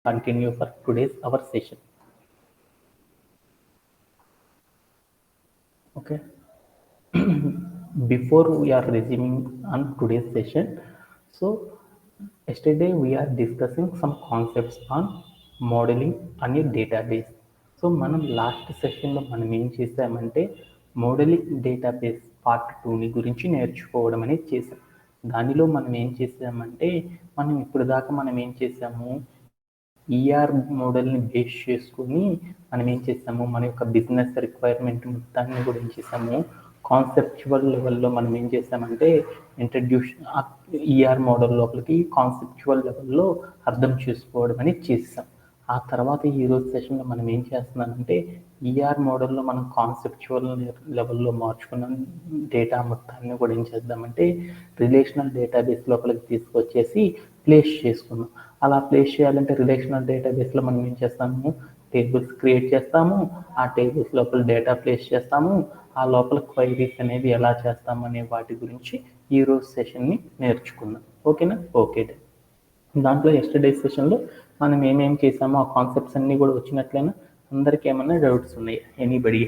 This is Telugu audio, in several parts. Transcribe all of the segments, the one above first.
continue for today's our session. Okay. Before we are resuming on today's session, so yesterday we are discussing some concepts on modeling on a database. So మనం లాస్ట్ సెషన్లో మనం ఏం చేసామంటే మోడలింగ్ డేటాబేస్ పార్ట్ 2ని గురించి నేర్చుకోవడం అనేది చేసాం. దానిలో మనం ఏం చేసామంటే ఇప్పుడు దాకా మనం ఏం చేసాము, ఈఆర్ మోడల్ని బేస్ చేసుకుని మనం ఏం చేసాము, మన యొక్క బిజినెస్ రిక్వైర్మెంట్ మొత్తాన్ని కూడా ఏం చేసాము, కాన్సెప్చువల్ లెవెల్లో మనం ఏం చేసామంటే ఇంట్రడ్యూస్ ఈఆర్ మోడల్ లోపలికి కాన్సెప్చువల్ లెవెల్లో అర్థం చేసుకోవడం అనేది చేసాం. ఆ తర్వాత ఈరోజు సెషన్లో మనం ఏం చేస్తున్నామంటే ఈఆర్ మోడల్లో మనం కాన్సెప్చువల్ లెవెల్లో మార్చుకున్న డేటా మొత్తాన్ని కూడా ఏం చేద్దామంటే రిలేషనల్ డేటాబేస్ లోపలికి తీసుకొచ్చేసి ప్లేస్ చేసుకున్నాం. అలా ప్లేస్ చేయాలంటే రిలేషనల్ డేటాబేస్లో మనం ఏం చేస్తాము, టేబుల్స్ క్రియేట్ చేస్తాము, ఆ టేబుల్స్ లోపల డేటా ప్లేస్ చేస్తాము, ఆ లోపల క్వైరీస్ అనేది ఎలా చేస్తాము అనే వాటి గురించి ఈరోజు సెషన్ని నేర్చుకుందాం. ఓకేనా? ఓకే. దాంట్లో ఎస్టర్డే సెషన్లో మనం ఏమేమి చేసామో ఆ కాన్సెప్ట్స్ అన్నీ కూడా వచ్చినట్లయినా అందరికీ ఏమన్నా డౌట్స్ ఉన్నాయి? Anybody?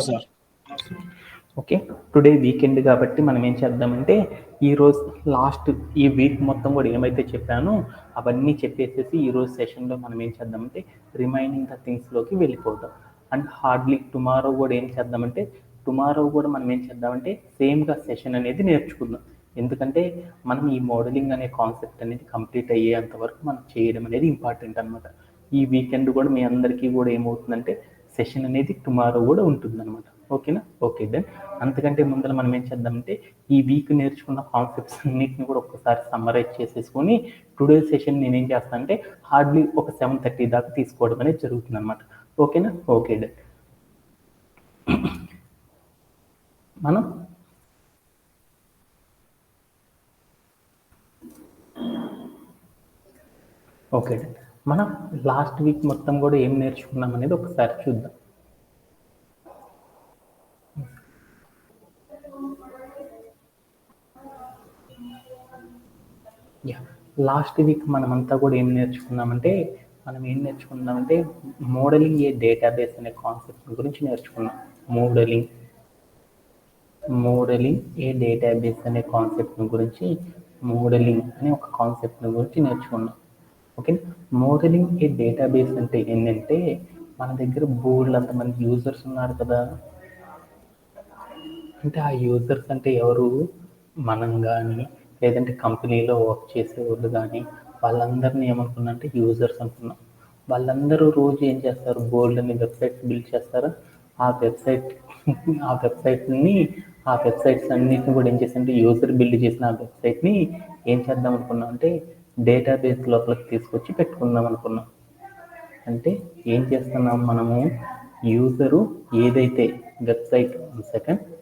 Sir. Okay. Today weekend కాబట్టి మనం ఏం చేద్దామంటే ఈరోజు లాస్ట్ ఈ వీక్ మొత్తం కూడా ఏమైతే చెప్పానో అవన్నీ చెప్పేసేసి ఈరోజు సెషన్లో మనం ఏం చేద్దామంటే రిమైనింగ్ ద థింగ్స్లోకి వెళ్ళిపోతాం. అండ్ హార్డ్లీ టుమారో కూడా ఏం చేద్దామంటే మనం ఏం చేద్దామంటే సేమ్గా సెషన్ అనేది నేర్చుకుందాం. ఎందుకంటే మనం ఈ మోడలింగ్ అనే కాన్సెప్ట్ అనేది కంప్లీట్ అయ్యేంత వరకు మనం చేయడం అనేది ఇంపార్టెంట్ అనమాట. ఈ వీకెండ్ కూడా మీ అందరికీ కూడా ఏమవుతుందంటే సెషన్ అనేది టుమారో కూడా ఉంటుందన్నమాట. ఓకేనా? ఓకే. దెన్ అంతకంటే ముందర మనం ఏం చేద్దామంటే ఈ వీక్ నేర్చుకున్న కాన్సెప్ట్స్ అన్నిటిని కూడా ఒక్కసారి సమ్మరైజ్ చేసేసుకొని టుడే సెషన్ నేనేం చేస్తానంటే హార్డ్లీ ఒక 7:30 దాకా తీసుకోవడం అనేది జరుగుతుంది అనమాట. ఓకేనా? ఓకే. దెన్ మనం ఓకే. మనం లాస్ట్ వీక్ మొత్తం కూడా ఏం నేర్చుకున్నాం అనేది ఒకసారి చూద్దాం. లాస్ట్ వీక్ మనమంతా కూడా ఏం నేర్చుకున్నామంటే మోడలింగ్ ఏ డేటాబేస్ అనే కాన్సెప్ట్ గురించి నేర్చుకున్నాం. మోడలింగ్ ఏ డేటాబేస్ అనే కాన్సెప్ట్ గురించి ఒక కాన్సెప్ట్ గురించి నేర్చుకున్నాం. ఓకే. మోడలింగ్ ఏ డేటాబేస్ అంటే ఏంటంటే మన దగ్గర బోర్డులు అంతమంది యూజర్స్ ఉన్నారు కదా. అంటే ఆ యూజర్స్ అంటే ఎవరు, మనం కానీ లేదంటే కంపెనీలో వర్క్ చేసేవాళ్ళు కానీ వాళ్ళందరినీ ఏమనుకున్నారంటే యూజర్స్ అనుకున్నాం. వాళ్ళందరూ రోజు ఏం చేస్తారు, బోర్డులని వెబ్సైట్స్ బిల్డ్ చేస్తారు. ఆ వెబ్సైట్స్ అన్నిటిని కూడా ఏం చేస్తారంటే యూజర్ బిల్డ్ చేసిన ఆ వెబ్సైట్ని ఏం చేద్దాం అనుకున్నాం అంటే డేటాబేస్ లోపలికి తీసుకొచ్చి పెట్టుకుందాం అనుకున్నాం. అంటే ఏం చేస్తున్నాం మనము, యూజరు ఏదైతే వెబ్సైట్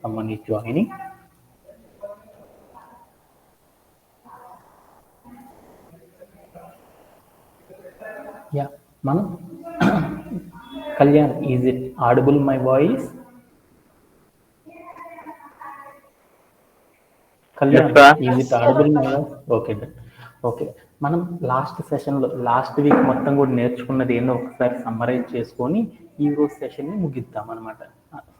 సమ్మన్ ఈజ్ జాయినింగ్ మనం Kalyan, is it audible my voice? Kalyan, is it audible my voice? Okay. Okay. మనం లాస్ట్ వీక్ మొత్తం కూడా నేర్చుకున్నది ఏందో ఒకసారి సమ్మరైజ్ చేసుకొని ఈరోజు సెషన్ని ముగిద్దాం అనమాట.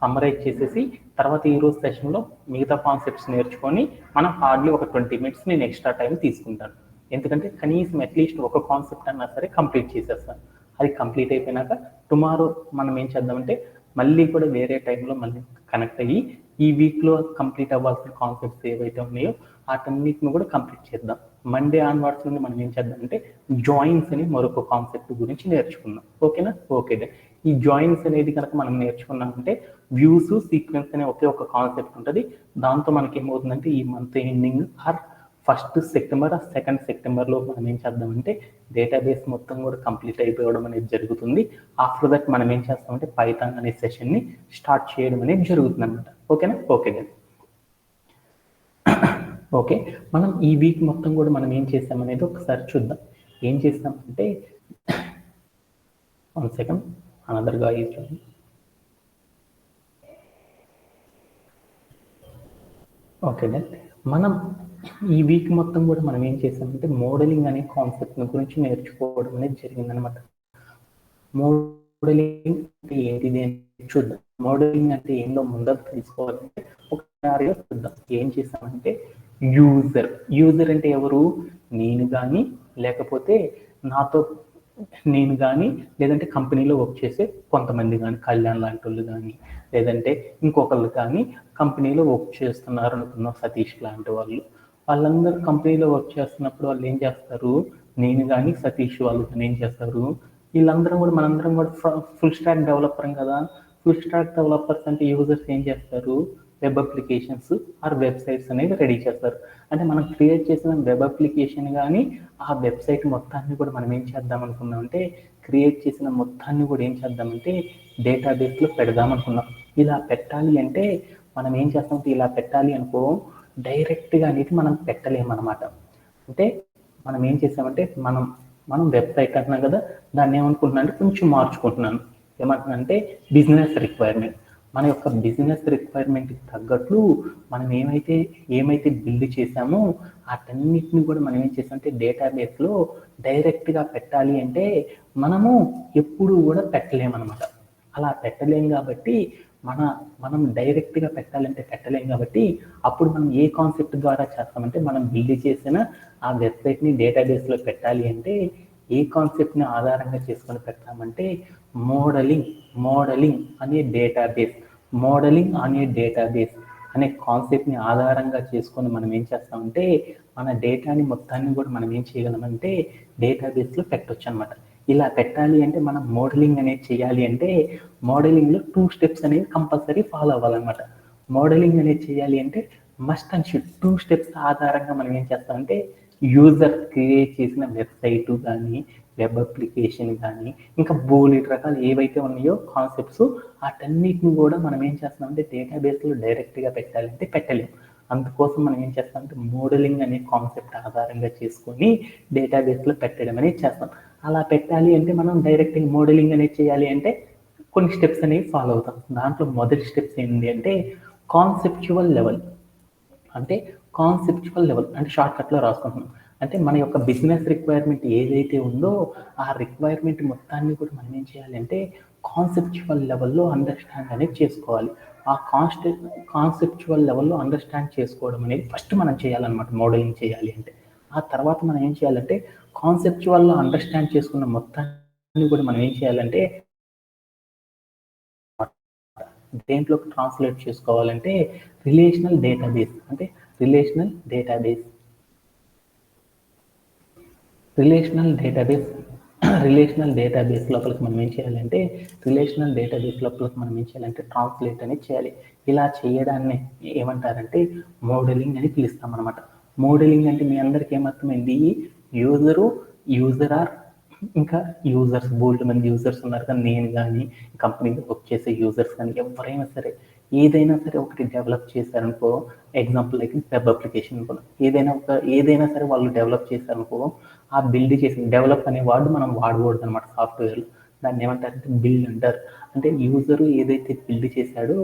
సమ్మరైజ్ చేసేసి తర్వాత ఈరోజు సెషన్లో మిగతా కాన్సెప్ట్స్ నేర్చుకొని మనం హార్డ్లీ ఒక 20 minutes నేను ఎక్స్ట్రా టైం తీసుకుంటాను. ఎందుకంటే కనీసం అట్లీస్ట్ ఒక కాన్సెప్ట్ అన్నా సరే కంప్లీట్ చేసేస్తాను. అది కంప్లీట్ అయిపోయినాక టుమారో మనం ఏం చేద్దామంటే మళ్ళీ కూడా వేరే టైంలో మళ్ళీ కనెక్ట్ అయ్యి ఈ వీక్లో కంప్లీట్ అవ్వాల్సిన కాన్సెప్ట్స్ ఏవైతే ఉన్నాయో వాటన్నిటిని కూడా కంప్లీట్ చేద్దాం. మండే ఆన్వర్డ్స్ నుండి మనం ఏం చేద్దామంటే జాయిన్స్ అని మరొక కాన్సెప్ట్ గురించి నేర్చుకుందాం. ఓకేనా? ఓకే. ఈ జాయిన్స్ అనేది కనుక మనం నేర్చుకున్నామంటే వ్యూస్ సీక్వెన్స్ అనే ఒక కాన్సెప్ట్ ఉంటుంది. దాంతో మనకి ఏమవుతుందంటే ఈ month ending or 1st September 2nd సెప్టెంబర్లో మనం ఏం చేద్దామంటే డేటాబేస్ మొత్తం కూడా కంప్లీట్ అయిపోవడం అనేది జరుగుతుంది. ఆఫ్టర్ దట్ మనం ఏం చేస్తామంటే పైథాన్ అనే సెషన్ని స్టార్ట్ చేయడం అనేది జరుగుతుంది అనమాట. ఓకేనా? ఓకే. ఓకే. మనం ఈ వీక్ మొత్తం కూడా మనం ఏం చేస్తామనేది ఒకసారి చూద్దాం. ఏం చేస్తామంటే అనదర్ గా ఈజ్ జాయినింగ్. ఓకే. మనం ఈ వీక్ మొత్తం కూడా మనం ఏం చేసామంటే మోడలింగ్ అనే కాన్సెప్ట్ గురించి నేర్చుకోవడం అనేది జరిగిందనమాట. మోడలింగ్ అంటే ఏంటిది అని చూద్దాం. మోడలింగ్ అంటే ఏందో ముందర తెలుసుకోవాలంటే ఒక చూద్దాం. ఏం చేసామంటే యూజర్ అంటే ఎవరు? నేను కానీ, లేకపోతే నాతో నేను కానీ, లేదంటే కంపెనీలో వర్క్ చేసే కొంతమంది కానీ, కళ్యాణ్ లాంటి వాళ్ళు కానీ, లేదంటే ఇంకొకళ్ళు కానీ కంపెనీలో వర్క్ చేస్తున్నారు అనుకున్నాం, సతీష్ లాంటి వాళ్ళు. వాళ్ళందరూ కంపెనీలో వర్క్ చేస్తున్నప్పుడు వాళ్ళు ఏం చేస్తారు? నేను కానీ, సతీష్ వాళ్ళు కానీ ఏం చేస్తారు? వీళ్ళందరం కూడా మనందరం కూడా ఫుల్ స్టాక్ డెవలపర్ కదా. ఫుల్ స్టాక్ డెవలపర్స్ అంటే యూజర్స్ ఏం చేస్తారు? వెబ్ అప్లికేషన్స్ ఆర్ వెబ్సైట్స్ అనేవి రెడీ చేస్తారు. అంటే మనం క్రియేట్ చేసిన వెబ్ అప్లికేషన్ కానీ ఆ వెబ్సైట్ మొత్తాన్ని కూడా మనం ఏం చేద్దాం అనుకున్నాం అంటే క్రియేట్ చేసిన మొత్తాన్ని కూడా ఏం చేద్దామంటే డేటాబేస్లో పెడదాం అనుకున్నాం. ఇలా పెట్టాలి అంటే మనం ఏం చేస్తామంటే ఇలా పెట్టాలి అనుకో డైరెక్ట్గా అనేది మనం పెట్టలేమన్నమాట. అంటే మనం ఏం చేసామంటే మనం వెబ్సైట్ అంటున్నాం కదా, దాన్ని ఏమనుకుంటున్నాను అంటే కొంచెం మార్చుకుంటున్నాను. ఏమంటున్నానంటే బిజినెస్ రిక్వైర్మెంట్. మన యొక్క బిజినెస్ రిక్వైర్మెంట్కి తగ్గట్లు మనం ఏమైతే బిల్డ్ చేసామో వాటన్నిటిని కూడా మనం ఏం చేసామంటే డేటాబేస్లో డైరెక్ట్గా పెట్టాలి అంటే మనము ఎప్పుడు కూడా పెట్టలేమన్నమాట. అలా పెట్టలేం కాబట్టి మనం డైరెక్ట్గా పెట్టలేం కాబట్టి అప్పుడు మనం ఏ కాన్సెప్ట్ ద్వారా చేస్తామంటే మనం బిల్డ్ చేసిన ఆ వెబ్సైట్ని డేటాబేస్లో పెట్టాలి అంటే ఏ కాన్సెప్ట్ని ఆధారంగా చేసుకొని పెడతామంటే మోడలింగ్ అనే డేటాబేస్ అనే కాన్సెప్ట్ని ఆధారంగా చేసుకొని మనం ఏం చేస్తామంటే మన డేటాని మొత్తాన్ని కూడా మనం ఏం చేయగలమంటే డేటాబేస్లో పెట్టవచ్చు అనమాట. ఇలా పెట్టాలి అంటే మనం మోడలింగ్ అనేది చేయాలి అంటే మోడలింగ్లో 2 స్టెప్స్ అనేవి కంపల్సరీ ఫాలో అవ్వాలన్నమాట. మోడలింగ్ అనేది చేయాలి అంటే మస్ట్ అండ్ షుడ్ 2 స్టెప్స్ ఆధారంగా మనం ఏం చేస్తామంటే యూజర్ క్రియేట్ చేసిన వెబ్సైట్ కానీ వెబ్ అప్లికేషన్ కానీ ఇంకా బోలెడు రకాలు ఏవైతే ఉన్నాయో కాన్సెప్ట్స్ వాటన్నిటిని కూడా మనం ఏం చేస్తామంటే డేటాబేస్లో డైరెక్ట్గా పెట్టాలంటే పెట్టలేము. అందుకోసం మనం ఏం చేస్తామంటే మోడలింగ్ అనే కాన్సెప్ట్ ఆధారంగా చేసుకొని డేటాబేస్లో పెట్టడం అనేది చేస్తాం. అలా పెట్టాలి అంటే మనం డైరెక్ట్గా మోడలింగ్ అనేది చేయాలి అంటే కొన్ని స్టెప్స్ అనేవి ఫాలో అవుతాం. దాంట్లో మొదటి స్టెప్స్ ఏంటి అంటే కాన్సెప్చువల్ లెవెల్ అంటే షార్ట్కట్లో రాసుకుంటున్నాం. అంటే మన యొక్క బిజినెస్ రిక్వైర్మెంట్ ఏదైతే ఉందో ఆ రిక్వైర్మెంట్ మొత్తాన్ని కూడా మనం ఏం చేయాలంటే కాన్సెప్చువల్ లెవెల్లో అండర్స్టాండ్ అనేది చేసుకోవాలి. ఆ కాన్సెప్చువల్ లెవెల్లో అండర్స్టాండ్ చేసుకోవడం అనేది ఫస్ట్ మనం చేయాలన్నమాట. మోడలింగ్ చేయాలి అంటే ఆ తర్వాత మనం ఏం చేయాలంటే కాన్సెప్చువల్లో అండర్స్టాండ్ చేసుకున్న మొత్తాన్ని కూడా మనం ఏం చేయాలంటే దేంట్లోకి ట్రాన్స్లేట్ చేసుకోవాలంటే రిలేషనల్ డేటాబేస్ లోపలికి మనం ఏం చేయాలంటే ట్రాన్స్లేట్ అనేది చేయాలి. ఇలా చేయడాన్ని ఏమంటారంటే మోడలింగ్ అని పిలుస్తాం అనమాట. మోడలింగ్ అంటే మీ అందరికీ ఏమర్థమైంది? యూజర్ ఆర్ ఇంకా యూజర్స్ బోల్డ్ మంది యూజర్స్ ఉన్నారు కానీ నేను కానీ కంపెనీలో వర్క్ చేసే యూజర్స్ కానీ ఎవరైనా సరే ఏదైనా సరే ఒకటి డెవలప్ చేశారనుకో, ఎగ్జాంపుల్ లైక్ వెబ్ అప్లికేషన్ అనుకో, ఏదైనా సరే వాళ్ళు డెవలప్ చేశారనుకో ఆ బిల్డ్ చేసిన డెవలప్ అనే వర్డ్ మనం వాడకూడదు అనమాట. సాఫ్ట్వేర్లో దాన్ని ఏమంటారంటే బిల్డ్ అంటారు. అంటే యూజరు ఏదైతే బిల్డ్ చేశాడో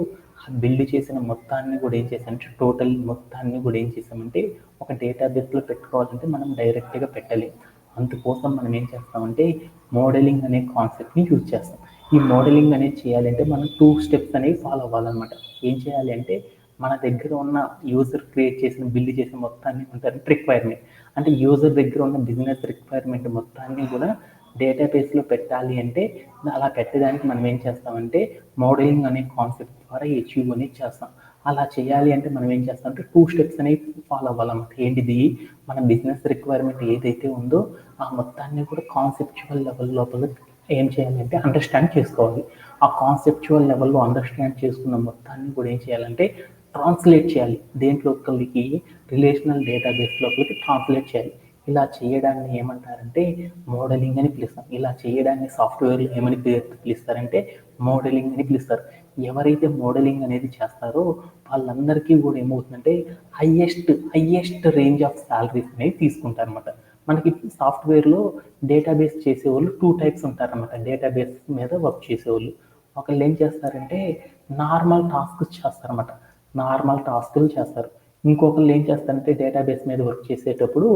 ఆ బిల్డ్ చేసిన మొత్తాన్ని కూడా ఏం చేశామంటే టోటల్ మొత్తాన్ని కూడా ఏం చేసామంటే ఒక డేటాబేస్లో పెట్టుకోవాలంటే మనం డైరెక్ట్గా పెట్టలేం. అందుకోసం మనం ఏం చేస్తామంటే మోడలింగ్ అనే కాన్సెప్ట్ని యూజ్ చేస్తాం. ఈ మోడలింగ్ అనేది చేయాలంటే మనం 2 స్టెప్స్ అనేవి ఫాలో అవ్వాలన్నమాట. ఏం చేయాలి అంటే మన దగ్గర ఉన్న యూజర్ క్రియేట్ చేసిన బిల్డ్ చేసిన మొత్తాన్ని ఉంటారు రిక్వైర్మెంట్. అంటే యూజర్ దగ్గర ఉన్న బిజినెస్ రిక్వైర్మెంట్ మొత్తాన్ని కూడా డేటాబేస్లో పెట్టాలి అంటే అలా పెట్టడానికి మనం ఏం చేస్తామంటే మోడలింగ్ అనే కాన్సెప్ట్ ద్వారా అచీవ్ అనేది చేస్తాం. అలా చేయాలి అంటే మనం ఏం చేస్తామంటే 2 స్టెప్స్ అనేవి ఫాలో అవ్వాలన్నమాట. ఏంటిది? మన బిజినెస్ రిక్వైర్మెంట్ ఏదైతే ఉందో ఆ మొత్తాన్ని కూడా కాన్సెప్చువల్ లెవెల్ లోపల ఏం చేయాలంటే అండర్స్టాండ్ చేసుకోవాలి. ఆ కాన్సెప్చువల్ లెవెల్లో అండర్స్టాండ్ చేసుకున్న మొత్తాన్ని కూడా ఏం చేయాలంటే ట్రాన్స్లేట్ చేయాలి. దేంట్లోకి? రిలేషనల్ డేటాబేస్ లోపలికి ట్రాన్స్లేట్ చేయాలి. ఇలా చేయడాన్ని ఏమంటారంటే మోడలింగ్ అని పిలుస్తాం. ఇలా చేయడాన్ని సాఫ్ట్వేర్లో ఏమని పిలుస్తారంటే మోడలింగ్ అని పిలుస్తారు. ఎవరైతే మోడలింగ్ అనేది చేస్తారో వాళ్ళందరికీ కూడా ఏమవుతుందంటే హైయెస్ట్ రేంజ్ ఆఫ్ సాలరీస్ అనేవి తీసుకుంటారనమాట. మనకి సాఫ్ట్వేర్లో డేటాబేస్ చేసేవాళ్ళు 2 టైప్స్ ఉంటారనమాట. డేటాబేస్ మీద వర్క్ చేసేవాళ్ళు ఒకళ్ళు ఏం చేస్తారంటే నార్మల్ టాస్క్లు చేస్తారు. ఇంకొకళ్ళు ఏం చేస్తారంటే డేటాబేస్ మీద వర్క్ చేసేటప్పుడు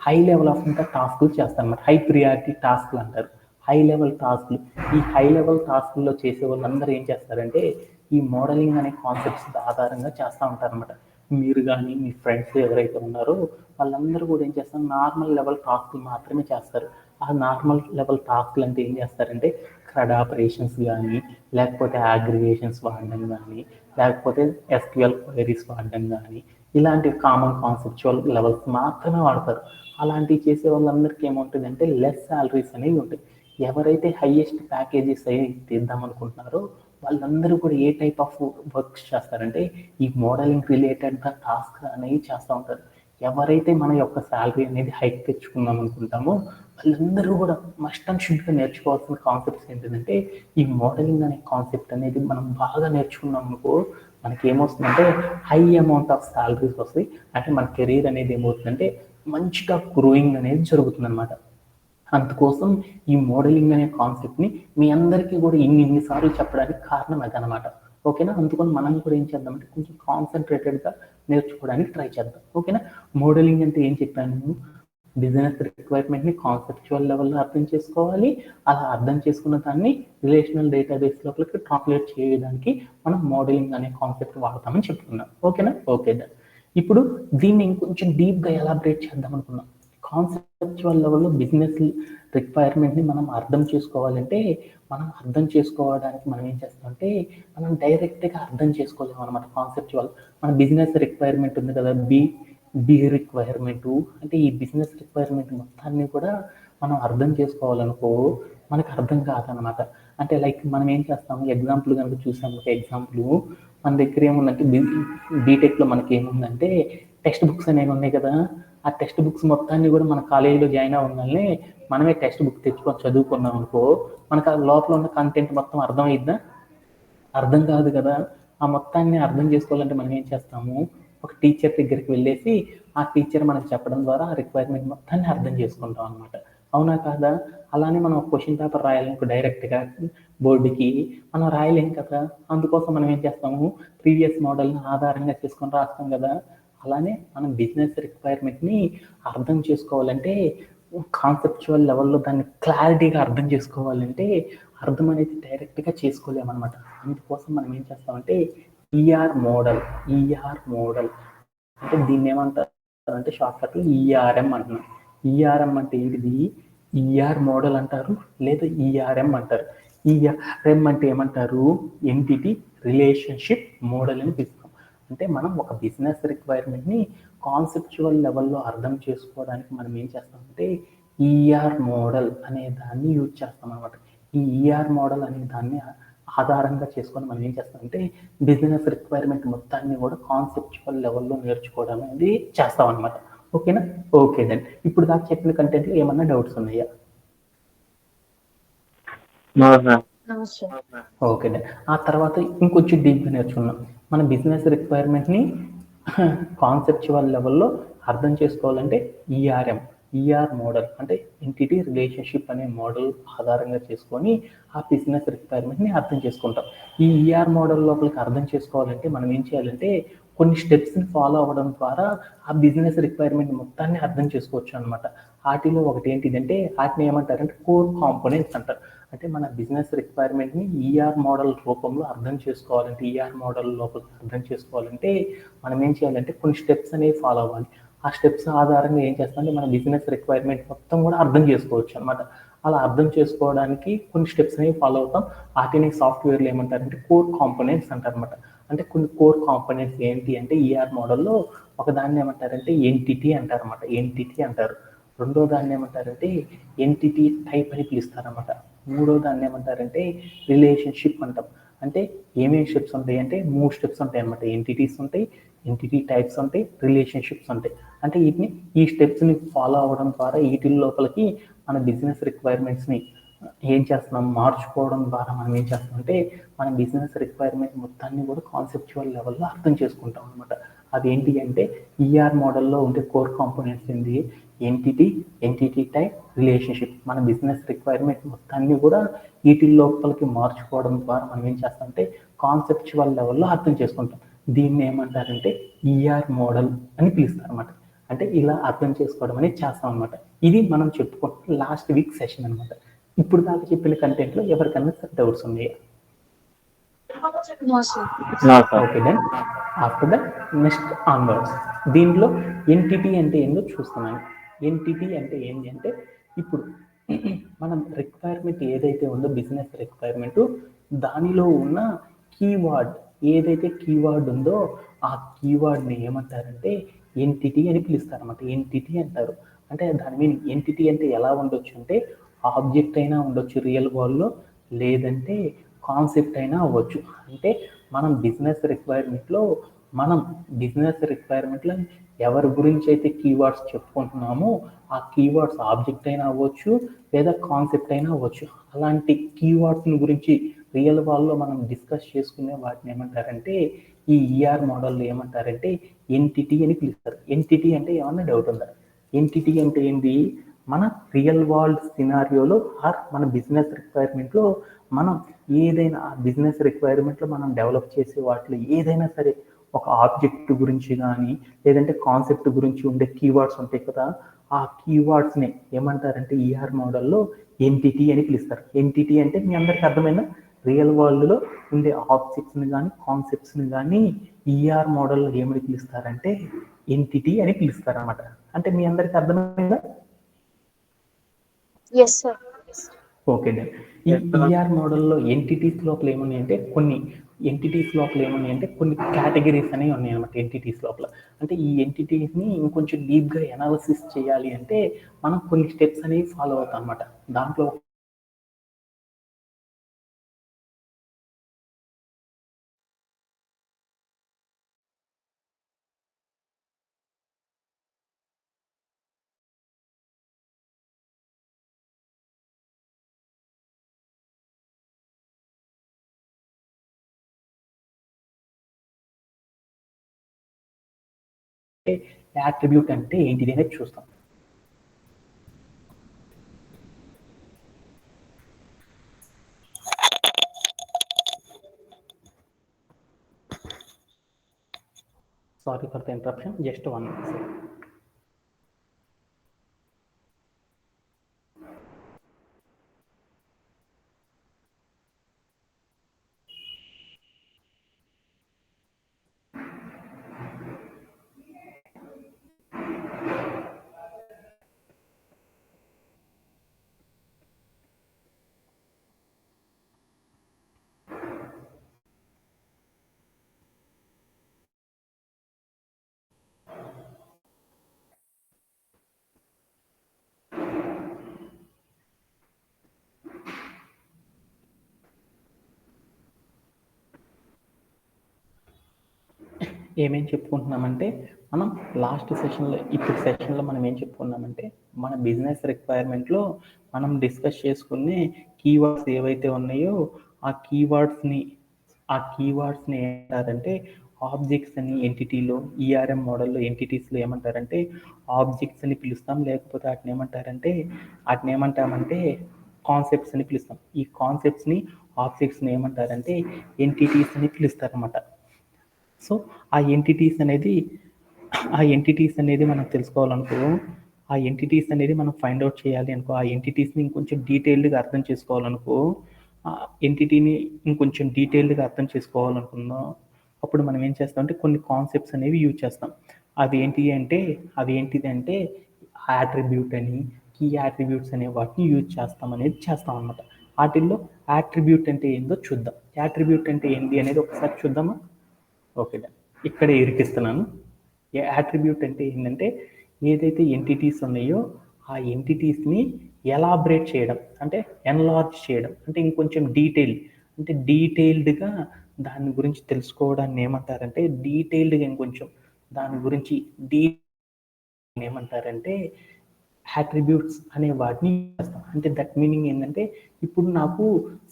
హై లెవెల్ ఆఫ్ ఇంకా టాస్క్లు చేస్తారన్నమాట. హై ప్రియారిటీ టాస్క్లు అంటారు. హై లెవెల్ టాస్క్లు. ఈ హై లెవెల్ టాస్క్లో చేసే వాళ్ళందరూ ఏం చేస్తారంటే ఈ మోడలింగ్ అనే కాన్సెప్ట్స్ ఆధారంగా చేస్తూ ఉంటారన్నమాట. మీరు కానీ మీ ఫ్రెండ్స్ ఎవరైతే ఉన్నారో వాళ్ళందరూ కూడా ఏం చేస్తారు, నార్మల్ లెవెల్ టాస్క్లు మాత్రమే చేస్తారు. ఆ నార్మల్ లెవెల్ టాస్క్లు అంటే ఏం చేస్తారంటే క్రడ్ ఆపరేషన్స్ కానీ, లేకపోతే అగ్రిగేషన్స్ వాడడం కానీ, లేకపోతే ఎస్క్యూఎల్ క్వైరీస్ వాడడం కానీ, ఇలాంటి కామన్ కాన్సెప్చువల్ లెవెల్స్ మాత్రమే వాడతారు. అలాంటివి చేసే వాళ్ళందరికీ ఏముంటుందంటే లెస్ శాలరీస్ అనేవి ఉంటాయి. ఎవరైతే హైయెస్ట్ ప్యాకేజెస్ అయ్యి తీద్దాం అనుకుంటున్నారో వాళ్ళందరూ కూడా ఏ టైప్ ఆఫ్ వర్క్స్ చేస్తారంటే ఈ మోడలింగ్ రిలేటెడ్ టాస్క్ అనేవి చేస్తూ ఉంటారు. ఎవరైతే మన యొక్క శాలరీ అనేది హైక్ తెచ్చుకుందాం అనుకుంటామో వాళ్ళందరూ కూడా మస్ట్ అండ్ షుడ్గా నేర్చుకోవాల్సిన కాన్సెప్ట్స్ ఏంటంటే ఈ మోడలింగ్ అనే కాన్సెప్ట్ అనేది మనం బాగా నేర్చుకున్నాం అనుకో మనకి ఏమొస్తుందంటే హై అమౌంట్ ఆఫ్ శాలరీస్ వస్తాయి. అంటే మన కెరీర్ అనేది ఏమవుతుందంటే మంచిగా గ్రోయింగ్ అనేది జరుగుతుంది అనమాట. అందుకోసం ఈ మోడలింగ్ అనే కాన్సెప్ట్ని మీ అందరికీ కూడా ఇన్నిసార్లు చెప్పడానికి కారణం అదనమాట. ఓకేనా? అందుకని మనం కూడా ఏం చేద్దామంటే కొంచెం కాన్సన్ట్రేటెడ్గా నేర్చుకోవడానికి ట్రై చేద్దాం. ఓకేనా? మోడలింగ్ అంటే ఏం చెప్పాను, బిజినెస్ రిక్వైర్మెంట్ని కాన్సెప్చువల్ లెవెల్లో అర్థం చేసుకోవాలి. అలా అర్థం చేసుకున్న దాన్ని రిలేషనల్ డేటాబేస్ లోపలికి ట్రాన్స్లేట్ చేయడానికి మనం మోడలింగ్ అనే కాన్సెప్ట్ వాడతామని చెప్పుకున్నాం. ఓకేనా? ఓకే. ఇప్పుడు దీన్ని ఇంకొంచెం డీప్గా ఎలాబరేట్ చేద్దాం అనుకున్నాం. కాన్సెప్చువల్ లెవెల్లో బిజినెస్ రిక్వైర్మెంట్ని మనం అర్థం చేసుకోవాలంటే మనం అర్థం చేసుకోవడానికి మనం ఏం చేస్తామంటే మనం డైరెక్ట్గా అర్థం చేసుకోలేము అనమాట. కాన్సెప్చువల్ మన బిజినెస్ రిక్వైర్మెంట్ ఉంది కదా, బి రిక్వైర్మెంటు అంటే ఈ బిజినెస్ రిక్వైర్మెంట్ మొత్తాన్ని కూడా మనం అర్థం చేసుకోవాలనుకో మనకు అర్థం కాదనమాట. అంటే లైక్ మనం ఏం చేస్తాము, ఎగ్జాంపుల్ కనుక చూసాము, ఒక ఎగ్జాంపుల్ మన దగ్గర ఏముందంటే బీటెక్లో మనకి ఏముందంటే టెక్స్ట్ బుక్స్ అనేవి ఉన్నాయి కదా. ఆ టెక్స్ట్ బుక్స్ మొత్తాన్ని కూడా మన కాలేజీలో జాయిన్ అవ్వగానే మనమే టెక్స్ట్ బుక్ తెచ్చుకొని చదువుకున్నాం అనుకో మనకు ఆ లోపల ఉన్న కంటెంట్ మొత్తం అర్థమైద్దా? అర్థం కాదు కదా. ఆ మొత్తాన్ని అర్థం చేసుకోవాలంటే మనం ఏం చేస్తాము, ఒక టీచర్ దగ్గరికి వెళ్ళేసి ఆ టీచర్ మనకు చెప్పడం ద్వారా ఆ రిక్వైర్మెంట్ మొత్తాన్ని అర్థం చేసుకుంటాం అనమాట. అవునా కాదా? అలానే మనం క్వశ్చన్ పేపర్ రాయాలనుకో డైరెక్ట్గా బోర్డుకి మనం రాయలేం కదా. అందుకోసం మనం ఏం చేస్తాము, ప్రీవియస్ మోడల్ని ఆధారంగా చేసుకొని రాస్తాం కదా. అలానే మనం బిజినెస్ రిక్వైర్మెంట్ని అర్థం చేసుకోవాలంటే కాన్సెప్చువల్ లెవెల్లో దాన్ని క్లారిటీగా అర్థం చేసుకోవాలంటే అర్థం అనేది డైరెక్ట్గా చేసుకోలేమన్నమాట. అందుకోసం మనం ఏం చేస్తామంటే ఈఆర్ మోడల్ అంటే దీన్ని ఏమంటారు అంటే షార్ట్కట్లో ఈఆర్ఎం అంటున్నాం. ఈఆర్ఎం అంటే ఏంటిది, ఈఆర్ మోడల్ అంటారు లేదా ఈఆర్ఎం అంటారు. ఈఆర్ఎం అంటే ఏమంటారు, ఎంటిటీ రిలేషన్షిప్ మోడల్ అని పిలుస్తాం. అంటే మనం ఒక బిజినెస్ రిక్వైర్మెంట్ని కాన్సెప్చువల్ లెవెల్లో అర్థం చేసుకోవడానికి మనం ఏం చేస్తామంటే ఈఆర్ మోడల్ అనే దాన్ని యూజ్ చేస్తాం అనమాట. ఈ ఈఆర్ మోడల్ అనే దాన్ని ఆధారంగా చేసుకొని మనం ఏం చేస్తామంటే బిజినెస్ రిక్వైర్మెంట్ మొత్తాన్ని కూడా కాన్సెప్చువల్ లెవెల్లో నేర్చుకోవడం అనేది చేస్తాం అనమాట. ఓకేనా? ఓకే దెన్ ఇప్పుడు దాకా చెప్పిన కంటెంట్లో ఏమన్నా డౌట్స్ ఉన్నాయా? ఓకే దెన్ ఆ తర్వాత ఇంకొంచెం డీప్గా నేర్చుకున్నాం. మన బిజినెస్ రిక్వైర్మెంట్ని కాన్సెప్చువల్ లెవెల్లో అర్థం చేసుకోవాలంటే ఈఆర్ మోడల్ అంటే ఎంటిటీ రిలేషన్షిప్ అనే మోడల్ ఆధారంగా చేసుకొని ఆ బిజినెస్ రిక్వైర్మెంట్ని అర్థం చేసుకుంటాం. ఈ ఈఆర్ మోడల్ లోపలికి అర్థం చేసుకోవాలంటే మనం ఏం చేయాలంటే కొన్ని స్టెప్స్ని ఫాలో అవ్వడం ద్వారా ఆ బిజినెస్ రిక్వైర్మెంట్ మొత్తాన్ని అర్థం చేసుకోవచ్చు అనమాట. వాటిలో ఒకటి ఏంటిదంటే వాటిని ఏమంటారంటే కోర్ కాంపోనెంట్స్ అంటారు. అంటే మన బిజినెస్ రిక్వైర్మెంట్ని ఈఆర్ మోడల్ రూపంలో అర్థం చేసుకోవాలంటే ఈఆర్ మోడల్ లోపల అర్థం చేసుకోవాలంటే మనం ఏం చేయాలంటే కొన్ని స్టెప్స్ అనేవి ఫాలో అవ్వాలి. ఆ స్టెప్స్ ఆధారంగా ఏం చేస్తామంటే మన బిజినెస్ రిక్వైర్మెంట్ మొత్తం కూడా అర్థం చేసుకోవచ్చు అనమాట. అలా అర్థం చేసుకోవడానికి కొన్ని స్టెప్స్ అనేవి ఫాలో అవుతాం. వాటిని సాఫ్ట్వేర్లో ఏమంటారంటే కోర్ కాంపోనెంట్స్ అంటారనమాట. అంటే కొన్ని కోర్ కాంపోనెంట్స్ ఏంటి అంటే ఈఆర్ మోడల్లో ఒకదాన్ని ఏమంటారంటే ఎంటిటీ అంటారనమాట. ఎంటిటీ అంటారు. రెండో దాన్ని ఏమంటారంటే ఎంటిటీ టైప్ అని పిలుస్తారనమాట. మూడో దాన్ని ఏమంటారంటే రిలేషన్షిప్ అంటాం. అంటే ఏమేమి స్టెప్స్ ఉంటాయి అంటే 3 స్టెప్స్ ఉంటాయి అనమాట. ఎంటిటీస్ ఉంటాయి, ఎంటిటీ టైప్స్ ఉంటాయి, రిలేషన్షిప్స్ ఉంటాయి. అంటే ఈ స్టెప్స్ని ఫాలో అవ్వడం ద్వారా వీటి లోపలికి మన బిజినెస్ రిక్వైర్మెంట్స్ని ఏం చేస్తున్నాం మార్చుకోవడం ద్వారా మనం ఏం చేస్తామంటే మన బిజినెస్ రిక్వైర్మెంట్ మొత్తాన్ని కూడా కాన్సెప్చువల్ లెవెల్లో అర్థం చేసుకుంటాం అనమాట. అదేంటి అంటే ఈఆర్ మోడల్లో ఉండే కోర్ కాంపోనెంట్స్ ఏంటి, ఎంటిటీ టైప్, రిలేషన్షిప్. మన బిజినెస్ రిక్వైర్మెంట్ మొత్తాన్ని కూడా వీటి లోపలికి మార్చుకోవడం ద్వారా మనం ఏం చేస్తామంటే కాన్సెప్చువల్ లెవెల్లో అర్థం చేసుకుంటాం. దీన్ని ఏమంటారంటే ఈఆర్ మోడల్ అని పిలుస్తారు అనమాట. అంటే ఇలా అర్థం చేసుకోవడం అనేది చేస్తాం అనమాట. ఇది మనం చెప్పుకుంటున్న లాస్ట్ వీక్ సెషన్ అనమాట. ఇప్పుడు దాకా చెప్పిన కంటెంట్లో ఎవరికన్నా డౌట్స్ ఉన్నాయా? Okay then after that next onwards దీనిలో ఎంటిటీ అంటే ఏందో చూస్తున్నాను. ఎంటిటీ అంటే ఏంటి అంటే ఇప్పుడు మనం రిక్వైర్మెంట్ ఏదైతే ఉందో బిజినెస్ రిక్వైర్మెంట్ దానిలో ఉన్న కీవర్డ్ ఏదైతే కీవర్డ్ ఉందో ఆ కీవర్డ్ని ఏమంటారంటే ఎంటిటీ అని పిలుస్తారు అనమాట. ఎంటిటీ అంటారు. అంటే దాని మీన్ ఎంటిటీ అంటే ఎలా ఉండొచ్చు అంటే ఆబ్జెక్ట్ అయినా ఉండొచ్చు రియల్ వరల్డ్లో, లేదంటే కాన్సెప్ట్ అయినా అవ్వచ్చు. అంటే మనం బిజినెస్ రిక్వైర్మెంట్లో ఎవరి గురించి అయితే కీవర్డ్స్ చెప్పుకుంటున్నామో ఆ కీవర్డ్స్ ఆబ్జెక్ట్ అయినా అవ్వచ్చు లేదా కాన్సెప్ట్ అయినా అవ్వచ్చు. అలాంటి కీవర్డ్స్ని గురించి రియల్ వరల్డ్లో మనం డిస్కస్ చేసుకునే వాటిని ఏమంటారంటే ఈ ఈఆర్ మోడల్లో ఏమంటారంటే ఎంటిటీ అని పిలుస్తారు. ఎంటిటీ అంటే ఏమన్నా డౌట్ ఉందా? ఎంటిటీ అంటే ఏంటి? మన రియల్ వరల్డ్ సినారియోలో ఆర్ మన బిజినెస్ రిక్వైర్మెంట్లో మనం ఏదైనా ఆ బిజినెస్ రిక్వైర్మెంట్లో మనం డెవలప్ చేసే వాటిలో ఏదైనా సరే ఒక ఆబ్జెక్ట్ గురించి కానీ లేదంటే కాన్సెప్ట్ గురించి ఉండే కీవర్డ్స్ ఉంటాయి కదా, ఆ కీవర్డ్స్ని ఏమంటారంటే ఈఆర్ మోడల్లో ఎంటిటీ అని పిలుస్తారు. ఎంటిటీ అంటే మీ అందరికి అర్థమైన రియల్ వరల్డ్లో ఉండే ఆబ్జెక్ట్స్ని కానీ కాన్సెప్ట్స్ని కానీ ఈఆర్ మోడల్లో ఏమని పిలుస్తారంటే ఎంటిటీ అని పిలుస్తారు అనమాట. అంటే మీ అందరికి అర్థమైందా? Okay done. ఈ ఈఆర్ మోడల్లో ఎంటిటీస్ లోపల ఏమున్నాయంటే కొన్ని కేటగిరీస్ అనేవి ఉన్నాయి అనమాట ఎంటిటీస్ లోపల. అంటే ఈ ఎంటిటీస్ని ఇంకొంచెం డీప్గా ఎనాలిసిస్ చేయాలి అంటే మనం కొన్ని స్టెప్స్ అనేవి ఫాలో అవుతాం అనమాట. దాంట్లో యాట్రిబ్యూట్ అంటే ఏంటిది అనేది చూస్తాం. Sorry for the interruption, just 1 minute. ఏమేం చెప్పుకుంటున్నామంటే మనం లాస్ట్ సెషన్లో మనం ఏం చెప్పుకున్నామంటే మన బిజినెస్ రిక్వైర్మెంట్లో మనం డిస్కస్ చేసుకునే కీవర్డ్స్ ఏవైతే ఉన్నాయో ఆ కీవర్డ్స్ని ఏమంటారంటే ఆబ్జెక్ట్స్ అని ఎంటిటీలో ఈఆర్ఎం మోడల్లో ఎంటిటీస్లో ఏమంటారంటే ఆబ్జెక్ట్స్ అని పిలుస్తాం, లేకపోతే వాటిని ఏమంటామంటే కాన్సెప్ట్స్ అని పిలుస్తాం. ఈ కాన్సెప్ట్స్ని ఆబ్జెక్ట్స్ని ఏమంటారంటే ఎంటిటీస్ అని పిలుస్తారన్నమాట. సో ఆ ఎంటిటీస్ అనేది మనం తెలుసుకోవాలనుకో, ఆ ఎంటిటీస్ అనేది మనం ఫైండ్ అవుట్ చేయాలి అనుకో, ఆ ఎంటిటీస్ని ఇంకొంచెం డీటెయిల్డ్గా అర్థం చేసుకోవాలనుకో, ఆ ఎంటిటీని ఇంకొంచెం డీటెయిల్డ్గా అర్థం చేసుకోవాలనుకున్నాం, అప్పుడు మనం ఏం చేస్తామంటే కొన్ని కాన్సెప్ట్స్ అనేవి యూజ్ చేస్తాం. అవి ఏంటిది అంటే యాట్రిబ్యూట్ అని, కీ యాట్రిబ్యూట్స్ అనే వాటిని యూజ్ చేస్తాం అనమాట. వాటిల్లో యాట్రిబ్యూట్ అంటే ఏందో చూద్దాం. యాట్రిబ్యూట్ అంటే ఏంటి అనేది ఒకసారి చూద్దామా? Okay done. ఇక్కడే ఇరికిస్తున్నాను. యాట్రిబ్యూట్ అంటే ఏంటంటే ఏదైతే ఎంటిటీస్ ఉన్నాయో ఆ ఎంటిటీస్ని ఎలాబరేట్ చేయడం, అంటే ఎన్లార్జ్ చేయడం, అంటే ఇంకొంచెం డీటెయిల్డ్గా దాని గురించి తెలుసుకోవడాన్ని ఏమంటారంటే ఇంకొంచెం దాని గురించి ఏమంటారంటే యాట్రిబ్యూట్స్ అనే వాటిని చేస్తాం. అంటే దట్ మీనింగ్ ఏంటంటే ఇప్పుడు నాకు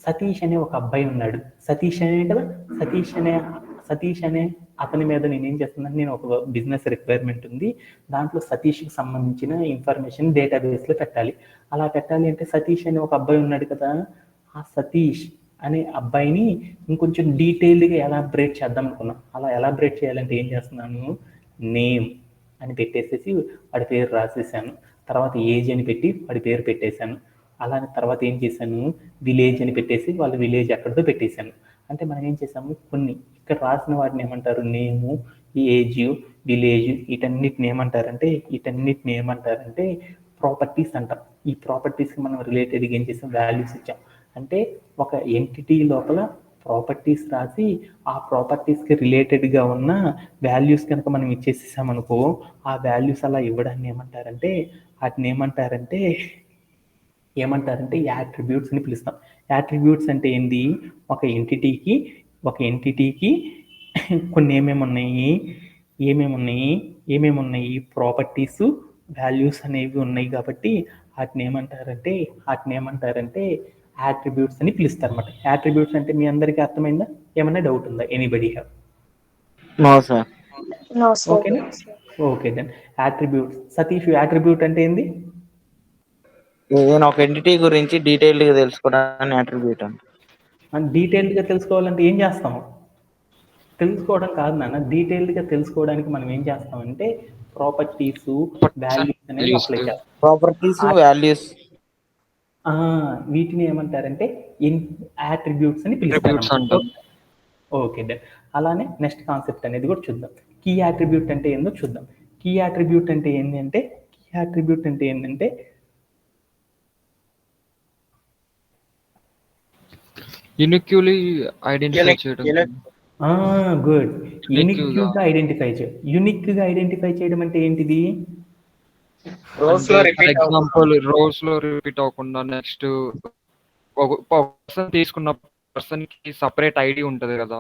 సతీష్ అనే ఒక అబ్బాయి ఉన్నాడు. సతీష్ అనే అతని మీద నేనేం చేస్తున్నాను, నేను ఒక బిజినెస్ రిక్వైర్మెంట్ ఉంది, దాంట్లో సతీష్కి సంబంధించిన ఇన్ఫర్మేషన్ డేటాబేస్లో పెట్టాలి. అలా పెట్టాలి అంటే సతీష్ అనే ఒక అబ్బాయి ఉన్నాడు కదా, ఆ సతీష్ అనే అబ్బాయిని ఇంకొంచెం డీటెయిల్డ్గా ఎలాబరేట్ చేద్దాం అనుకున్నాం. అలా ఎలాబరేట్ చేయాలంటే ఏం చేస్తున్నాను, నేమ్ అని పెట్టేసేసి వాడి పేరు రాసేసాను. తర్వాత ఏజ్ అని పెట్టి వాడి పేరు పెట్టేశాను. అలానే తర్వాత ఏం చేశాను, విలేజ్ అని పెట్టేసి వాళ్ళ విలేజ్ ఎక్కడితో పెట్టేశాను. అంటే మనం ఏం చేసాము, కొన్ని ఇక్కడ రాసిన వాటిని ఏమంటారు, నేము, ఏజ్, విలేజ్, వీటన్నిటిని ఏమంటారంటే ప్రాపర్టీస్ అంటాం. ఈ ప్రాపర్టీస్కి మనం రిలేటెడ్గా ఏం చేసాం, వాల్యూస్ ఇచ్చాం. అంటే ఒక ఎంటిటీ లోపల ప్రాపర్టీస్ రాసి ఆ ప్రాపర్టీస్కి రిలేటెడ్గా ఉన్న వాల్యూస్ కనుక మనం ఇచ్చేసామనుకో, ఆ వాల్యూస్ అలా ఇవ్వడాన్ని వాటిని ఏమంటారంటే యాట్రిబ్యూట్స్ అని పిలుస్తాం. యాట్రిబ్యూట్స్ అంటే ఏంది, ఒక ఎంటిటీకి కొన్ని ఏమేమి ఉన్నాయి ప్రాపర్టీస్, వాల్యూస్ అనేవి ఉన్నాయి కాబట్టి వాటిని ఏమంటారంటే యాట్రిబ్యూట్స్ అని పిలుస్తారు అన్నమాట. యాట్రిబ్యూట్స్ అంటే మీ అందరికీ అర్థమైందా? ఏమన్నా డౌట్ ఉందా? Anybody have? No sir. ఓకేనా? Okay then attributes. Satish, attribute అంటే ఏంది? ఏదైనా ఒక ఎంటిటీ గురించి డీటెయిల్డ్ గా తెలుసుకోవడానికి అట్రిబ్యూట్ అంట. డీటెయిల్డ్గా తెలుసుకోవాలంటే ఏం చేస్తాము? తెలుసుకోవడం కాదు నాన్న, డీటెయిల్డ్గా తెలుసుకోవడానికి మనం ఏం చేస్తామంటే ప్రాపర్టీస్, వాల్యూస్ అనేవి అప్లై చేస్తాం. ప్రాపర్టీస్, వాల్యూస్ వీటిని ఏమంటారంటే యాట్రిబ్యూట్స్ అని పిలుస్తారు. ఓకే దెన్ అలానే నెక్స్ట్ కాన్సెప్ట్ అనేది కూడా చూద్దాం. కీ యాట్రిబ్యూట్ అంటే ఏందో చూద్దాం. కీ యాట్రిబ్యూట్ అంటే ఏంటంటే యూనిక్యూలీ ఐడెంటిఫై చేయడం. గుడ్. యూనిక్గా ఐడెంటిఫై చేయడం అంటే ఏంటిది? ఎగ్జాంపుల్ రోస్ లో రిపీట్ అవ్వకుండా నెక్స్ట్ ఒక పర్సన్ తీసుకున్న పర్సన్ కి సపరేట్ ఐడి ఉంటది కదా,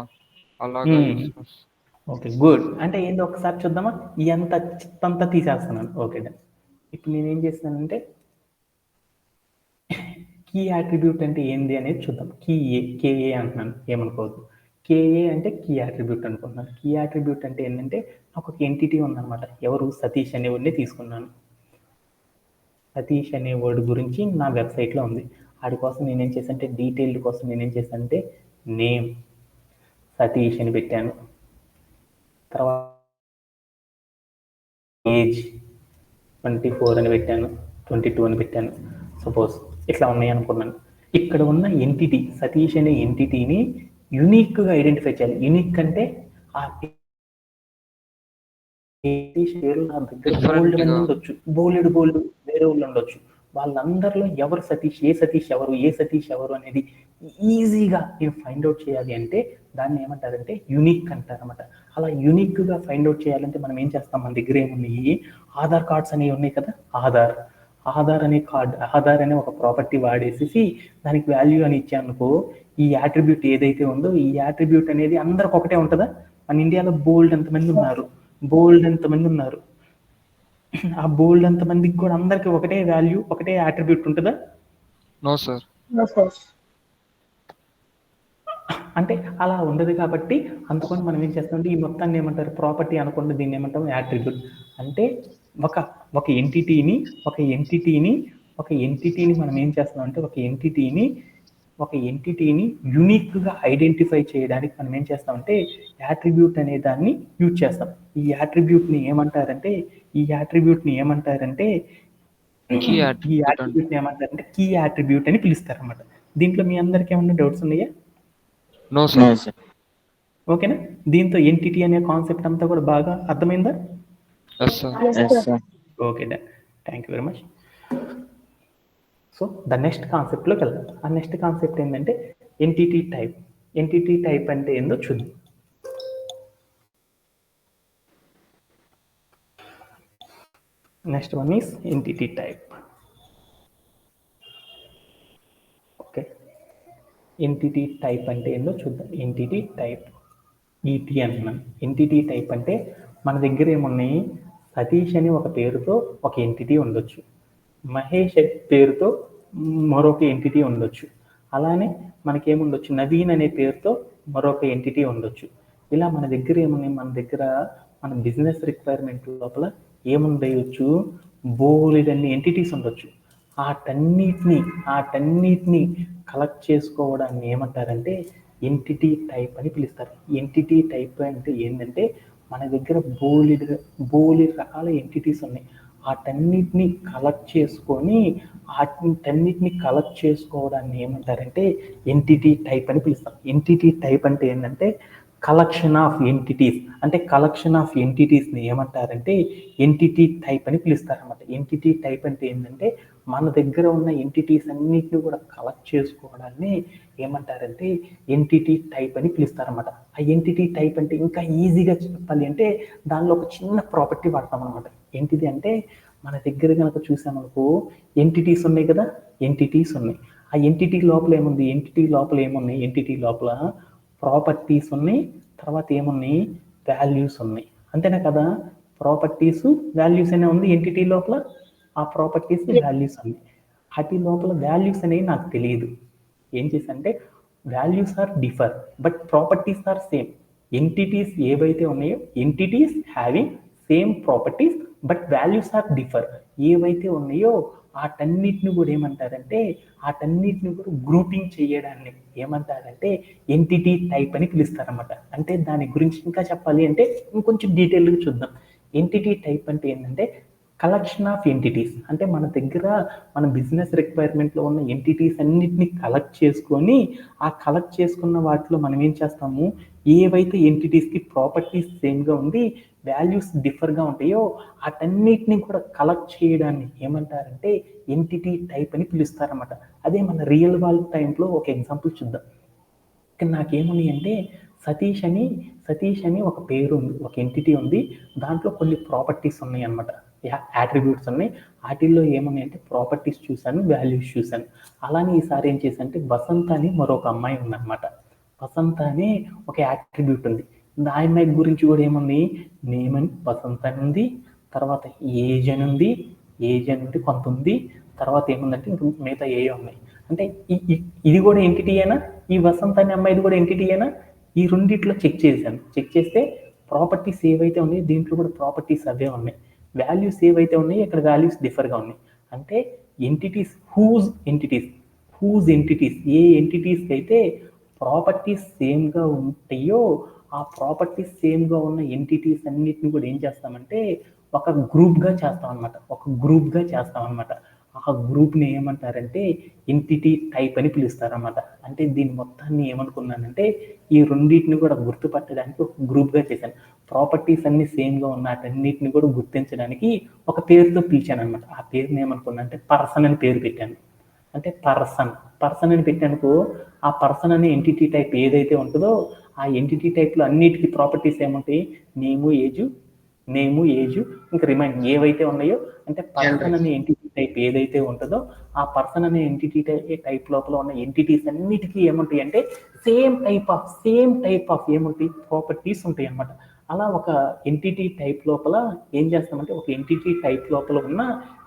అలాగా. Okay good. అంటే ఏందో ఒకసారి చూద్దామా? ఎంత చిత్తంతా తీసేస్తున్నాను. Okay done. ఇప్పుడు నేనేం చేస్తానంటే కీ యాట్రిబ్యూట్ అంటే ఏంది అనేది చూద్దాం. కేఏ అంటున్నాను, ఏమనుకోవద్దు. కేఏ అంటే కీ యాట్రిబ్యూట్ అనుకుంటున్నాను. కీ యాట్రిబ్యూట్ అంటే ఏంటంటే నాకు ఒక ఎంటిటీ ఉందన్నమాట. ఎవరు? సతీష్ అనేవాడిని తీసుకున్నాను. సతీష్ అనే వర్డ్ గురించి నా వెబ్సైట్లో ఉంది. వాడి కోసం నేనేం చేశానంటే డీటెయిల్డ్ కోసం నేనేం చేశానంటే నేమ్ సతీష్ అని పెట్టాను. తర్వాత ఏజ్ 24 అని పెట్టాను, 22 అని పెట్టాను. సపోజ్ ఇట్లా ఉన్నాయి అనుకున్నాను. ఇక్కడ ఉన్న ఎంటిటీ సతీష్ అనే ఎంటిటీని యూనిక్గా ఐడెంటిఫై చేయాలి. యూనిక్ అంటే ఆ నా దగ్గర బోల్డ్ మంది ఉండొచ్చు, బోలెడు వేరే వాళ్ళు ఉండొచ్చు. వాళ్ళందరిలో ఎవరు సతీష్, ఏ సతీష్ ఎవరు అనేది ఈజీగా నేను ఫైండ్ అవుట్ చేయాలి అంటే దాన్ని ఏమంటారంటే యూనిక్ అంటారన్నమాట. అలా యూనిక్గా ఫైండ్ అవుట్ చేయాలంటే మనం ఏం చేస్తాం, మన దగ్గర ఏమున్నాయి, ఆధార్ కార్డ్స్ అనేవి ఉన్నాయి కదా. ఆధార్ అనే ఒక ప్రాపర్టీ వాడేసేసి దానికి వాల్యూ అని ఇచ్చానుకో, ఈ యాట్రిబ్యూట్ ఏదైతే ఉందో ఈ యాట్రిబ్యూట్ అనేది అందరికి ఒకటే ఉంటుందా? మన ఇండియాలో బోల్డ్ ఎంతమంది ఉన్నారు, ఆ బోల్డ్ ఎంతమందికి కూడా అందరికి ఒకటే వాల్యూ, ఒకటే యాట్రిబ్యూట్ ఉంటుందా? No sir. అంటే అలా ఉండదు. కాబట్టి అందుకని మనం ఏం చేస్తామంటే ఈ మొత్తాన్ని ఏమంటారు, ప్రాపర్టీ అనుకుంటే దీన్ని ఏమంటాం, యాట్రిబ్యూట్. అంటే ఒక ఎంటిటీని మనం ఏం చేస్తామంటే ఒక ఎంటిటీని యూనిక్గా ఐడెంటిఫై చేయడానికి మనం ఏం చేస్తామంటే యాట్రిబ్యూట్ అనే దాన్ని యూజ్ చేస్తాం. ఈ యాట్రిబ్యూట్ని ఏమంటారంటే కీ యాట్రిబ్యూట్ అని పిలుస్తారు అన్నమాట. దీంట్లో మీ అందరికి ఏమన్నా డౌట్స్ ఉన్నాయా? No sir. ఓకేనా? దీంతో ఎంటిటీ అనే కాన్సెప్ట్ అంతా కూడా బాగా అర్థమైందా? Okay done. Thank you very much. So the next కాన్సెప్ట్లోకి వెళ్దాం. ఆ నెక్స్ట్ కాన్సెప్ట్ ఏంటంటే ఎంటిటీ టైప్. ఎంటిటీ టైప్ అంటే ఏందో చూద్దాం. Next one is entity type. Okay, entity type అంటే ఏందో చూద్దాం. ఎంటిటీ టైప్ ఈటీ అంటున్నాను. ఎంటిటీ టైప్ అంటే మన దగ్గర ఏమున్నాయి, సతీష్ అని ఒక పేరుతో ఒక ఎంటిటీ ఉండొచ్చు, మహేష్ పేరుతో మరొక ఎంటిటీ ఉండొచ్చు, అలానే మనకేముండొచ్చు, నవీన్ అనే పేరుతో మరొక ఎంటిటీ ఉండొచ్చు. ఇలా మన దగ్గర ఏమున్నాయి, మన బిజినెస్ రిక్వైర్మెంట్ లోపల ఏముండొచ్చు, బోలెడన్ని ఎంటిటీస్ ఉండొచ్చు. ఆటన్నిటిని కలెక్ట్ చేసుకోవడాన్ని ఏమంటారంటే ఎంటిటీ టైప్ అని పిలుస్తారు. ఎంటిటీ టైప్ అంటే ఏంటంటే మన దగ్గర బోలెడు రకాల ఎంటిటీస్ ఉన్నాయి. వాటన్నిటిని కలెక్ట్ చేసుకోవడాన్ని ఏమంటారంటే ఎంటిటీ టైప్ అని పిలుస్తాం. ఎంటిటీ టైప్ అంటే ఏంటంటే కలెక్షన్ ఆఫ్ ఎంటిటీస్, అంటే కలెక్షన్ ఆఫ్ ఎంటిటీస్ని ఏమంటారంటే ఎంటిటీ టైప్ అని పిలుస్తారు అన్నమాట. ఎంటిటీ టైప్ అంటే ఏంటంటే మన దగ్గర ఉన్న ఎంటిటీస్ అన్నిటిని కూడా కలెక్ట్ చేసుకోవడాన్ని ఏమంటారంటే ఎంటిటీ టైప్ అని పిలుస్తారన్నమాట. ఆ ఎంటిటీ టైప్ అంటే ఇంకా ఈజీగా చెప్పాలి అంటే దానిలో ఒక చిన్న ప్రాపర్టీ వాడతాం అనమాట. ఏంటిది అంటే మన దగ్గర కనుక చూసామనుకో ఎంటిటీస్ ఉన్నాయి కదా, ఎంటిటీస్ ఉన్నాయి. ఆ ఎంటిటీ లోపల ఏమున్నాయి? ఎంటిటీ లోపల ప్రాపర్టీస్ ఉన్నాయి, తర్వాత ఏమున్నాయి? వాల్యూస్ ఉన్నాయి. అంతేనా కదా? ప్రాపర్టీస్ వాల్యూస్ అనే ఉంది ఎంటిటీ లోపల. ఆ ప్రాపర్టీస్ వాల్యూస్ ఉన్నాయి. వాటి లోపల వాల్యూస్ అనేవి నాకు తెలియదు. ఏం చేశానంటే values are differ but properties are same. Entities ఏవైతే ఉన్నాయో entities having same properties but values are differ. ఏవైతే ఉన్నాయో వాటన్నిటిని కూడా ఏమంటారంటే గ్రూపింగ్ చేయడాన్ని ఏమంటారంటే ఎంటిటీ టైప్ అని పిలుస్తారన్నమాట. అంటే దాని గురించి ఇంకా చెప్పాలి అంటే ఇంకొంచెం డీటెయిల్గా చూద్దాం. ఎంటిటీ టైప్ అంటే ఏంటంటే కలెక్షన్ ఆఫ్ ఎంటిటీస్, అంటే మన దగ్గర మన బిజినెస్ రిక్వైర్మెంట్లో ఉన్న ఎంటిటీస్ అన్నిటిని కలెక్ట్ చేసుకున్న వాటిలో మనం ఏం చేస్తాము, ఏవైతే ఎంటిటీస్కి ప్రాపర్టీస్ సేమ్గా ఉండి వాల్యూస్ డిఫర్గా ఉంటాయో వాటన్నిటిని కూడా కలెక్ట్ చేయడాన్ని ఏమంటారంటే ఎంటిటీ టైప్ అని పిలుస్తారన్నమాట. అదే మన రియల్ వరల్డ్ టైంలో ఒక ఎగ్జాంపుల్ చూద్దాం. ఇక్కడ నాకేముంది అంటే సతీష్ అని ఒక పేరు ఉంది, ఒక ఎంటిటీ ఉంది. దాంట్లో కొన్ని ప్రాపర్టీస్ ఉన్నాయి అనమాట, యాట్రిబ్యూట్స్ ఉన్నాయి. వాటిల్లో ఏమున్నాయి అంటే ప్రాపర్టీస్ చూశాను, వాల్యూస్ చూశాను. అలానే ఈసారి ఏం చేశానంటే వసంత అని మరొక అమ్మాయి ఉందన్నమాట. వసంత అనే ఒక యాట్రిబ్యూట్ ఉంది. ఆ అమ్మాయి గురించి కూడా ఏముంది, నేమ్ అని వసంత అని ఉంది, తర్వాత ఏజ్ అని ఉంది, కొంత ఉంది, తర్వాత ఏముందంటే ఇంక మిగతా ఏ ఉన్నాయి. అంటే ఇది కూడా ఎంటిటీయేనా? ఈ వసంత అనే అమ్మాయిది కూడా ఎంటిటీయేనా? ఈ రెండిట్లో చెక్ చేస్తే ప్రాపర్టీస్ ఏవైతే ఉన్నాయో దీంట్లో కూడా ప్రాపర్టీస్ అవే ఉన్నాయి. వాల్యూస్ ఏవైతే ఉన్నాయో ఇక్కడ వాల్యూస్ డిఫర్గా ఉన్నాయి. అంటే హూజ్ ఎంటిటీస్ ఏ ఎంటిటీస్కి అయితే ప్రాపర్టీస్ సేమ్గా ఉంటాయో ఆ ప్రాపర్టీస్ సేమ్గా ఉన్న ఎంటిటీస్ అన్నిటిని కూడా ఏం చేస్తామంటే ఒక గ్రూప్గా చేస్తాం అనమాట. ఆ గ్రూప్ని ఏమంటారంటే ఎంటిటీ టైప్ అని పిలుస్తారన్నమాట. అంటే దీని మొత్తాన్ని ఏమనుకున్నానంటే ఈ రెండింటిని కూడా గుర్తుపట్టడానికి ఒక గ్రూప్గా చేశాను. ప్రాపర్టీస్ అన్ని సేమ్గా ఉన్న వాటన్నిటిని కూడా గుర్తించడానికి ఒక పేరుతో పిలిచాను అనమాట. ఆ పేరుని ఏమనుకున్నా అంటే పర్సన్ అని పేరు పెట్టాను. అంటే పర్సన్ అని పెట్టానుకో ఆ పర్సన్ అనే ఎంటిటీ టైప్ ఏదైతే ఉంటుందో ఆ ఎంటిటీ టైప్లో అన్నిటికీ ప్రాపర్టీస్ ఏముంటాయి, నేము ఏజ్ ఇంకా రిమైన్ ఏవైతే ఉన్నాయో, అంటే పర్సన్ అనే ఎంటిటీ టైప్ ఏదైతే ఉంటుందో ఆ పర్సన్ అనే ఎంటిటీ టైప్ లోపల ఉన్న ఎంటిటీస్ అన్నిటికీ ఏముంటాయి అంటే సేమ్ టైప్ ఆఫ్ ఏముంటాయి, ప్రాపర్టీస్ ఉంటాయి అన్నమాట. అలా ఒక ఎంటిటీ టైప్ లోపల ఏం చేస్తామంటే ఒక ఎంటిటీ టైప్ లోపల ఉన్న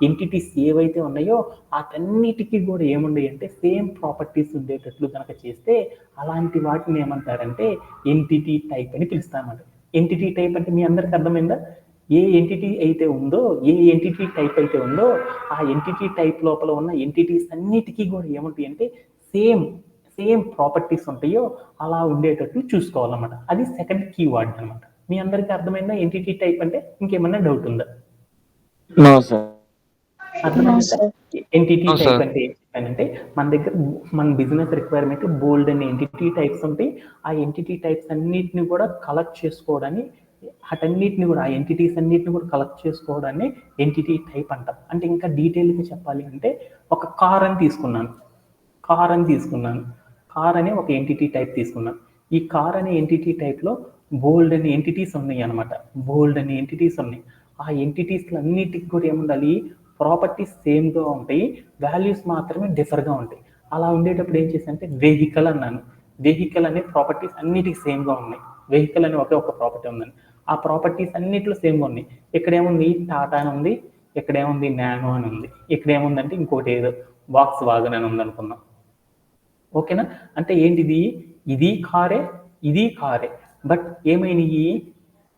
ఎంటిటీస్ ఏవైతే ఉన్నాయో వాటన్నిటికీ కూడా ఏముంటాయి అంటే సేమ్ ప్రాపర్టీస్ ఉండేటట్లు కనుక చేస్తే అలాంటి వాటిని ఏమంటారంటే ఎంటిటీ టైప్ అని పిలుస్తామన్నమాట. ఎంటిటీ టైప్ అంటే మీ అందరికి అర్థమైందా? ఏ ఎంటిటీ టైప్ అయితే ఉందో ఆ ఎంటిటీ టైప్ లోపల ఉన్న ఎంటిటీస్ అన్నిటికీ కూడా ఏముంటాయి అంటే సేమ్ ప్రాపర్టీస్ ఉంటాయో అలా ఉండేటట్టు చూసుకోవాలన్నమాట. అది సెకండ్ కీవర్డ్ అనమాట. మీ అందరికీ అర్థమైందా ఎంటిటీ టైప్ అంటే? ఇంకేమన్నా డౌట్ ఉందా? No sir. అర్థమైందా? ఎంటిటీ టైప్ అంటే ఏం చెప్పానంటే మన దగ్గర మన బిజినెస్ రిక్వైర్మెంట్ బోల్డ్ అనే ఎంటిటీ టైప్స్ ఉంటాయి. ఆ ఎంటిటీ టైప్స్ అన్నిటిని కూడా కలెక్ట్ చేసుకోవడాన్ని ఆ ఎంటిటీస్ అన్నిటిని కూడా కలెక్ట్ చేసుకోవడాన్ని ఎంటిటీ టైప్ అంటాం. అంటే ఇంకా డీటెయిల్గా చెప్పాలి అంటే ఒక కార్ అని తీసుకున్నాను. కార్ అనే ఒక ఎంటిటీ టైప్ తీసుకున్నాను. ఈ కార్ అనే ఎంటిటీ టైప్లో బోల్డ్ అనే ఎంటిటీస్ ఉన్నాయి అనమాట. ఆ ఎంటిటీస్ అన్నిటికి కూడా ఏముండాలి, ప్రాపర్టీస్ సేమ్గా ఉంటాయి, వాల్యూస్ మాత్రమే డిఫర్గా ఉంటాయి. అలా ఉండేటప్పుడు ఏం చేశానంటే వెహికల్ అన్నాను. వెహికల్ అనే ప్రాపర్టీస్ అన్నిటికీ సేమ్గా ఉన్నాయి. వెహికల్ అనే ఒక ప్రాపర్టీ ఉందని ఆ ప్రాపర్టీస్ అన్నిట్లో సేమ్గా ఉన్నాయి. ఇక్కడేముంది టాటా అని ఉంది, ఇక్కడేముంది నానో అని ఉంది, ఇక్కడేముందంటే ఇంకోటి ఏదో వాక్స్ వాగన్ అని ఉంది అనుకున్నాం. ఓకేనా? అంటే ఏంటిది, ఇది కారే బట్ ఏమైనాయి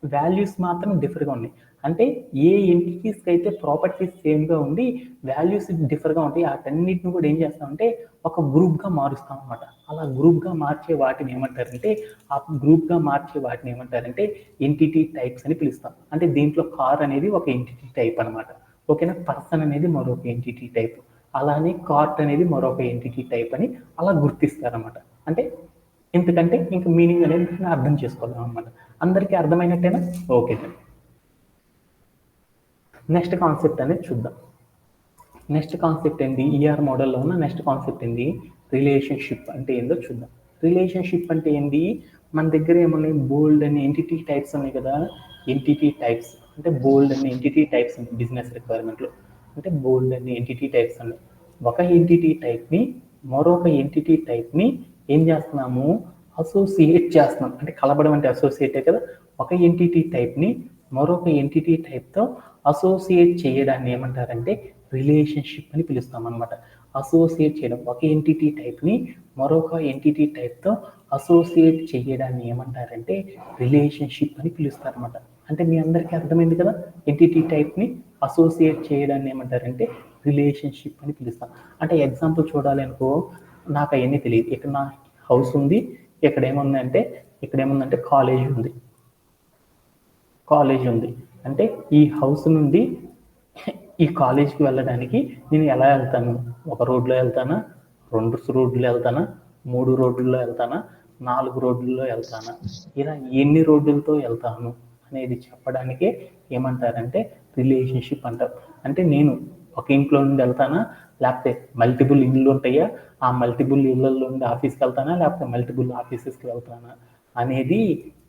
వాల్యూస్ మాత్రం డిఫర్గా ఉన్నాయి. అంటే ఏ ఎంటిటీస్కి అయితే ప్రాపర్టీస్ సేమ్గా ఉండి వాల్యూస్ డిఫర్గా ఉంటాయి వాటన్నిటిని కూడా ఏం చేస్తామంటే ఒక గ్రూప్గా మారుస్తాం అనమాట. అలా గ్రూప్గా మార్చే వాటిని ఏమంటారంటే ఎంటిటీ టైప్స్ అని పిలుస్తాం. అంటే దీంట్లో కార్ అనేది ఒక ఎంటిటీ టైప్ అనమాట. ఓకేనా, పర్సన్ అనేది మరొక ఎంటిటీ టైప్, అలానే కార్ట్ అనేది మరొక ఎంటిటీ టైప్ అని అలా గుర్తిస్తారన్నమాట. అంటే ఎందుకంటే ఇంకా మీనింగ్ అనేది అర్థం చేసుకోగలం అనమాట. అందరికీ అర్థమైనట్టేనా? ఓకే. నెక్స్ట్ కాన్సెప్ట్ అనేది చూద్దాం. నెక్స్ట్ కాన్సెప్ట్ ఏంది? ఈఆర్ మోడల్లో ఉన్న నెక్స్ట్ కాన్సెప్ట్ ఏంది? రిలేషన్షిప్ అంటే ఏందో చూద్దాం. రిలేషన్షిప్ అంటే ఏంది? మన దగ్గర ఏమన్నాయి? బోల్డ్ అనే ఎంటిటీ టైప్స్ ఉన్నాయి కదా. ఎంటిటీ టైప్స్ అంటే బోల్డ్ అనే ఎంటిటీ టైప్స్ ఉన్నాయి బిజినెస్ రిక్వైర్మెంట్లో. అంటే బోల్డ్ అనే ఎంటిటీ టైప్స్ ఉన్నాయి. ఒక ఎంటిటీ టైప్ని మరొక ఎంటిటీ టైప్ని ఏం చేస్తున్నాము? అసోసియేట్ చేస్తున్నాం. అంటే కలపడం అంటే అసోసియేటే కదా. ఒక ఎంటిటీ టైప్ని మరొక ఎంటిటీ టైప్తో అసోసియేట్ చేయడాన్ని ఏమంటారంటే రిలేషన్షిప్ అని పిలుస్తాం అనమాట. అసోసియేట్ చేయడం, ఒక ఎంటిటీ టైప్ని మరొక ఎంటిటీ టైప్తో అసోసియేట్ చేయడాన్ని ఏమంటారంటే రిలేషన్షిప్ అని పిలుస్తారు అనమాట. అంటే మీ అందరికీ అర్థమైంది కదా, ఎంటిటీ టైప్ని అసోసియేట్ చేయడాన్ని ఏమంటారంటే రిలేషన్షిప్ అని పిలుస్తాం. అంటే ఎగ్జాంపుల్ చూడాలి అనుకో, నాకు అవన్నీ తెలియదు. ఇక్కడ నా హౌస్ ఉంది, ఇక్కడ ఏముందంటే కాలేజ్ ఉంది. అంటే ఈ హౌస్ నుండి ఈ కాలేజ్కి వెళ్ళడానికి నేను ఎలా వెళ్తాను? ఒక రోడ్లో వెళ్తానా, 2 రోడ్లు వెళ్తానా, 3 రోడ్లలో వెళ్తానా, 4 రోడ్లలో వెళ్తానా, ఇలా ఎన్ని రోడ్లతో వెళ్తాను అనేది చెప్పడానికే ఏమంటారంటే రిలేషన్షిప్ అంటారు. అంటే నేను ఒక ఇంట్లో నుండి వెళ్తానా, లేకపోతే మల్టిపుల్ ఇళ్ళు ఉంటాయా, ఆ మల్టిపుల్ ఇళ్ళల్లో నుండి ఆఫీస్కి వెళ్తానా, లేకపోతే మల్టిపుల్ ఆఫీసెస్కి వెళ్తానా అనేది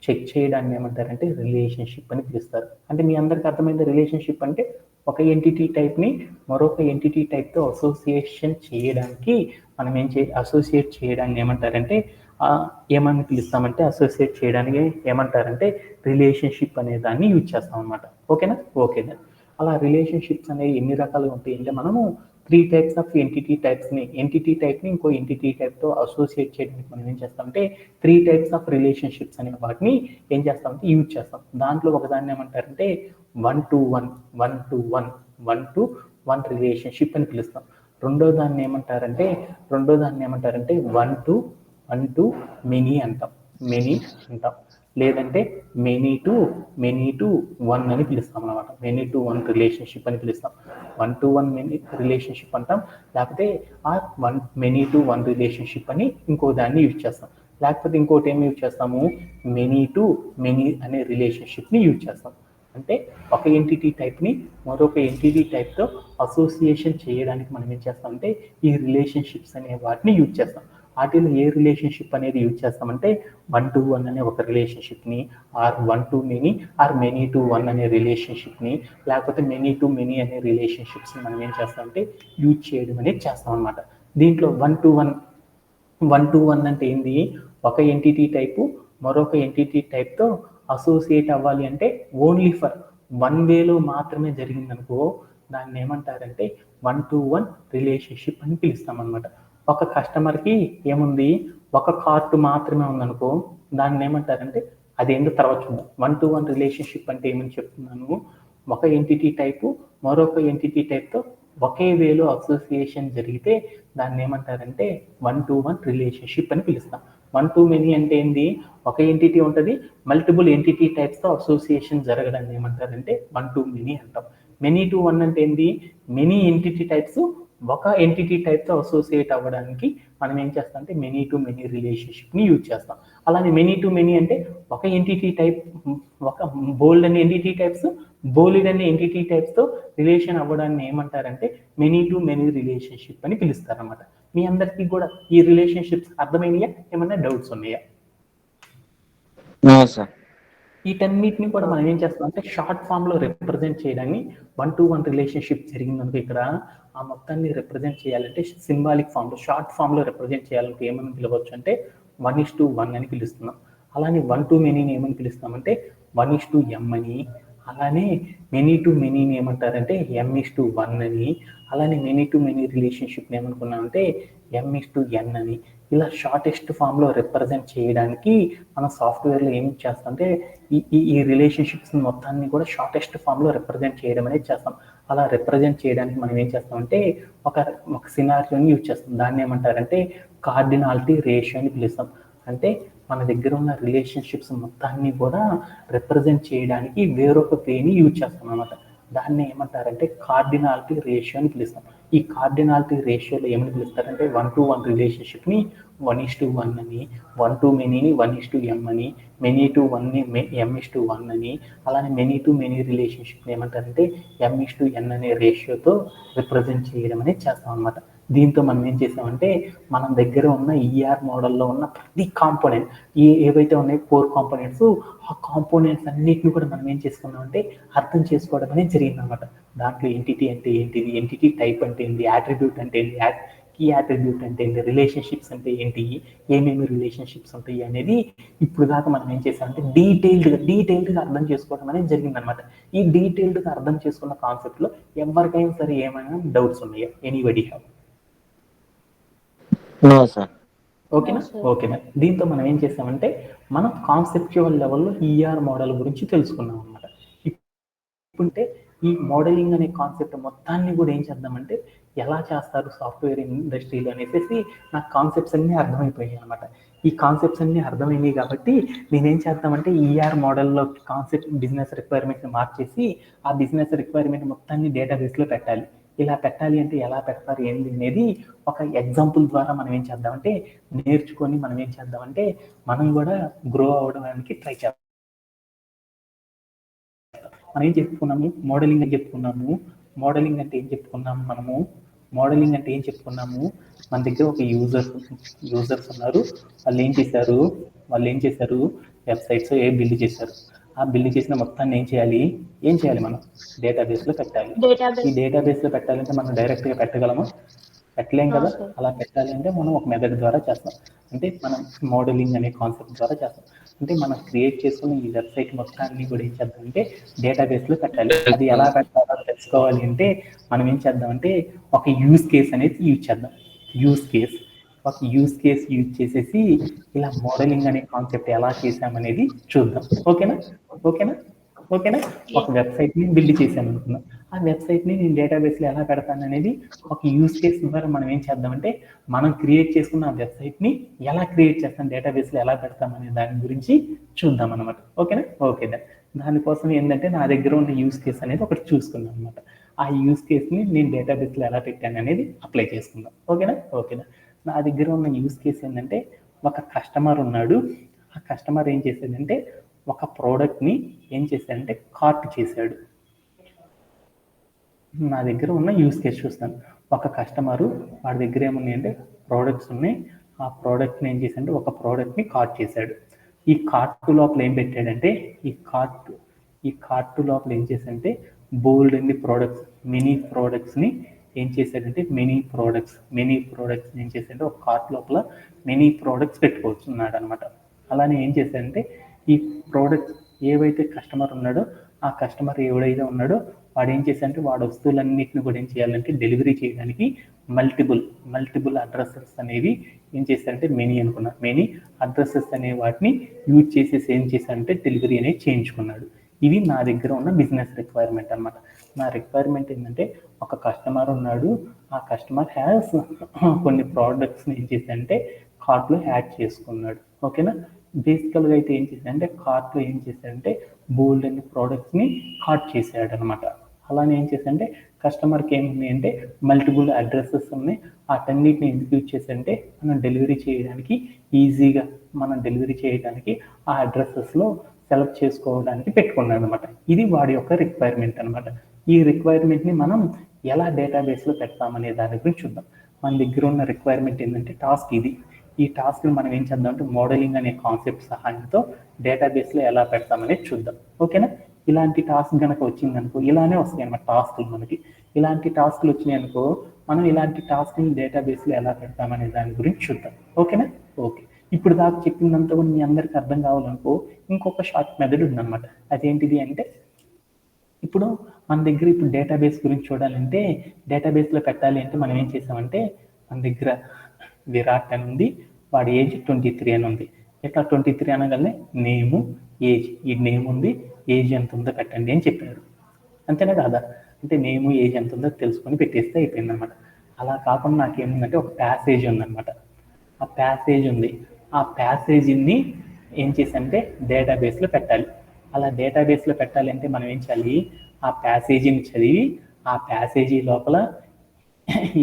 చెక్ చేయడాన్ని ఏమంటారంటే రిలేషన్షిప్ అని పిలుస్తారు. అంటే మీ అందరికీ అర్థమైంది రిలేషన్షిప్ అంటే ఒక ఎంటిటీ టైప్ని మరొక ఎంటిటీ టైప్తో అసోసియేట్ చేయడాన్ని ఏమంటారంటే ఏమని పిలుస్తామంటే అసోసియేట్ చేయడానికి ఏమంటారంటే రిలేషన్షిప్ అనే దాన్ని యూజ్ చేస్తాం అనమాట. ఓకేనా? ఓకే. అలా రిలేషన్షిప్స్ అనేవి ఎన్ని రకాలుగా ఉంటాయి అంటే మనము 3 టైప్స్ ఆఫ్ ఎంటిటీ టైప్ని ఇంకో ఎంటిటీ టైప్తో అసోసియేట్ చేయడానికి మనం ఏం చేస్తామంటే 3 టైప్స్ ఆఫ్ రిలేషన్షిప్స్ అనే వాటిని ఏం చేస్తామంటే యూజ్ చేస్తాం. దాంట్లో ఒకదాన్ని ఏమంటారంటే 1-to-1 రిలేషన్షిప్ అని పిలుస్తాం. రెండో దాన్ని ఏమంటారంటే 1-to-many అంటాం. లేదంటే మెనీ టు వన్ అని పిలుస్తాం అనమాట. మెనీ టు వన్ రిలేషన్షిప్ అని పిలుస్తాం. 1-to-1 రిలేషన్షిప్ అంటాం. లేకపోతే మెనీ టు వన్ రిలేషన్షిప్ అని ఇంకో దాన్ని యూజ్ చేస్తాం. లేకపోతే ఇంకోటి ఏమి యూజ్ చేస్తాము? మెనీ టు మెనీ అనే రిలేషన్షిప్ని యూజ్ చేస్తాం. అంటే ఒక ఎంటిటీ టైప్ని మరొక ఎంటిటీ టైప్తో అసోసియేషన్ చేయడానికి మనం ఏం చేస్తామంటే ఈ రిలేషన్షిప్స్ అనే వాటిని యూజ్ చేస్తాం. వాటిలో ఏ రిలేషన్షిప్ అనేది యూజ్ చేస్తామంటే 1-to-1 అనే ఒక రిలేషన్షిప్ని, ఆర్ 1-to-many ఆర్ many-to-1 అనే రిలేషన్షిప్ని, లేకపోతే many-to-many అనే రిలేషన్షిప్స్ని మనం ఏం చేస్తామంటే యూజ్ చేయడం అనేది చేస్తాం అనమాట. దీంట్లో 1-to-1 అంటే ఏంది? ఒక ఎంటిటీ టైపు మరొక ఎంటిటీ టైప్తో అసోసియేట్ అవ్వాలి అంటే ఓన్లీ ఫర్ 1 వేలో మాత్రమే జరిగిందనుకో దాన్ని ఏమంటారంటే 1-to-1 రిలేషన్షిప్ అని పిలుస్తాం అనమాట. ఒక కస్టమర్కి ఏముంది? ఒక కార్ట్ మాత్రమే ఉందనుకో దాన్ని ఏమంటారంటే అదేంటో తర్వాత చూద్దాం. 1-to-1 రిలేషన్షిప్ అంటే ఏమని చెప్తున్నాను? ఒక ఎంటిటీ టైపు మరొక ఎంటిటీ టైప్తో ఒకే వేలో అసోసియేషన్ జరిగితే దాన్ని ఏమంటారంటే 1-to-1 రిలేషన్షిప్ అని పిలుస్తాం. 1-to-many అంటే ఏంది? ఒక ఎంటిటీ ఉంటుంది, మల్టిపుల్ ఎంటిటీ టైప్స్తో అసోసియేషన్ జరగడాన్ని ఏమంటారంటే 1-to-many అంటాం. many-to-1 అంటే ఏంది? మెనీ ఎంటిటీ టైప్స్ ఒక ఎంటిటీ టైప్తో అసోసియేట్ అవ్వడానికి మనం ఏం చేస్తాం అంటే many-to-many రిలేషన్షిప్ని యూజ్ చేస్తాం. అలానే many-to-many అంటే ఒక ఎంటిటీ టైప్ ఒక బోల్డ్ అనే ఎంటిటీ టైప్స్తో రిలేషన్ అవ్వడాన్ని ఏమంటారంటే many-to-many రిలేషన్షిప్ అని పిలుస్తారన్నమాట. మీ అందరికీ కూడా ఈ రిలేషన్షిప్స్ అర్థమైనయా? ఏమన్నా డౌట్స్ ఉన్నాయా? వీటన్నిటిని కూడా మనం ఏం చేస్తాం అంటే షార్ట్ ఫామ్లో రిప్రజెంట్ చేయడాన్ని 1-to-1 రిలేషన్షిప్ జరిగిందనుకో ఇక్కడ ఆ మొత్తాన్ని రిప్రజెంట్ చేయాలంటే సింబాలిక్ ఫామ్లో షార్ట్ ఫామ్లో రిప్రజెంట్ చేయాలంటే ఏమని పిలవచ్చు అంటే 1:1 అని పిలుస్తున్నాం. అలానే 1-to-many ఏమని పిలుస్తామంటే 1:m అని, అలానే మెనీ టు మెనీని ఏమంటారంటే M:1 అని, అలానే మెనీ టు మెనీ రిలేషన్షిప్ని ఏమనుకున్నామంటే M:n అని. ఇలా షార్టెస్ట్ ఫామ్లో రిప్రజెంట్ చేయడానికి మనం సాఫ్ట్వేర్లో ఏం చేస్తామంటే ఈ రిలేషన్షిప్స్ మొత్తాన్ని కూడా షార్టెస్ట్ ఫామ్లో రిప్రజెంట్ చేయడం అనేది చేస్తాం. అలా రిప్రజెంట్ చేయడానికి మనం ఏం చేస్తామంటే ఒక సినారియోని యూజ్ చేస్తాం. దాన్ని ఏమంటారంటే కార్డినాలిటీ రేషియో అని పిలుస్తాం. అంటే మన దగ్గర ఉన్న రిలేషన్షిప్స్ మొత్తాన్ని కూడా రిప్రజెంట్ చేయడానికి వేరొక వేని యూజ్ చేస్తాం అనమాట. దాన్ని ఏమంటారంటే కార్డినాలిటీ రేషియో అని పిలుస్తాం. ఈ కార్డినాలిటీ రేషియోలో ఏమని పిలుస్తారంటే 1:1 రిలేషన్షిప్ని 1:1 అని, 1 to మెనీని 1:m అని, మెనీ టు వన్ని M:1 అని, అలానే మెనీ టు మెనీ రిలేషన్షిప్ని ఏమంటారంటే M:n అనే రేషియోతో రిప్రజెంట్ చేయడం అనేది చేస్తాం అనమాట. దీంతో మనం ఏం చేసామంటే మన దగ్గర ఉన్న ఈఆర్ మోడల్లో ఉన్న ప్రతి కాంపోనెంట్ ఏవైతే ఉన్నాయో 4 కాంపోనెంట్స్, ఆ కాంపోనెంట్స్ అన్నిటిని కూడా మనం ఏం చేసుకున్నామంటే అర్థం చేసుకోవడం అనేది జరిగింది అనమాట. దాంట్లో ఎంటిటీ అంటే ఏంటిది, ఎంటిటీ టైప్ అంటే ఏంటి, యాట్రిబ్యూట్ అంటే ఏంటి, కీ యాట్రిబ్యూట్ అంటే ఏంటి, రిలేషన్షిప్స్ అంటే ఏంటి, ఏమేమి రిలేషన్షిప్స్ ఉంటాయి అనేది ఇప్పుడు దాకా మనం ఏం చేసామంటే డీటెయిల్డ్గా అర్థం చేసుకోవడం అనేది జరిగిందనమాట. ఈ డీటెయిల్డ్గా అర్థం చేసుకున్న కాన్సెప్ట్లో ఎవరికైనా సరే ఏమైనా డౌట్స్ ఉన్నాయా? Anybody have? No sir. ఓకేనా. దీంతో మనం ఏం చేసామంటే మనం కాన్సెప్చువల్ లెవెల్లో ఈఆర్ మోడల్ గురించి తెలుసుకున్నాం అనమాట. ఇప్పుడంటే ఈ మోడలింగ్ అనే కాన్సెప్ట్ మొత్తాన్ని కూడా ఏం చేద్దామంటే ఎలా చేస్తారు సాఫ్ట్వేర్ ఇండస్ట్రీలో అనేసి నాకు కాన్సెప్ట్స్ అన్నీ అర్థమైపోయాయి అనమాట. ఈ కాన్సెప్ట్స్ అన్నీ అర్థమైనాయి కాబట్టి నేనేం చేద్దామంటే ఈఆర్ మోడల్లో కాన్సెప్ట్ బిజినెస్ రిక్వైర్మెంట్ని మార్చేసి ఆ బిజినెస్ రిక్వైర్మెంట్ మొత్తాన్ని డేటాబేస్లో పెట్టాలి. ఇలా పెట్టాలి అంటే ఎలా పెడతారు ఏంటి అనేది ఒక ఎగ్జాంపుల్ ద్వారా మనం ఏం చేద్దామంటే నేర్చుకొని మనం ఏం చేద్దామంటే మనం కూడా గ్రో అవడానికి ట్రై చేద్దాం. మనం ఏం చెప్పుకున్నాము? మోడలింగ్ అని చెప్పుకున్నాము. మోడలింగ్ అంటే ఏం చెప్పుకున్నాము మనము? మోడలింగ్ అంటే ఏం చెప్పుకున్నాము? మన దగ్గర ఒక యూజర్స్ ఉన్నారు. వాళ్ళు ఏం చేశారు? వెబ్సైట్స్ బిల్డ్ చేశారు. ఆ బిల్డ్ చేసిన మొత్తాన్ని ఏం చేయాలి మనం? డేటాబేస్లో పెట్టాలి. ఈ డేటాబేస్లో పెట్టాలంటే మనం డైరెక్ట్గా పెట్టగలమా? పెట్టలేం కదా. అలా పెట్టాలి అంటే మనం ఒక మెథడ్ ద్వారా చేస్తాం. అంటే మనం మోడలింగ్ అనే కాన్సెప్ట్ ద్వారా చేస్తాం. అంటే మనం క్రియేట్ చేసుకున్న ఈ వెబ్సైట్ మొత్తాన్ని కూడా ఏం చేద్దామంటే డేటాబేస్లో పెట్టాలి. అది ఎలా పెట్టాలో తెలుసుకోవాలి అంటే మనం ఏం చేద్దామంటే ఒక యూజ్ కేస్ అనేది యూజ్ చేద్దాం. ఒక యూజ్ కేస్ యూజ్ చేసేసి ఇలా మోడలింగ్ అనే కాన్సెప్ట్ ఎలా చేసామనేది చూద్దాం. ఓకేనా. ఒక వెబ్సైట్ని బిల్డ్ చేశాను అనుకున్నాం. ఆ వెబ్సైట్ని నేను డేటాబేస్లో ఎలా పెడతాను అనేది ఒక యూజ్ కేస్ ద్వారా మనం ఏం చేద్దామంటే మనం క్రియేట్ చేసుకున్న ఆ వెబ్సైట్ని ఎలా క్రియేట్ చేస్తాం, డేటాబేస్లో ఎలా పెడతాం అనే దాని గురించి చూద్దాం అనమాట. ఓకేనా. దానికోసం ఏంటంటే నా దగ్గర ఉన్న యూజ్ కేస్ అనేది ఒకటి చూసుకున్నాం అనమాట. ఆ యూజ్ కేస్ని నేను డేటాబేస్లో ఎలా పెట్టాను అనేది అప్లై చేసుకుందాం. ఓకేనా. నా దగ్గర ఉన్న యూజ్ కేస్ ఏంటంటే ఒక కస్టమర్ ఉన్నాడు. ఆ కస్టమర్ ఏం చేశాడంటే ఒక ప్రోడక్ట్ని ఏం చేశాడంటే కార్ట్ చేశాడు. నా దగ్గర ఉన్న యూజ్ కేస్ చూస్తాను. ఒక కస్టమరు వాడి దగ్గర ఏమున్నాయంటే ప్రోడక్ట్స్ ఉన్నాయి. ఆ ప్రోడక్ట్ని ఏం చేశాడంటే ఒక ప్రోడక్ట్ని కార్ట్ చేశాడు. ఈ కార్ట్ లోపల ఏం పెట్టాడంటే ఈ కార్ట్ లోపల ఏం చేశాడంటే బోల్డ్ అన్ని ప్రోడక్ట్స్, మినీ ప్రోడక్ట్స్ని ఏం చేశాడంటే మెనీ ప్రోడక్ట్స్ ఏం చేశాడంటే ఒక కార్ట్ లోపల మెనీ ప్రోడక్ట్స్ పెట్టుకోవచ్చున్నాడు అనమాట. అలానే ఏం చేశాడంటే ఈ ప్రోడక్ట్స్ ఏవైతే కస్టమర్ ఉన్నాడో ఆ కస్టమర్ ఎవడైతే ఉన్నాడో వాడు ఏం చేశాడంటే వాడు వస్తువులన్నింటిని కూడా ఏం చేయాలంటే డెలివరీ చేయడానికి మల్టిపుల్ అడ్రసెస్ అనేవి ఏం చేశాడంటే మెనీ అడ్రసెస్ అనే వాటిని యూజ్ చేసేసి ఏం చేశాడంటే డెలివరీ అనేది చేయించుకున్నాడు. ఇది నా దగ్గర ఉన్న బిజినెస్ రిక్వైర్మెంట్ అనమాట. నా రిక్వైర్మెంట్ ఏంటంటే ఒక కస్టమర్ ఉన్నాడు. ఆ కస్టమర్ హ్యాస్ కొన్ని ప్రోడక్ట్స్ని ఏం చేశాడంటే కార్ట్లో యాడ్ చేసుకున్నాడు. ఓకేనా. బేసికల్గా అయితే ఏం చేశాడంటే కార్ట్లో ఏం చేశాడంటే బోల్డ్ అనే ప్రోడక్ట్స్ని కార్ట్ చేశాడు అనమాట. అలానే ఏం చేశాడంటే కస్టమర్కి ఏమున్నాయి అంటే మల్టిపుల్ అడ్రసెస్ ఉన్నాయి. వాటన్నిటిని ఎగ్జిక్యూట్ చేశాడంటే మనం డెలివరీ చేయడానికి ఈజీగా ఆ అడ్రసెస్లో సెలెక్ట్ చేసుకోవడానికి పెట్టుకున్నాడు అనమాట. ఇది వాడి యొక్క రిక్వైర్మెంట్ అనమాట. ఈ రిక్వైర్మెంట్ని మనం ఎలా డేటాబేస్లో పెడతామనే దాని గురించి చూద్దాం. మన దగ్గర ఉన్న రిక్వైర్మెంట్ ఏంటంటే టాస్క్ ఇది. ఈ టాస్క్ని మనం ఏం చేద్దామంటే మోడలింగ్ అనే కాన్సెప్ట్ సహాయంతో డేటాబేస్లో ఎలా పెడతామనేది చూద్దాం. ఓకేనా. ఇలాంటి టాస్క్ కనుక వచ్చిందనుకో ఇలానే వస్తాయి అన్నమాట టాస్క్లు మనకి. ఇలాంటి టాస్క్లు వచ్చినాయి అనుకో మనం ఇలాంటి టాస్క్ని డేటాబేస్లో ఎలా పెడతామనే దాని గురించి చూద్దాం. ఓకేనా. ఓకే. ఇప్పుడు దాకా చెప్పిందంతా కూడా మీ అందరికీ అర్థం కావాలనుకో ఇంకొక షార్ట్ మెథడ్ ఉందన్నమాట. అదేంటిది అంటే ఇప్పుడు మన దగ్గర ఇప్పుడు డేటాబేస్ గురించి చూడాలంటే డేటాబేస్లో పెట్టాలి అంటే మనం ఏం చేసామంటే మన దగ్గర విరాట్ అని ఉంది, వాడి ఏజ్ 23 అని ఉంది. ఇట్లా 23 అనగానే నేము ఏజ్, ఈ నేమ్ ఉంది, ఏజ్ ఎంత ఉందో పెట్టండి అని చెప్పారు. అంతేనా కాదా? అంటే నేము ఏజ్ ఎంత ఉందో తెలుసుకొని పెట్టేస్తే అయిపోయింది అనమాట. అలా కాకుండా నాకేముందంటే ఒక ప్యాసేజ్ ఉందన్నమాట. ఆ ప్యాసేజ్ ఉంది, ఆ ప్యాసేజీని ఏం చేసంటే డేటాబేస్లో పెట్టాలి. అలా డేటాబేస్లో పెట్టాలి అంటే మనం ఏం చేయాలి, ఆ ప్యాసేజీని చదివి ఆ ప్యాసేజీ లోపల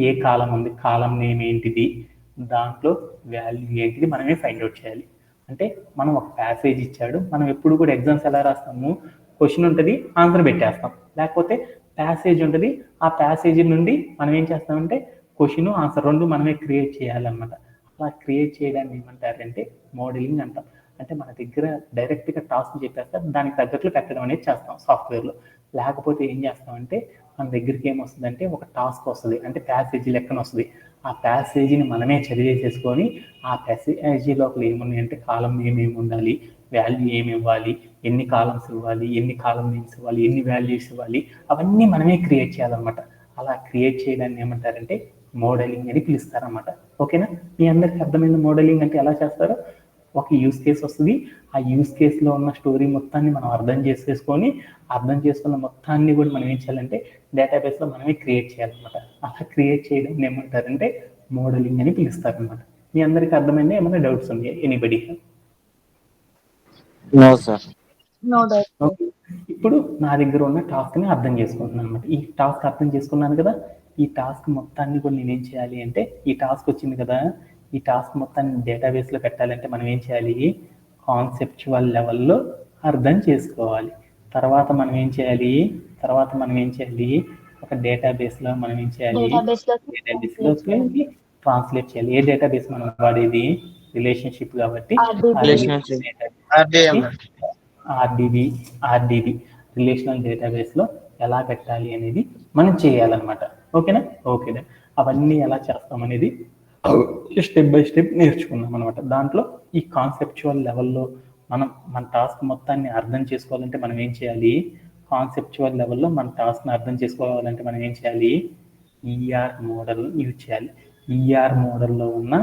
ఏ కాలం ఉంది, కాలం నేమ్ ఏంటిది, దాంట్లో వాల్యూ ఏంటిది మనమే ఫైండ్ అవుట్ చేయాలి. అంటే మనం ఒక ప్యాసేజ్ ఇచ్చాడు, మనం ఎప్పుడు కూడా ఎగ్జామ్స్ ఎలా రాస్తాము, క్వశ్చన్ ఉంటుంది, ఆన్సర్ పెట్టేస్తాం. లేకపోతే ప్యాసేజ్ ఉంటుంది, ఆ ప్యాసేజ్ నుండి మనం ఏం చేస్తామంటే క్వశ్చన్ ఆన్సర్ రెండు మనమే క్రియేట్ చేయాలన్నమాట. అలా క్రియేట్ చేయడాన్ని ఏమంటారంటే మోడలింగ్ అంటాం. అంటే మన దగ్గర డైరెక్ట్గా టాస్క్ చెప్పేస్తే దానికి తగ్గట్లు పెట్టడం అనేది చేస్తాం సాఫ్ట్వేర్లో. లేకపోతే ఏం చేస్తామంటే మన దగ్గరికి ఏమొస్తుందంటే ఒక టాస్క్ వస్తుంది, అంటే ప్యాసేజీ లెక్కన వస్తుంది. ఆ ప్యాసేజీని మనమే చదివేసేసుకొని ఆ ప్యాసేజీ లోపల ఏమున్నాయి అంటే కాలం నేమ్ ఏమి ఉండాలి, వాల్యూ ఏమి ఇవ్వాలి, ఎన్ని కాలమ్స్ ఇవ్వాలి, ఎన్ని కాలం నేమ్స్ ఇవ్వాలి, ఎన్ని వాల్యూస్ ఇవ్వాలి, అవన్నీ మనమే క్రియేట్ చేయాలన్నమాట. అలా క్రియేట్ చేయడాన్ని ఏమంటారంటే మోడలింగ్ అని పిలుస్తారన్నమాట. ఓకేనా? మీ అందరికి అర్థమైన మోడలింగ్ అంటే ఎలా చేస్తారో, ఒక యూస్ కేస్ వస్తుంది, ఆ యూస్ కేసులో ఉన్న స్టోరీ మొత్తాన్ని మనం అర్థం చేసుకున్న మొత్తాన్ని కూడా మనం ఏం చేయాలంటే డేటాబేస్లో మనమే క్రియేట్ చేయాలన్నమాట. అలా క్రియేట్ చేయడం ఏమంటారంటే మోడలింగ్ అని పిలుస్తారనమాట. మీ అందరికి అర్థమైందా? ఏమైనా డౌట్స్ ఉన్నాయా ఎనీబడి? No sir. ఓకే, ఇప్పుడు నా దగ్గర ఉన్న టాస్క్ని అర్థం చేసుకుంటున్నాను అనమాట. ఈ టాస్క్ అర్థం చేసుకున్నాను కదా, ఈ టాస్క్ మొత్తాన్ని కూడా నేనేం చేయాలి అంటే, ఈ టాస్క్ వచ్చింది కదా, ఈ టాస్క్ మొత్తాన్ని డేటాబేస్లో పెట్టాలంటే మనం ఏం చేయాలి, కాన్సెప్చువల్ లెవెల్లో అర్థం చేసుకోవాలి. తర్వాత మనం ఏం చేయాలి, ఒక డేటాబేస్లో మనం ఏం చేయాలి, డేటాబేస్లోకి ట్రాన్స్లేట్ చేయాలి. ఏ డేటాబేస్ మనం వాడేది, రిలేషన్షిప్ కాబట్టి ఆర్డిబి రిలేషనల్ డేటాబేస్లో ఎలా పెట్టాలి అనేది మనం చేయాలన్నమాట. ఓకేనా? ఓకే, అవన్నీ ఎలా చేస్తాం అనేది స్టెప్ బై స్టెప్ నేర్చుకున్నాం అనమాట. దాంట్లో ఈ కాన్సెప్చువల్ లెవెల్లో మన టాస్క్ మొత్తాన్ని అర్థం చేసుకోవాలంటే మనం ఏం చేయాలి, కాన్సెప్చువల్ లెవెల్లో మన టాస్క్ని అర్థం చేసుకోవాలంటే మనం ఏం చేయాలి, ఈఆర్ మోడల్ యూజ్ చేయాలి. ఈఆర్ మోడల్లో ఉన్న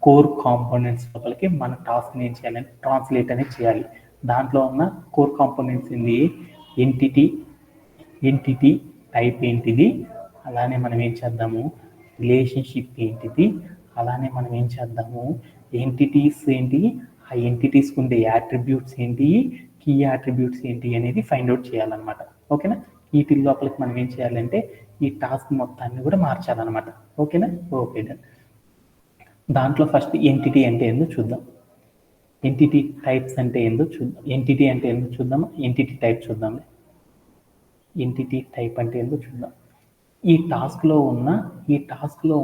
కోర్ కాంపోనెంట్స్ లోపలికి మన టాస్క్ని ఏం చేయాలంటే ట్రాన్స్లేట్ అనేది చేయాలి. దాంట్లో ఉన్న కోర్ కాంపోనెంట్స్ ఏంటి, ఎంటిటీ టైప్ ఏంటిది, అలానే మనం ఏం చేద్దాము, రిలేషన్షిప్ ఏంటిది, అలానే మనం ఏం చేద్దాము, ఎంటిటీస్ ఏంటి, ఆ ఎంటిటీస్కి ఉండే యాట్రిబ్యూట్స్ ఏంటి, కీ యాట్రిబ్యూట్స్ ఏంటి అనేది ఫైండ్ అవుట్ చేయాలన్నమాట. ఓకేనా? వీటి లోపలికి మనం ఏం చేయాలంటే ఈ టాస్క్ మొత్తాన్ని కూడా మార్చాలన్నమాట. ఓకేనా? ఓకే, దాంట్లో ఫస్ట్ ఎంటిటీ అంటే ఏందో చూద్దాం. ఎంటిటీ టైప్స్ అంటే ఏందో చూద్దాం. ఎంటిటీ టైప్ చూద్దాం. ఎంటిటీ టైప్ అంటే ఏందో చూద్దాం. ఈ టాస్క్లో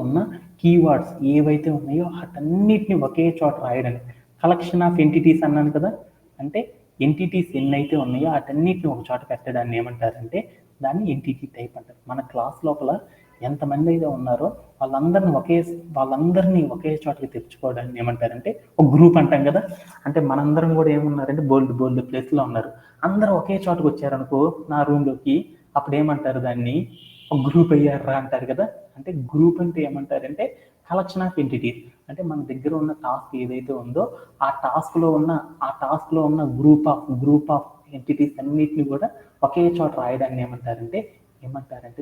ఉన్న కీవర్డ్స్ ఏవైతే ఉన్నాయో వాటన్నిటిని ఒకే చోట రాయడానికి, కలెక్షన్ ఆఫ్ ఎంటిటీస్ అన్నాను కదా, అంటే ఎంటిటీస్ ఎన్నైతే ఉన్నాయో వాటన్నిటిని ఒక చోట పెట్టడాన్ని ఏమంటారంటే దాన్ని ఎంటిటీ టైప్ అంటారు. మన క్లాస్ లోపల ఎంతమంది అయితే ఉన్నారో వాళ్ళందరినీ ఒకే చోటకి తెచ్చుకోవడాన్ని ఏమంటారంటే ఒక గ్రూప్ అంటాం కదా. అంటే మనందరం కూడా ఏమున్నారంటే బోల్డ్ ప్లేస్లో ఉన్నారు, అందరూ ఒకే చోటకి వచ్చారనుకో నా రూమ్లోకి, అప్పుడు ఏమంటారు, దాన్ని ఒక గ్రూప్ అయ్యారా అంటారు కదా. అంటే గ్రూప్ అంటే ఏమంటారంటే కలెక్షన్ ఆఫ్ ఎంటిటీస్. అంటే మన దగ్గర ఉన్న టాస్క్ ఏదైతే ఉందో ఆ టాస్క్లో ఉన్న గ్రూప్ ఆఫ్ ఎంటిటీస్ అన్నిటిని కూడా ఒకే చోట రాయడాన్ని ఏమంటారంటే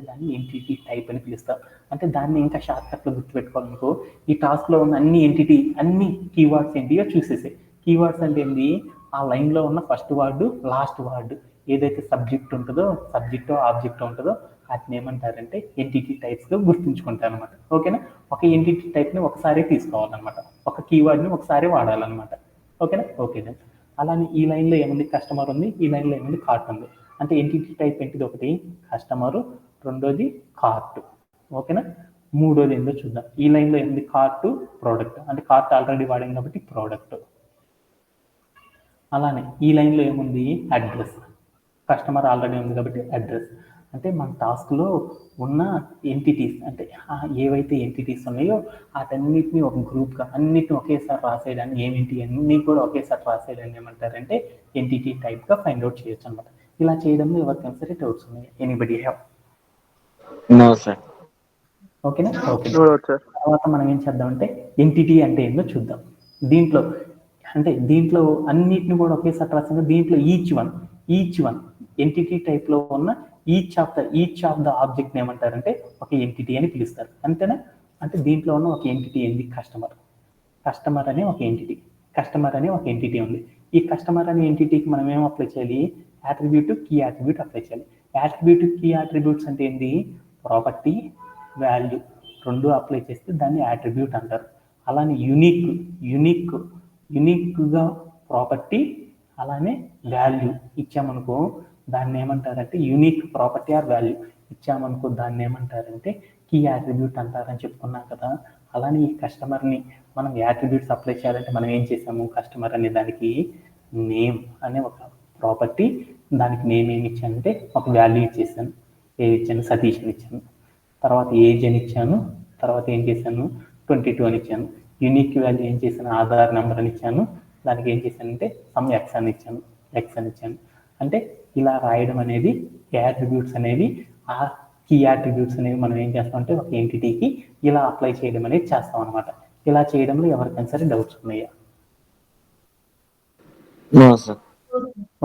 దాన్ని ఎంటిటీ టైప్ అని పిలుస్తారు. అంటే దాన్ని ఇంకా షార్ట్ కట్లో గుర్తుపెట్టుకోవాలనుకో, ఈ టాస్క్లో ఉన్న అన్ని కీవర్డ్స్ ఏంటియో చూసేసాయి. కీవర్డ్స్ అంటే ఏంటి, ఆ లైన్లో ఉన్న ఫస్ట్ వర్డ్ లాస్ట్ వర్డ్ ఏదైతే సబ్జెక్ట్ ఆబ్జెక్ట్ ఉంటుందో వాటిని ఏమంటారంటే ఎంటిటీ టైప్స్గా గుర్తుంచుకుంటారు అనమాట. ఓకేనా? ఒక ఎంటిటీ టైప్ని ఒకసారి తీసుకోవాలన్నమాట, ఒక కీవర్డ్ని ఒకసారి వాడాలన్నమాట. ఓకేనా? ఓకే, అలానే ఈ లైన్లో ఏముంది, కస్టమర్ ఉంది, ఈ లైన్లో ఏముంది, కార్ట్ ఉంది. అంటే ఎంటిటీ టైప్ ఏంటిది, ఒకటి కస్టమరు, రెండోది కార్ట్. ఓకేనా? మూడోది ఏందో చూద్దాం. ఈ లైన్లో ఏముంది, కార్ట్, ప్రోడక్ట్. అంటే కార్ట్ ఆల్రెడీ వాడాం కాబట్టి ప్రోడక్ట్. అలానే ఈ లైన్లో ఏముంది, అడ్రస్. కస్టమర్ ఆల్రెడీ ఉంది కాబట్టి అడ్రస్. అంటే మన టాస్క్లో ఉన్న ఎంటిటీస్, అంటే ఏవైతే ఎంటిటీస్ ఉన్నాయో వాటన్నిటిని ఒక గ్రూప్గా అన్నిటిని ఒకేసారి రాసేయడాన్ని, అన్నీ కూడా ఒకేసారి రాసేయడాన్ని ఏమంటారంటే ఎంటిటీ టైప్గా ఫైండ్ అవుట్ చేయొచ్చు అనమాట. ఇలా చేయడంలో ఎవరికైనా సరే డౌట్స్ ఉన్నాయి? Anybody have? No sir. ఓకేనా? ఓకే. No, sir. తర్వాత మనం ఏం చేద్దామంటే ఎంటిటీ అంటే ఏందో చూద్దాం. దీంట్లో అన్నిటిని కూడా ఒకేసారి రాసాము. దీంట్లో ఈచ్ వన్ ఎంటిటీ టైప్ లో ఉన్న ఈచ్ ఆఫ్ ద ఆబ్జెక్ట్ ఏమంటారంటే ఒక ఎంటిటీ అని పిలుస్తారు. అంతేనా? అంటే దీంట్లో ఉన్న ఒక ఎంటిటీ ఏంది? కస్టమర్ అనే ఒక ఎంటిటీ ఉంది. ఈ కస్టమర్ అనే ఎంటిటీకి మనం ఏం అప్లై చేయాలి? యాట్రిబ్యూట్, కీ యాట్రిబ్యూట్ అప్లై చేయాలి. యాట్రిబ్యూట్, కీ యాట్రిబ్యూట్స్ అంటే ఏంది? ప్రాపర్టీ, వాల్యూ రెండు అప్లై చేస్తే దాన్ని యాట్రిబ్యూట్ అంటారు. అలానే యునిక్గా ప్రాపర్టీ అలానే వాల్యూ ఇచ్చామనుకో దాన్ని ఏమంటారంటే యూనిక్ ప్రాపర్టీ ఆర్ వాల్యూ ఇచ్చామనుకో దాన్ని ఏమంటారంటే కీ యాట్రిబ్యూట్ అంటారని చెప్పుకున్నాం కదా. అలానే ఈ కస్టమర్ని మనం యాట్రిబ్యూట్స్ అప్లై చేయాలంటే మనం ఏం చేసాము? కస్టమర్ అనే దానికి నేమ్ అనే ఒక ప్రాపర్టీ, దానికి నేమ్ ఏమి ఇచ్చానంటే ఒక వాల్యూ ఇచ్చేసాను. ఏది ఇచ్చాను? సతీష్ అని ఇచ్చాను. తర్వాత ఏజ్ అని ఇచ్చాను. తర్వాత ఏం చేశాను? 22 అని ఇచ్చాను. యూనిక్ వాల్యూ ఏం చేశాను? ఆధార్ నెంబర్ అని ఇచ్చాను. దానికి ఏం చేశానంటే సమ్ ఎక్స్ అని ఇచ్చాను. అంటే ఇలా రాయడం అనేది యాట్రిబ్యూట్స్ అనేవి, ఆ కీ యాట్రిబ్యూట్స్ అనేవి మనం ఏం చేస్తామంటే ఒక ఎంటిటీకి ఇలా అప్లై చేయడం అనేది చేస్తాం అనమాట. ఇలా చేయడంలో ఎవరికైనా సరే డౌట్స్ ఉన్నాయా? No sir.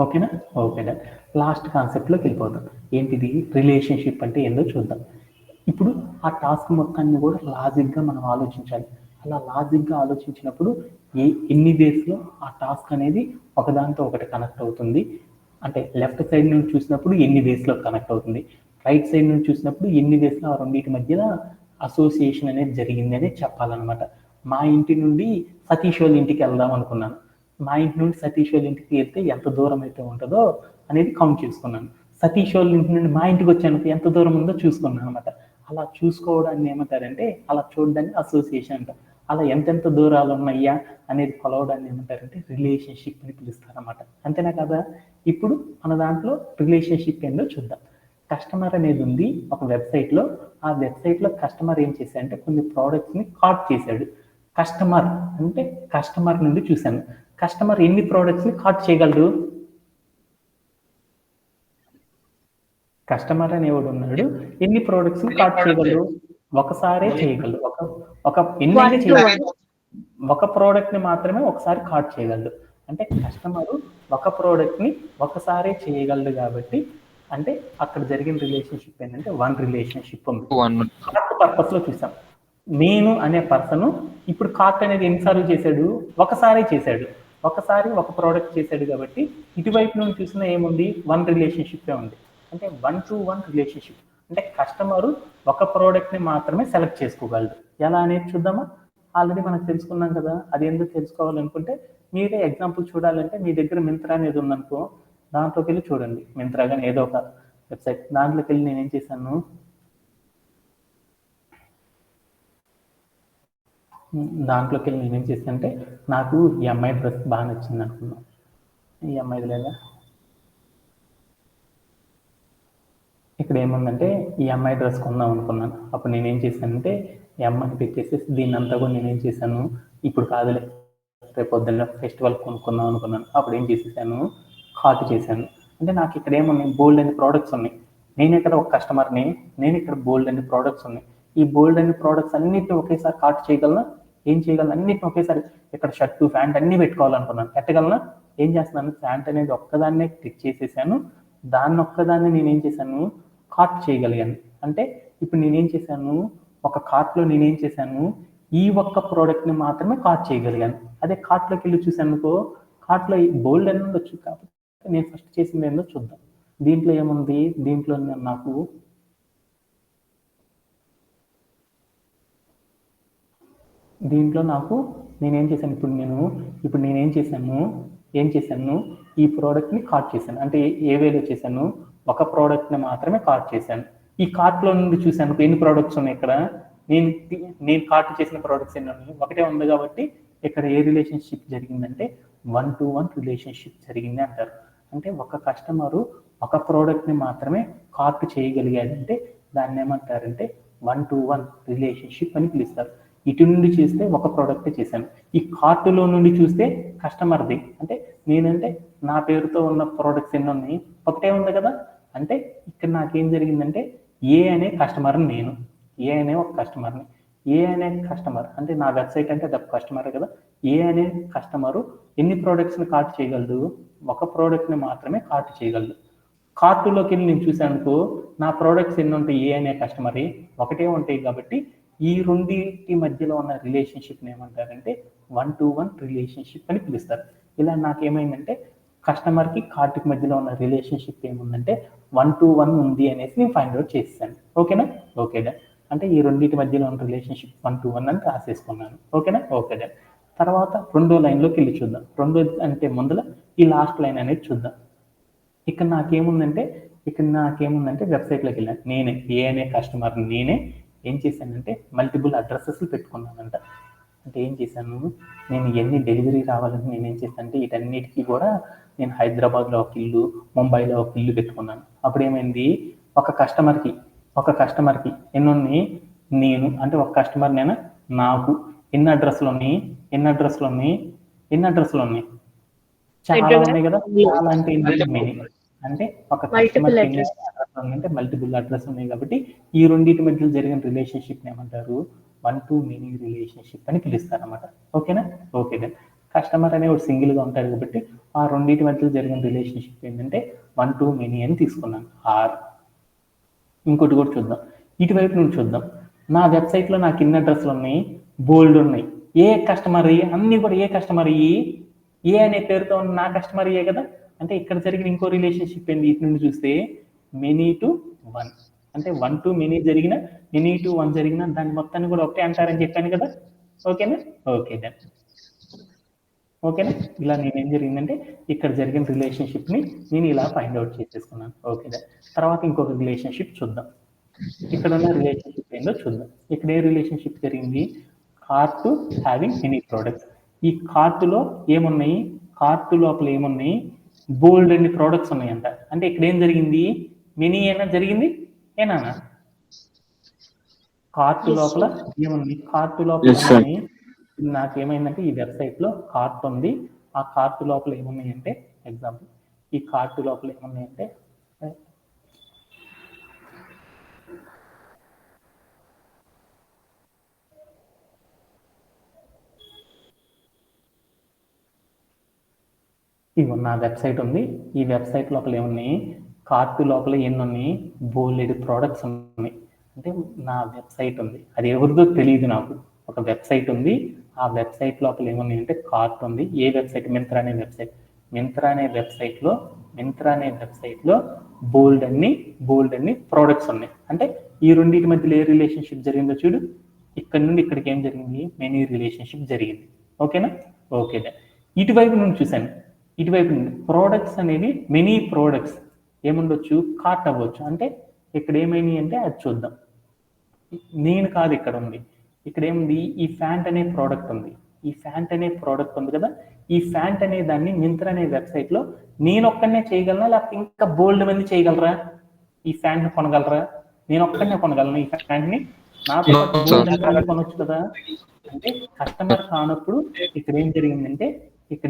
ఓకేనా? ఓకే. లాస్ట్ కాన్సెప్ట్లోకి వెళ్ళిపోతాం. ఏంటిది? రిలేషన్షిప్ అంటే ఏందో చూద్దాం. ఇప్పుడు ఆ టాస్క్ మొత్తాన్ని కూడా లాజిక్గా మనం ఆలోచించాలి. అలా లాజిక్గా ఆలోచించినప్పుడు ఎన్ని డేస్లో ఆ టాస్క్ అనేది ఒకదానితో ఒకటి కనెక్ట్ అవుతుంది, అంటే లెఫ్ట్ సైడ్ నుంచి చూసినప్పుడు ఎన్ని డేస్లో కనెక్ట్ అవుతుంది, రైట్ సైడ్ నుంచి చూసినప్పుడు ఎన్ని డేస్లో ఆ రెండింటి మధ్యన అసోసియేషన్ అనేది జరిగింది అనేది చెప్పాలన్నమాట. మా ఇంటి నుండి సతీష్ వాళ్ళ ఇంటికి వెళ్దాం అనుకున్నాను. మా ఇంటి నుండి సతీష్ వాళ్ళ ఇంటికి వెళ్తే ఎంత దూరం అయితే ఉంటుందో అనేది కౌంట్ చేసుకున్నాను. సతీష్ వాళ్ళ ఇంటి నుండి మా ఇంటికి వచ్చాను ఎంత దూరం ఉందో చూసుకున్నాను అనమాట. అలా చూసుకోవడాన్ని ఏమంటారంటే, అలా చూడడాన్ని అసోసియేషన్ అంటారు. అలా ఎంతెంత దూరాలు ఉన్నాయా అనేది కొలవడాన్ని ఏమంటారంటే రిలేషన్షిప్ అని పిలుస్తారన్నమాట. అంతేనా కదా? ఇప్పుడు మన దాంట్లో రిలేషన్షిప్ ఏందో చూద్దాం. కస్టమర్ అనేది ఉంది ఒక వెబ్సైట్లో. ఆ వెబ్సైట్లో కస్టమర్ ఏం చేశాడంటే కొన్ని ప్రోడక్ట్స్ని కార్ట్ చేశాడు. కస్టమర్ నుండి చూశాను. కస్టమర్ ఎన్ని ప్రోడక్ట్స్ని కార్ట్ చేయగలడు? కస్టమర్ అనేవాడు ఉన్నాడు, ఎన్ని ప్రోడక్ట్స్ కార్ట్ చేయగలరు? ఒకసారే చేయగలరు. ఎన్నైనా చేయగలరు. ఒక ప్రోడక్ట్ ని మాత్రమే ఒకసారి కార్ట్ చేయగలడు. అంటే కస్టమర్ ఒక ప్రోడక్ట్ ని ఒకసారి చేయగలడు కాబట్టి, అంటే అక్కడ జరిగిన రిలేషన్షిప్ ఏంటంటే వన్ రిలేషన్షిప్ ఉంది. కార్ట్ పర్పస్ లో చూసాం. నేను అనే పర్సన్ ఇప్పుడు కార్ట్ అనేది ఎన్నిసార్లు చేశాడు? ఒకసారి చేశాడు. ఒకసారి ఒక ప్రోడక్ట్ చేశాడు కాబట్టి ఇటువైపు నుండి చూసినా ఏముంది? వన్ రిలేషన్షిప్ ఉంది. అంటే 1-to-1 రిలేషన్షిప్. అంటే కస్టమర్ ఒక ప్రోడక్ట్ ని మాత్రమే సెలెక్ట్ చేసుకోగలడు. ఎలా అనేది చూద్దామా? ఆల్రెడీ మనకు తెలుసుకున్నాం కదా. అది ఎందుకు తెలుసుకోవాలనుకుంటే మీరే ఎగ్జాంపుల్ చూడాలంటే మీ దగ్గర మింత్రా అనేది ఉందనుకో, దాంట్లోకి వెళ్ళి చూడండి. మింత్రా కానీ ఏదో ఒక వెబ్సైట్, దాంట్లోకి వెళ్ళి నేనేం చేశాను, అంటే నాకు ఈ అమ్మాయి డ్రెస్ బాగా నచ్చింది అనుకున్నాను. ఈ అమ్మాయిది లేదా, ఇక్కడ ఏముందంటే ఈ అమ్మాయి డ్రెస్ కొందాం అనుకున్నాను. అప్పుడు నేనేం చేశానంటే ఈ అమ్మాయిని పెట్టేసేసి దీన్ని అంతా కూడా నేనేం చేశాను, ఇప్పుడు కాదులే రేపు పొద్దున్న ఫెస్టివల్ కొనుక్కుందాం అనుకున్నాను. అప్పుడు ఏం చేసేసాను, కార్ట్ చేశాను. అంటే నాకు ఇక్కడ ఏమున్నాయి? బోల్డ్ అనే ప్రోడక్ట్స్ ఉన్నాయి. నేను ఇక్కడ ఒక కస్టమర్ని, నేను ఇక్కడ బోల్డ్ అనే ప్రోడక్ట్స్ ఉన్నాయి. ఈ బోల్డ్ అనే ప్రోడక్ట్స్ అన్నిటిని ఒకేసారి కార్ట్ చేయగలనా? ఏం చేయగలను? అన్నిటిని ఒకేసారి ఇక్కడ షర్టు ప్యాంట్ అన్ని పెట్టుకోవాలనుకున్నాను. పెట్టగలనా? ఏం చేస్తున్నాను, ప్యాంట్ అనేది ఒక్కదాన్నే క్లిక్ చేసేసాను. దాన్ని ఒక్కదాన్ని నేనేం చేశాను, కార్ట్ చేయగలిగాను. అంటే ఇప్పుడు నేనేం చేశాను, ఒక కార్ట్లో నేనేం చేశాను, ఈ ఒక్క ప్రోడక్ట్ని మాత్రమే కార్ట్ చేయగలిగాను. అదే కార్ట్లోకి వెళ్ళి చూసాను అనుకో, కార్ట్లో బోల్డ్ అని ఉండొచ్చు. కాబట్టి నేను ఫస్ట్ చేసింది ఏందో చూద్దాం. దీంట్లో ఏముంది? దీంట్లో నాకు నేనేం చేశాను, ఇప్పుడు నేనేం చేశాను, ఈ ప్రోడక్ట్ని కార్ట్ చేశాను. అంటే ఏ వేలో చేశాను, ఒక ప్రోడక్ట్ని మాత్రమే కార్ట్ చేశాను. ఈ కార్ట్లో నుండి చూశాను ఎన్ని ప్రోడక్ట్స్ ఉన్నాయి. ఇక్కడ నేను కార్ట్ చేసిన ప్రోడక్ట్స్ ఎన్ని ఉన్నాయి? ఒకటే ఉంది. కాబట్టి ఇక్కడ ఏ రిలేషన్షిప్ జరిగిందంటే 1-to-1 రిలేషన్షిప్ జరిగింది అంటారు. అంటే ఒక కస్టమరు ఒక ప్రోడక్ట్ని మాత్రమే కార్ట్ చేయగలిగాడంటే దాన్ని ఏమంటారంటే 1-to-1 రిలేషన్షిప్ అని పిలుస్తారు. ఇటు నుండి చూస్తే ఒక ప్రోడక్ట్ చేశాను. ఈ కార్టులో నుండి చూస్తే కస్టమర్ది, అంటే నేనంటే నా పేరుతో ఉన్న ప్రోడక్ట్స్ ఎన్ని ఉన్నాయి, ఒకటే ఉంది కదా. అంటే ఇక్కడ నాకేం జరిగిందంటే ఏ అనే కస్టమర్ నేను, ఏ అనే ఒక కస్టమర్ని, ఏ అనే కస్టమర్ అంటే నా వెబ్సైట్ అంటే అది కస్టమర్ కదా. ఏ అనే కస్టమరు ఎన్ని ప్రోడక్ట్స్ని కార్ట్ చేయగలదు, ఒక ప్రోడక్ట్ని మాత్రమే కార్ట్ చేయగలదు. కార్టులోకి వెళ్ళి నేను చూసాను అనుకో, నా ప్రోడక్ట్స్ ఎన్ని ఉంటాయి, ఏ అనే కస్టమర్ ఒకటే ఉంటాయి. కాబట్టి ఈ రెండింటి మధ్యలో ఉన్న రిలేషన్షిప్ని ఏమంటారంటే 1-to-1 రిలేషన్షిప్ అని పిలుస్తారు. ఇలా నాకేమైందంటే కస్టమర్కి కార్టుకి మధ్యలో ఉన్న రిలేషన్షిప్ ఏముందంటే 1-to-1 ఉంది అనేసి నేను ఫైండ్ అవుట్ చేసాను. ఓకేనా? ఓకేదా. అంటే ఈ రెండింటి మధ్యలో ఉన్న రిలేషన్షిప్ 1-to-1 అని రాసేసుకున్నాను. ఓకేనా? ఓకేదా. తర్వాత రెండో లైన్లోకి వెళ్ళి చూద్దాం. రెండో అంటే ముందర ఈ లాస్ట్ లైన్ అనేది చూద్దాం. ఇక్కడ నాకేముందంటే వెబ్సైట్లోకి వెళ్ళాను, నేనే ఏ అనే కస్టమర్ నేనే ఏం చేశానంటే మల్టిపుల్ అడ్రసెస్లు పెట్టుకున్నానంట. అంటే ఏం చేశాను, నేను ఎన్ని డెలివరీ రావాలని నేనేం చేశానంటే వీటన్నిటికీ కూడా నేను హైదరాబాద్లో ఒక ఇల్లు, ముంబైలో ఒక ఇల్లు పెట్టుకున్నాను. అప్పుడు ఏమైంది, ఒక కస్టమర్కి ఎన్ని ఉన్నాయి, నేను అంటే ఒక కస్టమర్ నేను, నాకు ఎన్ని అడ్రస్లు ఉన్నాయి, చాలా ఉన్నాయి కదా. చాలా అంటే మెనీ, అంటే ఒక కస్టమర్ అంటే మల్టిపుల్ అడ్రస్ ఉన్నాయి. కాబట్టి ఈ రెండింటి మధ్య జరిగిన రిలేషన్షిప్ ఏమంటారు, 1-to-many రిలేషన్షిప్ అని పిలుస్తారు అన్నమాట. ఓకేనా? Okay then. కస్టమర్ అనే ఒక సింగిల్ గా ఉంటారు కాబట్టి ఆ రెండింటి మధ్య జరిగిన రిలేషన్షిప్ ఏంటంటే 1-to-many అని తీసుకున్నాను. ఆర్ ఇంకోటి కూడా చూద్దాం, ఇటువైపు నుంచి చూద్దాం. నా వెబ్సైట్లో నాకు ఇన్ని అడ్రస్లు ఉన్నాయి, బోల్డ్ ఉన్నాయి. ఏ కస్టమర్ అన్ని కూడా ఏ కస్టమర్ ఏ అనే పేరుతో ఉన్న నా కస్టమర్ ఏ కదా. అంటే ఇక్కడ జరిగిన ఇంకో రిలేషన్షిప్ ఏంటి, ఇటు నుండి చూస్తే many-to-1, అంటే 1-to-many జరిగిన many-to-1 జరిగిన దాని మొత్తాన్ని కూడా ఒకటే అంటారని చెప్పాను కదా. ఓకేనా? Okay then. ఓకేనా? ఇలా నేనేం జరిగిందంటే ఇక్కడ జరిగిన రిలేషన్షిప్ ని నేను ఇలా ఫైండ్ అవుట్ చేసేసుకున్నాను. Okay then. తర్వాత ఇంకొక రిలేషన్షిప్ చూద్దాం. ఇక్కడ ఉన్న రిలేషన్షిప్ ఏంటో చూద్దాం. ఇక్కడ ఏ రిలేషన్షిప్ జరిగింది, కార్ట్ హ్యావింగ్ మెనీ ప్రోడక్ట్స్. ఈ కార్టులో ఏమున్నాయి, కార్టు లోపల ఏమున్నాయి, బోల్డ్ అన్ని ప్రోడక్ట్స్ ఉన్నాయంట. అంటే ఇక్కడ ఏం జరిగింది, మెనీ అయినా జరిగింది ఏనా, కార్టు లోపల ఏముంది, కార్టు లోపల ఏమున్నాయి. నాకేమైందంటే ఈ వెబ్సైట్ లో కార్ట్ ఉంది, ఆ కార్టు లోపల ఏమున్నాయంటే ఎగ్జాంపుల్, ఈ కార్టు లోపల ఏమున్నాయంటే ఇవి నా వెబ్సైట్ ఉంది, ఈ వెబ్సైట్ లోపల ఏమున్నాయి, కార్టు లోపల ఎన్ని ఉన్నాయి, బోల్డ్ ప్రోడక్ట్స్ ఉన్నాయి. అంటే నా వెబ్సైట్ ఉంది, అది ఎవరిదో తెలియదు నాకు. ఒక వెబ్సైట్ ఉంది, ఆ వెబ్సైట్ లోపల ఏమున్నాయి అంటే కార్ట్ ఉంది. ఏ వెబ్సైట్, మింత్రా అనే వెబ్సైట్. మింత్రా అనే వెబ్సైట్లో బోల్డ్ అన్ని ప్రోడక్ట్స్ ఉన్నాయి. అంటే ఈ రెండింటి మధ్యలో ఏ రిలేషన్షిప్ జరిగిందో చూడు, ఇక్కడ నుండి ఇక్కడికి ఏం జరిగింది, మెనీ రిలేషన్షిప్ జరిగింది. ఓకేనా? ఓకే. ఇటువైపు నుండి చూశాను, ఇటువైపు నుండి ప్రోడక్ట్స్ అనేవి మెనీ ప్రోడక్ట్స్ ఏముండొచ్చు, కార్ట్ అవ్వచ్చు. అంటే ఇక్కడ ఏమైనాయి అంటే అది చూద్దాం. నేను కాదు ఇక్కడ ఉంది, ఇక్కడ ఏముంది, ఈ ఫ్యాంట్ అనే ప్రోడక్ట్ ఉంది. ఈ ఫ్యాంట్ అనే ప్రోడక్ట్ ఉంది కదా, ఈ ఫ్యాంట్ అనే దాన్ని మింత్రా అనే వెబ్సైట్ లో నేను ఒక్కడనే చేయగలనా, లేకపోతే ఇంకా బోల్డ్ మంది చేయగలరా, ఈ ఫ్యాంట్ ని కొనగలరా? నేను ఒక్కడనే కొనగలను ఈ ఫ్యాంట్ ని, నాతో బోల్డ్ మంది కొనొచ్చు కదా. అంటే కస్టమర్ కానప్పుడు ఇక్కడ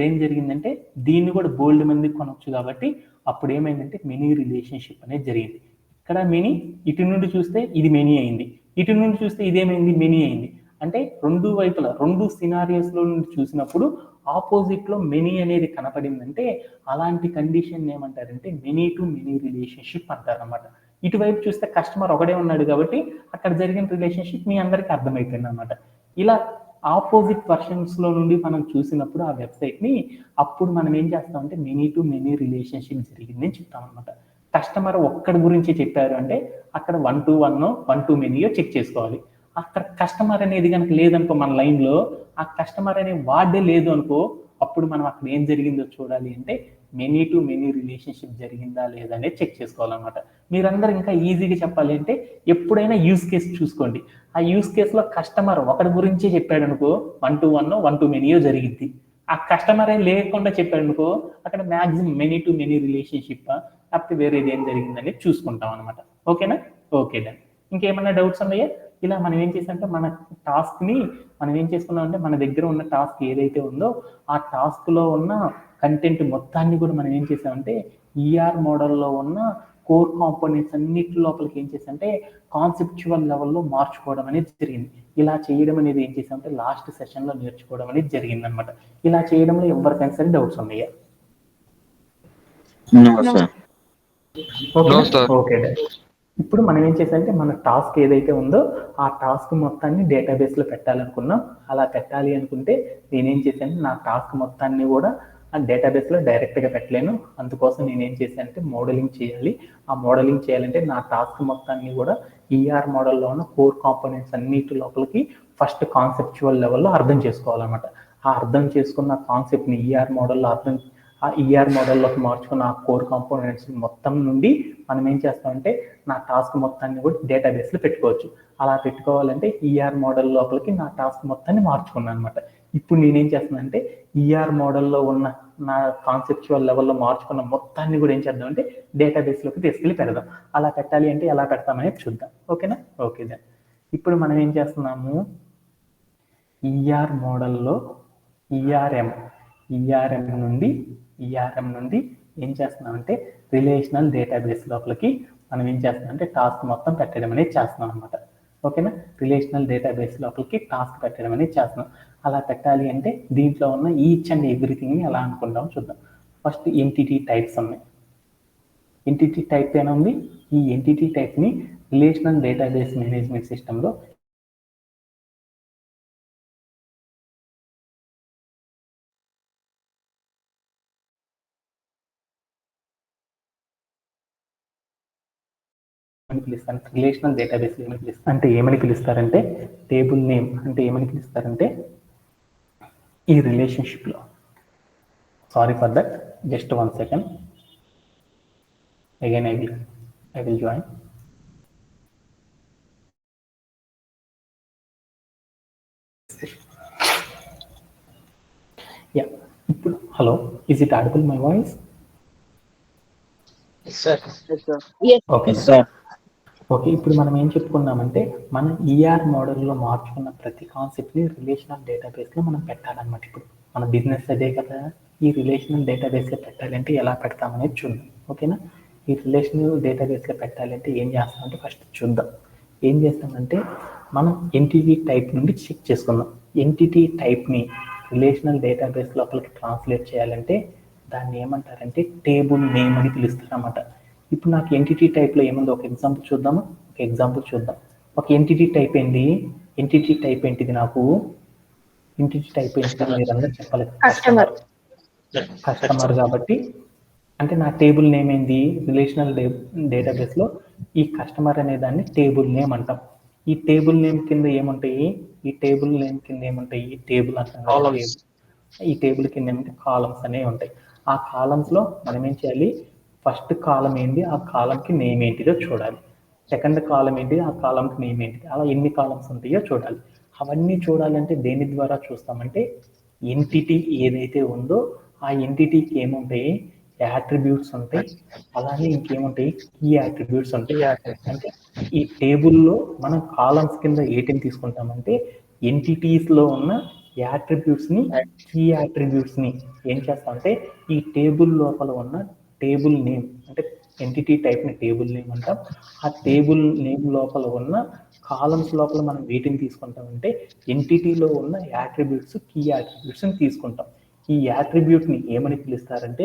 ఏం జరిగిందంటే దీన్ని కూడా బోల్డ్ మంది కొనొచ్చు. కాబట్టి అప్పుడు ఏమైందంటే మెనీ రిలేషన్షిప్ అనేది జరిగింది. ఇక్కడ మెనీ, ఇటు నుండి చూస్తే ఇది మెనీ అయింది, ఇటు నుండి చూస్తే ఇదేమైంది, మెనీ అయింది. అంటే రెండు వైపులా, రెండు సినారియోస్ లో నుండి చూసినప్పుడు ఆపోజిట్ లో మెనీ అనేది కనపడిందంటే అలాంటి కండిషన్ ఏమంటారంటే మెనీ-టు-మెనీ రిలేషన్షిప్ అంటారు అన్నమాట. ఇటువైపు చూస్తే కస్టమర్ ఒకడే ఉన్నాడు కాబట్టి అక్కడ జరిగిన రిలేషన్షిప్ మీ అందరికీ అర్థమైపోయింది అన్నమాట. ఇలా ఆపోజిట్ వర్షన్స్ లో నుండి మనం చూసినప్పుడు ఆ వెబ్సైట్ ని, అప్పుడు మనం ఏం చేస్తామంటే మెనీ-టు-మెనీ రిలేషన్షిప్ జరిగింది అని చెప్తాం అనమాట. కస్టమర్ ఒక్కడి గురించి చెప్పారు అంటే అక్కడ 1-to-1 1-to-many చెక్ చేసుకోవాలి. అక్కడ కస్టమర్ అనేది కనుక లేదనుకో మన లైన్ లో, ఆ కస్టమర్ అనే వార్డే లేదు అనుకో, అప్పుడు మనం అక్కడ ఏం జరిగిందో చూడాలి అంటే మెనీ-టు-మెనీ రిలేషన్షిప్ జరిగిందా లేదా అనేది చెక్ చేసుకోవాలన్నమాట. మీరందరూ ఇంకా ఈజీగా చెప్పాలి అంటే ఎప్పుడైనా యూజ్ కేస్ చూసుకోండి. ఆ యూజ్ కేస్ లో కస్టమర్ ఒకటి గురించి చెప్పాడు అనుకో 1-to-1 1-to-many జరిగింది. ఆ కస్టమరే లేకుండా చెప్పాడు అనుకో అక్కడ మాక్సిమం మెనీ-టు-మెనీ రిలేషన్షిప్ లేకపోతే వేరేది ఏం జరిగిందని చూసుకుంటాం అనమాట. ఓకేనా? Okay then. ఇంకేమన్నా డౌట్స్ ఉన్నాయా? ఇలా మనం ఏం చేసామంటే మన టాస్క్ని మనం ఏం చేసుకున్నామంటే మన దగ్గర ఉన్న టాస్క్ ఏదైతే ఉందో ఆ టాస్క్లో ఉన్న కంటెంట్ మొత్తాన్ని కూడా మనం ఏం చేసామంటే ఈఆర్ మోడల్లో ఉన్న కోర్ కాంపోనెంట్స్ అన్నిటి లోపలికి ఏం చేసామంటే కాన్సెప్చువల్ లెవెల్లో మార్చుకోవడం అనేది జరిగింది. ఇలా చేయడం అనేది ఏం చేసామంటే లాస్ట్ సెషన్లో నేర్చుకోవడం అనేది జరిగింది అనమాట. ఇలా చేయడంలో ఎవరికైనా సరే డౌట్స్ ఉన్నాయా? ఓకే. ఇప్పుడు మనం ఏం చేసామంటే మన టాస్క్ ఏదైతే ఉందో ఆ టాస్క్ మొత్తాన్ని డేటాబేస్లో పెట్టాలనుకున్నాం. అలా పెట్టాలి అనుకుంటే నేనేం చేశాను, నా టాస్క్ మొత్తాన్ని కూడా ఆ డేటాబేస్లో డైరెక్ట్గా పెట్టలేను. అందుకోసం నేనేం చేశానంటే మోడలింగ్ చేయాలి. ఆ మోడలింగ్ చేయాలంటే నా టాస్క్ మొత్తాన్ని కూడా ఈఆర్ మోడల్లో ఉన్న కోర్ కాంపోనెంట్స్ అన్నిటి లోపలికి ఫస్ట్ కాన్సెప్చువల్ లెవెల్లో అర్థం చేసుకోవాలన్నమాట. ఆ అర్థం చేసుకున్న కాన్సెప్ట్ని ఈఆర్ మోడల్లో ఆ ఈఆర్ మోడల్లోకి మార్చుకున్న ఆ కోర్ కాంపోనెంట్స్ మొత్తం నుండి మనం ఏం చేస్తామంటే నా టాస్క్ మొత్తాన్ని కూడా డేటాబేస్లో పెట్టుకోవచ్చు. అలా పెట్టుకోవాలంటే ఈఆర్ మోడల్ లోపలికి నా టాస్క్ మొత్తాన్ని మార్చుకున్నాను అనమాట. ఇప్పుడు నేనేం చేస్తున్నానంటే ఈఆర్ మోడల్లో ఉన్న నా కాన్సెప్చువల్ లెవెల్లో మార్చుకున్న మొత్తాన్ని కూడా ఏం చేద్దామంటే డేటాబేస్లోకి తీసుకెళ్ళి పెడదాం. అలా పెట్టాలి అంటే ఎలా పెడతామనేది చూద్దాం. ఓకేనా? ఓకే దాన్ ఇప్పుడు మనం ఏం చేస్తున్నాము, ఈఆర్ మోడల్లో ఈఆర్ఎం నుండి ఏం చేస్తున్నామంటే రిలేషనల్ డేటాబేస్ లోపలికి మనం ఏం చేస్తున్నామంటే టాస్క్ మొత్తం పెట్టడం అనేది చేస్తున్నాం అనమాట. ఓకేనా? రిలేషనల్ డేటాబేస్ లోపలికి టాస్క్ పెట్టడం అనేది చేస్తున్నాం. అలా పెట్టాలి అంటే దీంట్లో ఉన్న ఈచ్ అండ్ ఎవ్రీథింగ్ని ఎలా అనుకుంటాం చూద్దాం. ఫస్ట్ ఎంటిటీ టైప్స్ ఉన్నాయి. ఎంటిటీ టైప్ ఏమైనా ఉంది. ఈ ఎంటిటీ టైప్ని రిలేషనల్ డేటాబేస్ మేనేజ్మెంట్ సిస్టంలో పిలుస్తారు. రిలేషనల్ డేటాబేస్ అంటే ఏమని పిలుస్తారంటే టేబుల్ నేమ్ అంటే ఏమని పిలుస్తారంటే ఈ రిలేషన్షిప్లో, sorry for that, just 1 second, again I will join. Yeah, ఇప్పుడు hello, is it audible my voice? Okay sir. Okay, ఇప్పుడు మనం ఏం చెప్పుకున్నామంటే మనం ఈఆర్ మోడల్లో మార్చుకున్న ప్రతి కాన్సెప్ట్ని రిలేషనల్ డేటాబేస్లో మనం పెట్టాలన్నమాట. ఇప్పుడు మన బిజినెస్ అదే కదా, ఈ రిలేషనల్ డేటాబేస్లో పెట్టాలంటే ఎలా పెడతామనేది చూద్దాం. ఓకేనా? ఈ రిలేషనల్ డేటాబేస్లో పెట్టాలంటే ఏం చేస్తామంటే ఫస్ట్ చూద్దాం. ఏం చేస్తామంటే మనం ఎంటిటీ టైప్ నుండి చెక్ చేసుకుందాం. ఎంటిటీ టైప్ని రిలేషనల్ డేటాబేస్ లోపలికి ట్రాన్స్లేట్ చేయాలంటే దాన్ని ఏమంటారంటే టేబుల్ నేమ్ అని పిలుస్తారన్నమాట. ఇప్పుడు నాకు ఎంటిటీ టైప్లో ఏముందో ఒక ఎగ్జాంపుల్ చూద్దాము. ఒక ఎంటిటీ టైప్ ఏంటి? ఎంటిటీ టైప్ ఏంటిది? నాకు ఎంటిటీ టైప్ ఏంటి మీరు అందరూ చెప్పాలి. కస్టమర్ కాబట్టి అంటే నా టేబుల్ నేమ్ ఏంది? రిలేషనల్ డేటాబేస్లో ఈ కస్టమర్ అనే దాన్ని టేబుల్ నేమ్ అంటాం. ఈ టేబుల్ నేమ్ కింద ఏముంటాయి? టేబుల్ అంటాం. ఈ టేబుల్ కింద ఏమంటే కాలమ్స్ అనేవి ఉంటాయి. ఆ కాలమ్స్లో మనం ఏం చేయాలి? ఫస్ట్ కాలం ఏంటి, ఆ కాలంకి నేమ్ ఏంటిదో చూడాలి. సెకండ్ కాలం ఏంటి, ఆ కాలంకి నేమ్ ఏంటిది, అలా ఎన్ని కాలమ్స్ ఉంటాయో చూడాలి. అవన్నీ చూడాలంటే దేని ద్వారా చూస్తామంటే ఎంటిటీ ఏదైతే ఉందో ఆ ఎంటిటీకి ఏముంటాయి? యాట్రిబ్యూట్స్ ఉంటాయి. అలానే ఇంకేముంటాయి? కీ యాట్రిబ్యూట్స్ ఉంటాయి. అంటే ఈ టేబుల్లో మనం కాలమ్స్ కింద ఏటిని తీసుకుంటామంటే ఎంటిటీస్లో ఉన్న యాట్రిబ్యూట్స్ని, కీ యాట్రిబ్యూట్స్ని ఏం చేస్తామంటే ఈ టేబుల్ లోపల ఉన్న టేబుల్ నేమ్ అంటే ఎంటిటీ టైప్ని టేబుల్ నేమ్ అంటాం. ఆ టేబుల్ నేమ్ లోపల ఉన్న కాలమ్స్ లోపల మనం వీటిని తీసుకుంటామంటే ఎంటిటీలో ఉన్న యాట్రిబ్యూట్స్, కీ యాట్రిబ్యూట్స్ని తీసుకుంటాం. ఈ యాట్రిబ్యూట్ని ఏమని పిలుస్తారంటే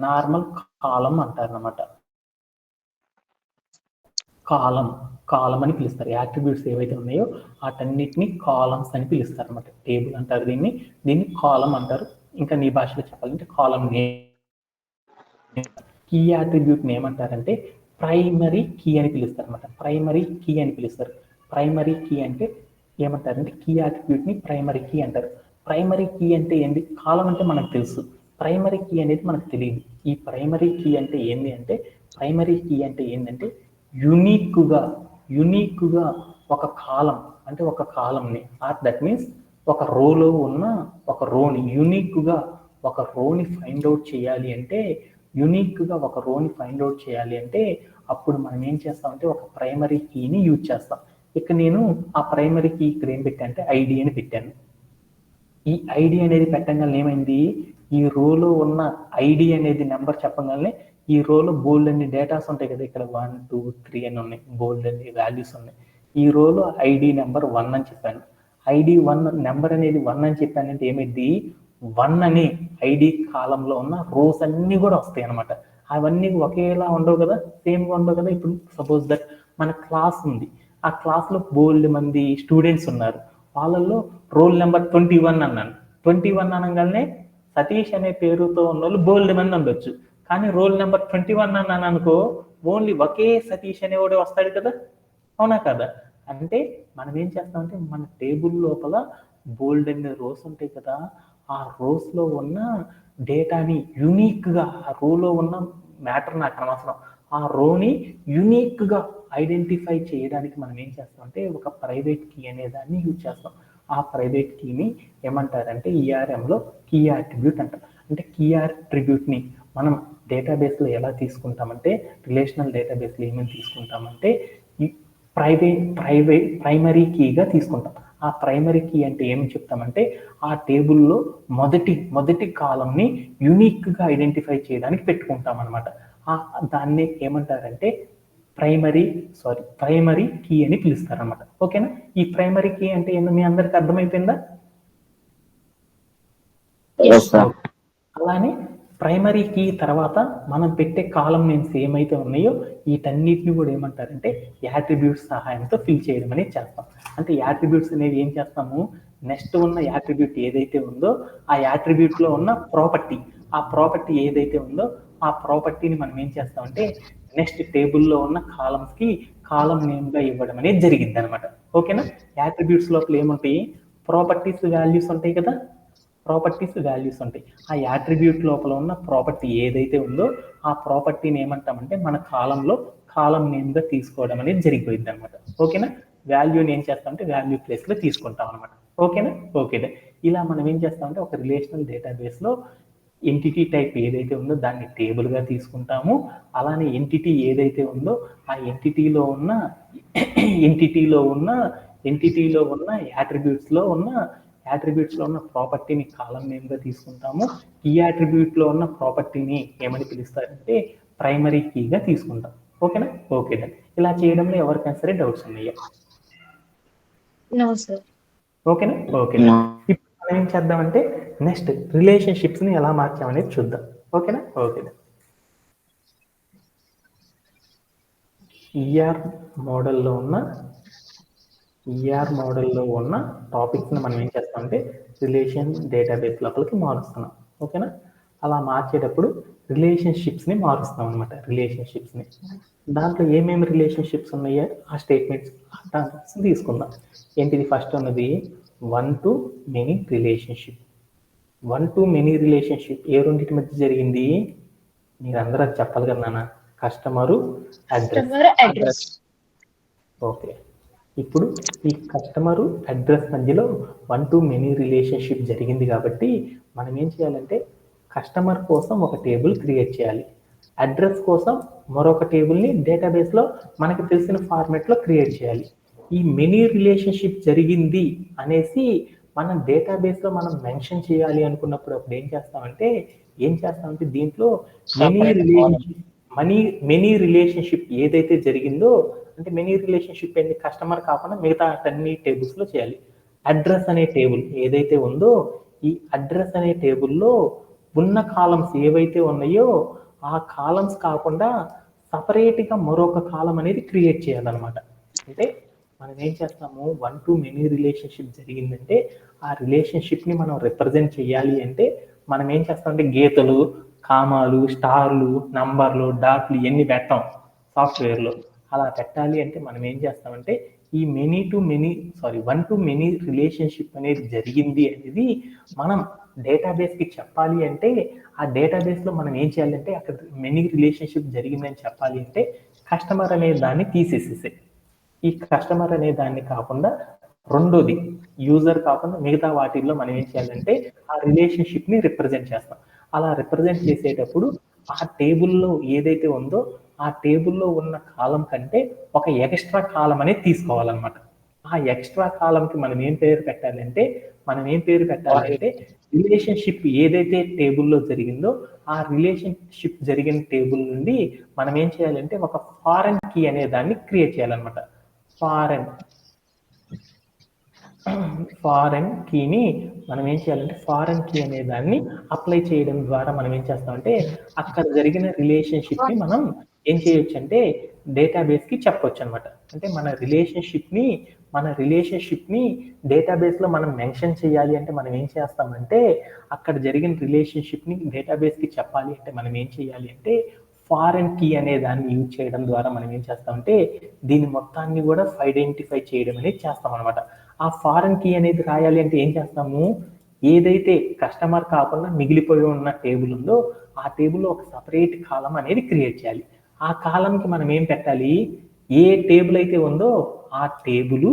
నార్మల్ కాలం అంటారన్నమాట. కాలం అని పిలుస్తారు. యాట్రిబ్యూట్స్ ఏవైతే ఉన్నాయో వాటన్నిటిని కాలమ్స్ అని పిలుస్తారు అన్నమాట. టేబుల్ అంటారు దీన్ని కాలం అంటారు. ఇంకా నీ భాషలో చెప్పాలంటే కాలం నేమ్. కీ యాట్రిబ్యూట్ని ఏమంటారంటే ప్రైమరీ కీ అని పిలుస్తారు అన్నమాట. ప్రైమరీ కీ అంటే ఏమంటారంటే కీ యాట్రిబ్యూట్ని ప్రైమరీ కీ అంటారు. ప్రైమరీ కీ అంటే ఏంటి? కాలం అంటే మనకు తెలుసు, ప్రైమరీ కీ అనేది మనకు తెలియదు. ఈ ప్రైమరీ కీ అంటే ఏంటంటే యునిక్గా ఒక కాలం అంటే ఒక కాలంని దట్ మీన్స్ ఒక రోలో ఉన్న ఒక రోని యునిక్గా ఒక రోని ఫైండ్ అవుట్ చేయాలి అంటే యూనిక్గా ఒక రోని ఫైండ్ అవుట్ చేయాలి అంటే అప్పుడు మనం ఏం చేస్తామంటే ఒక ప్రైమరీ కీని యూజ్ చేస్తాం. ఇక్కడ నేను ఆ ప్రైమరీ కీ ఇక్కడ ఏం పెట్టాను అంటే ఐడి అని పెట్టాను. ఈ ఐడి అనేది పెట్టగానే ఏమైంది, ఈ రోలో ఉన్న ఐడి అనేది నెంబర్ చెప్పగానే ఈ రోలో బోల్డ్ అన్ని డేటాస్ ఉంటాయి కదా, ఇక్కడ 1 2 3 అని ఉన్నాయి, బోల్డ్ అన్ని వాల్యూస్ ఉన్నాయి. ఈ రోలో ఐడి నెంబర్ 1 అని చెప్పాను. ఐడి 1 నెంబర్ అనేది 1 అని చెప్పానంటే ఏమైంది, 1 అని ఐడి కాలంలో ఉన్న రోస్ అన్ని కూడా వస్తాయి అనమాట. అవన్నీ ఒకేలా ఉండవు కదా, సేమ్గా ఉండవు కదా. ఇప్పుడు సపోజ్ దట్ మన క్లాస్ ఉంది, ఆ క్లాస్లో బోల్డ్ మంది స్టూడెంట్స్ ఉన్నారు, వాళ్ళల్లో రోల్ నెంబర్ 21 అన్నాను. 21 అనగానే సతీష్ అనే పేరుతో ఉన్న వాళ్ళు బోల్డ్ మంది ఉండొచ్చు, కానీ రోల్ నెంబర్ 21 అన్నాను అనుకో ఓన్లీ ఒకే సతీష్ అనేవాడే వస్తాడు కదా, అవునా కదా. అంటే మనం ఏం చేస్తామంటే మన టేబుల్ లోపల బోల్డ్ అనే రోస్ ఉంటాయి కదా, ఆ రోస్లో ఉన్న డేటాని యూనిక్గా, ఆ రోలో ఉన్న మ్యాటర్ నాకు అనవసరం, ఆ రోని యూనిక్గా ఐడెంటిఫై చేయడానికి మనం ఏం చేస్తామంటే ఒక ప్రైవేట్ కీ అనే దాన్ని యూజ్ చేస్తాం. ఆ ప్రైవేట్ కీని ఏమంటారంటే ఈఆర్ఎంలో కీ అట్రిబ్యూట్ అంటారు. అంటే కీ అట్రిబ్యూట్ని మనం డేటాబేస్లో ఎలా తీసుకుంటామంటే, రిలేషనల్ డేటాబేస్లో ఏమేమి తీసుకుంటామంటే ఈ ప్రైమరీ కీగా తీసుకుంటాం. ఆ ప్రైమరీ కీ అంటే ఏమి చెప్తామంటే ఆ టేబుల్లో మొదటి కాలంని యూనిక్గా ఐడెంటిఫై చేయడానికి పెట్టుకుంటాం అనమాట. దాన్ని ఏమంటారంటే ప్రైమరీ కీ అని పిలుస్తారు అనమాట. ఓకేనా. ఈ ప్రైమరీ కీ అంటే ఏందో మీ అందరికి అర్థమైపోయిందా? అలానే ప్రైమరీ కీ తర్వాత మనం పెట్టే కాలం నేమ్స్ ఏమైతే ఉన్నాయో వీటన్నిటిని కూడా ఏమంటారంటే యాట్రిబ్యూట్స్ సహాయంతో ఫిల్ చేయడం అనేది చేస్తాం. అంటే యాట్రిబ్యూట్స్ అనేవి ఏం చేస్తాము, నెక్స్ట్ ఉన్న యాట్రిబ్యూట్ ఏదైతే ఉందో ఆ యాట్రిబ్యూట్లో ఉన్న ప్రాపర్టీ, ఆ ప్రాపర్టీ ఏదైతే ఉందో ఆ ప్రాపర్టీని మనం ఏం చేస్తామంటే నెక్స్ట్ టేబుల్లో ఉన్న కాలమ్స్కి కాలం నేమ్గా ఇవ్వడం అనేది జరిగింది అనమాట. ఓకేనా. యాట్రిబ్యూట్స్ లోపల ఏముంటాయి, ప్రాపర్టీస్ వాల్యూస్ ఉంటాయి కదా, ప్రాపర్టీస్ వాల్యూస్ ఉంటాయి. ఆ యాట్రిబ్యూట్ లోపల ఉన్న ప్రాపర్టీ ఏదైతే ఉందో ఆ ప్రాపర్టీని ఏమంటామంటే మన కాలంలో కాలం నేమ్గా తీసుకోవడం అనేది జరిగిపోయింది అనమాట. ఓకేనా. వాల్యూని ఏం చేస్తామంటే వాల్యూ ప్లేస్లో తీసుకుంటాం అనమాట. ఓకేనా. ఓకేనా. ఇలా మనం ఏం చేస్తామంటే ఒక రిలేషనల్ డేటాబేస్లో ఎంటిటీ టైప్ ఏదైతే ఉందో దాన్ని టేబుల్గా తీసుకుంటాము. అలానే ఎంటిటీ ఏదైతే ఉందో ఆ ఎంటిటీలో ఉన్న యాట్రిబ్యూట్స్లో ఉన్న ప్రాపర్టీని కాలం నేమ్గా తీసుకుంటాము. ఈ యాట్రిబ్యూట్లో ఉన్న ప్రాపర్టీని ఏమని పిలుస్తారంటే ప్రైమరీ కీగా తీసుకుంటాం. ఓకేనా. ఓకేనా. ఇలా చేయడంలో ఎవరికైనా సరే డౌట్స్ ఉన్నాయా? ఓకేనా. ఓకేనా. ఇప్పుడు మనం ఏం చేద్దామంటే నెక్స్ట్ రిలేషన్షిప్స్ని ఎలా మార్చామనేది చూద్దాం. ఓకేనా. ఓకేనా. ఈఆర్ మోడల్లో ఉన్న టాపిక్స్ని మనం ఏం చేస్తామంటే రిలేషన్ డేటాబేస్ లోపలికి మారుస్తున్నాం. ఓకేనా. అలా మార్చేటప్పుడు రిలేషన్షిప్స్ని మారుస్తాం అనమాట. రిలేషన్షిప్స్ని దాంట్లో ఏమేమి రిలేషన్షిప్స్ ఉన్నాయో ఆ స్టేట్మెంట్స్ ట్రాన్సాక్షన్ తీసుకుందాం. ఏంటిది ఫస్ట్ ఉన్నది 1 to many relationship. 1 to many relationship ఏ రెండింటి మధ్య జరిగింది, మీరందరూ అది చెప్పాలి కదా నాన్న, కస్టమరు అడ్రస్. ఓకే. ఇప్పుడు ఈ కస్టమరు అడ్రస్ మధ్యలో 1 to many రిలేషన్షిప్ జరిగింది కాబట్టి మనం ఏం చేయాలంటే కస్టమర్ కోసం ఒక టేబుల్ క్రియేట్ చేయాలి, అడ్రస్ కోసం మరొక టేబుల్ని డేటాబేస్లో మనకి తెలిసిన ఫార్మాట్లో క్రియేట్ చేయాలి. ఈ మెనీ రిలేషన్షిప్ జరిగింది అనేసి మనం డేటాబేస్లో మనం మెన్షన్ చేయాలి అనుకున్నప్పుడు అప్పుడు ఏం చేస్తామంటే దీంట్లో మెనీ రిలేషన్షిప్ ఏదైతే జరిగిందో, అంటే మెనీ రిలేషన్షిప్ ఏంటి, కస్టమర్ కాకుండా మిగతా అన్ని టేబుల్స్లో చేయాలి. అడ్రస్ అనే టేబుల్ ఏదైతే ఉందో ఈ అడ్రస్ అనే టేబుల్లో ఉన్న కాలమ్స్ ఏవైతే ఉన్నాయో ఆ కాలమ్స్ కాకుండా సపరేట్గా మరొక కాలం అనేది క్రియేట్ చేయాలన్నమాట. అంటే మనం ఏం చేస్తాము, 1 to many రిలేషన్షిప్ జరిగిందంటే ఆ రిలేషన్షిప్ని మనం రిప్రజెంట్ చేయాలి అంటే మనం ఏం చేస్తామంటే గీతలు, కామాలు, స్టార్లు, నంబర్లు, డాట్లు ఇవన్నీ పెట్టాం సాఫ్ట్వేర్లో. అలా పెట్టాలి అంటే మనం ఏం చేస్తామంటే ఈ 1 to many రిలేషన్షిప్ అనేది జరిగింది అనేది మనం డేటాబేస్కి చెప్పాలి అంటే ఆ డేటాబేస్లో మనం ఏం చేయాలంటే అక్కడ మెనీ రిలేషన్షిప్ జరిగిందని చెప్పాలి అంటే కస్టమర్ అనే దాన్ని తీసేసేసే. ఈ కస్టమర్ అనే దాన్ని కాకుండా రెండోది యూజర్ కాకుండా మిగతా వాటిల్లో మనం ఏం చేయాలంటే ఆ రిలేషన్షిప్ని రిప్రజెంట్ చేస్తాం. అలా రిప్రజెంట్ చేసేటప్పుడు ఆ టేబుల్లో ఏదైతే ఉందో ఆ టేబుల్లో ఉన్న కాలం కంటే ఒక ఎక్స్ట్రా కాలం అనేది తీసుకోవాలన్నమాట. ఆ ఎక్స్ట్రా కాలంకి మనం ఏం పేరు పెట్టాలంటే రిలేషన్షిప్ ఏదైతే టేబుల్లో జరిగిందో ఆ రిలేషన్షిప్ జరిగిన టేబుల్ నుండి మనం ఏం చేయాలంటే ఒక ఫారెన్ కీ అనే దాన్ని క్రియేట్ చేయాలన్నమాట. ఫారెన్ కీని మనం ఏం చేయాలంటే ఫారెన్ కీ అనే దాన్ని అప్లై చేయడం ద్వారా మనం ఏం చేస్తామంటే అక్కడ జరిగిన రిలేషన్షిప్ని మనం ఏం చేయొచ్చు అంటే డేటాబేస్కి చెప్పొచ్చు అనమాట. అంటే మన రిలేషన్షిప్ని డేటాబేస్లో మనం మెన్షన్ చేయాలి అంటే మనం ఏం చేస్తామంటే అక్కడ జరిగిన రిలేషన్షిప్ని డేటాబేస్కి చెప్పాలి అంటే మనం ఏం చేయాలి అంటే ఫారెన్ కీ అనే దాన్ని యూజ్ చేయడం ద్వారా మనం ఏం చేస్తామంటే దీని మొత్తాన్ని కూడా ఐడెంటిఫై చేయడం అనేది చేస్తాం అనమాట. ఆ ఫారెన్ కీ అనేది రాయాలి అంటే ఏం చేస్తాము, ఏదైతే కస్టమర్ కాకుండా మిగిలిపోయి ఉన్న టేబుల్ ఉందో ఆ టేబుల్లో ఒక సపరేట్ కాలం అనేది క్రియేట్ చేయాలి. ఆ కాలంకి మనం ఏం పెట్టాలి, ఏ టేబుల్ అయితే ఉందో ఆ టేబుల్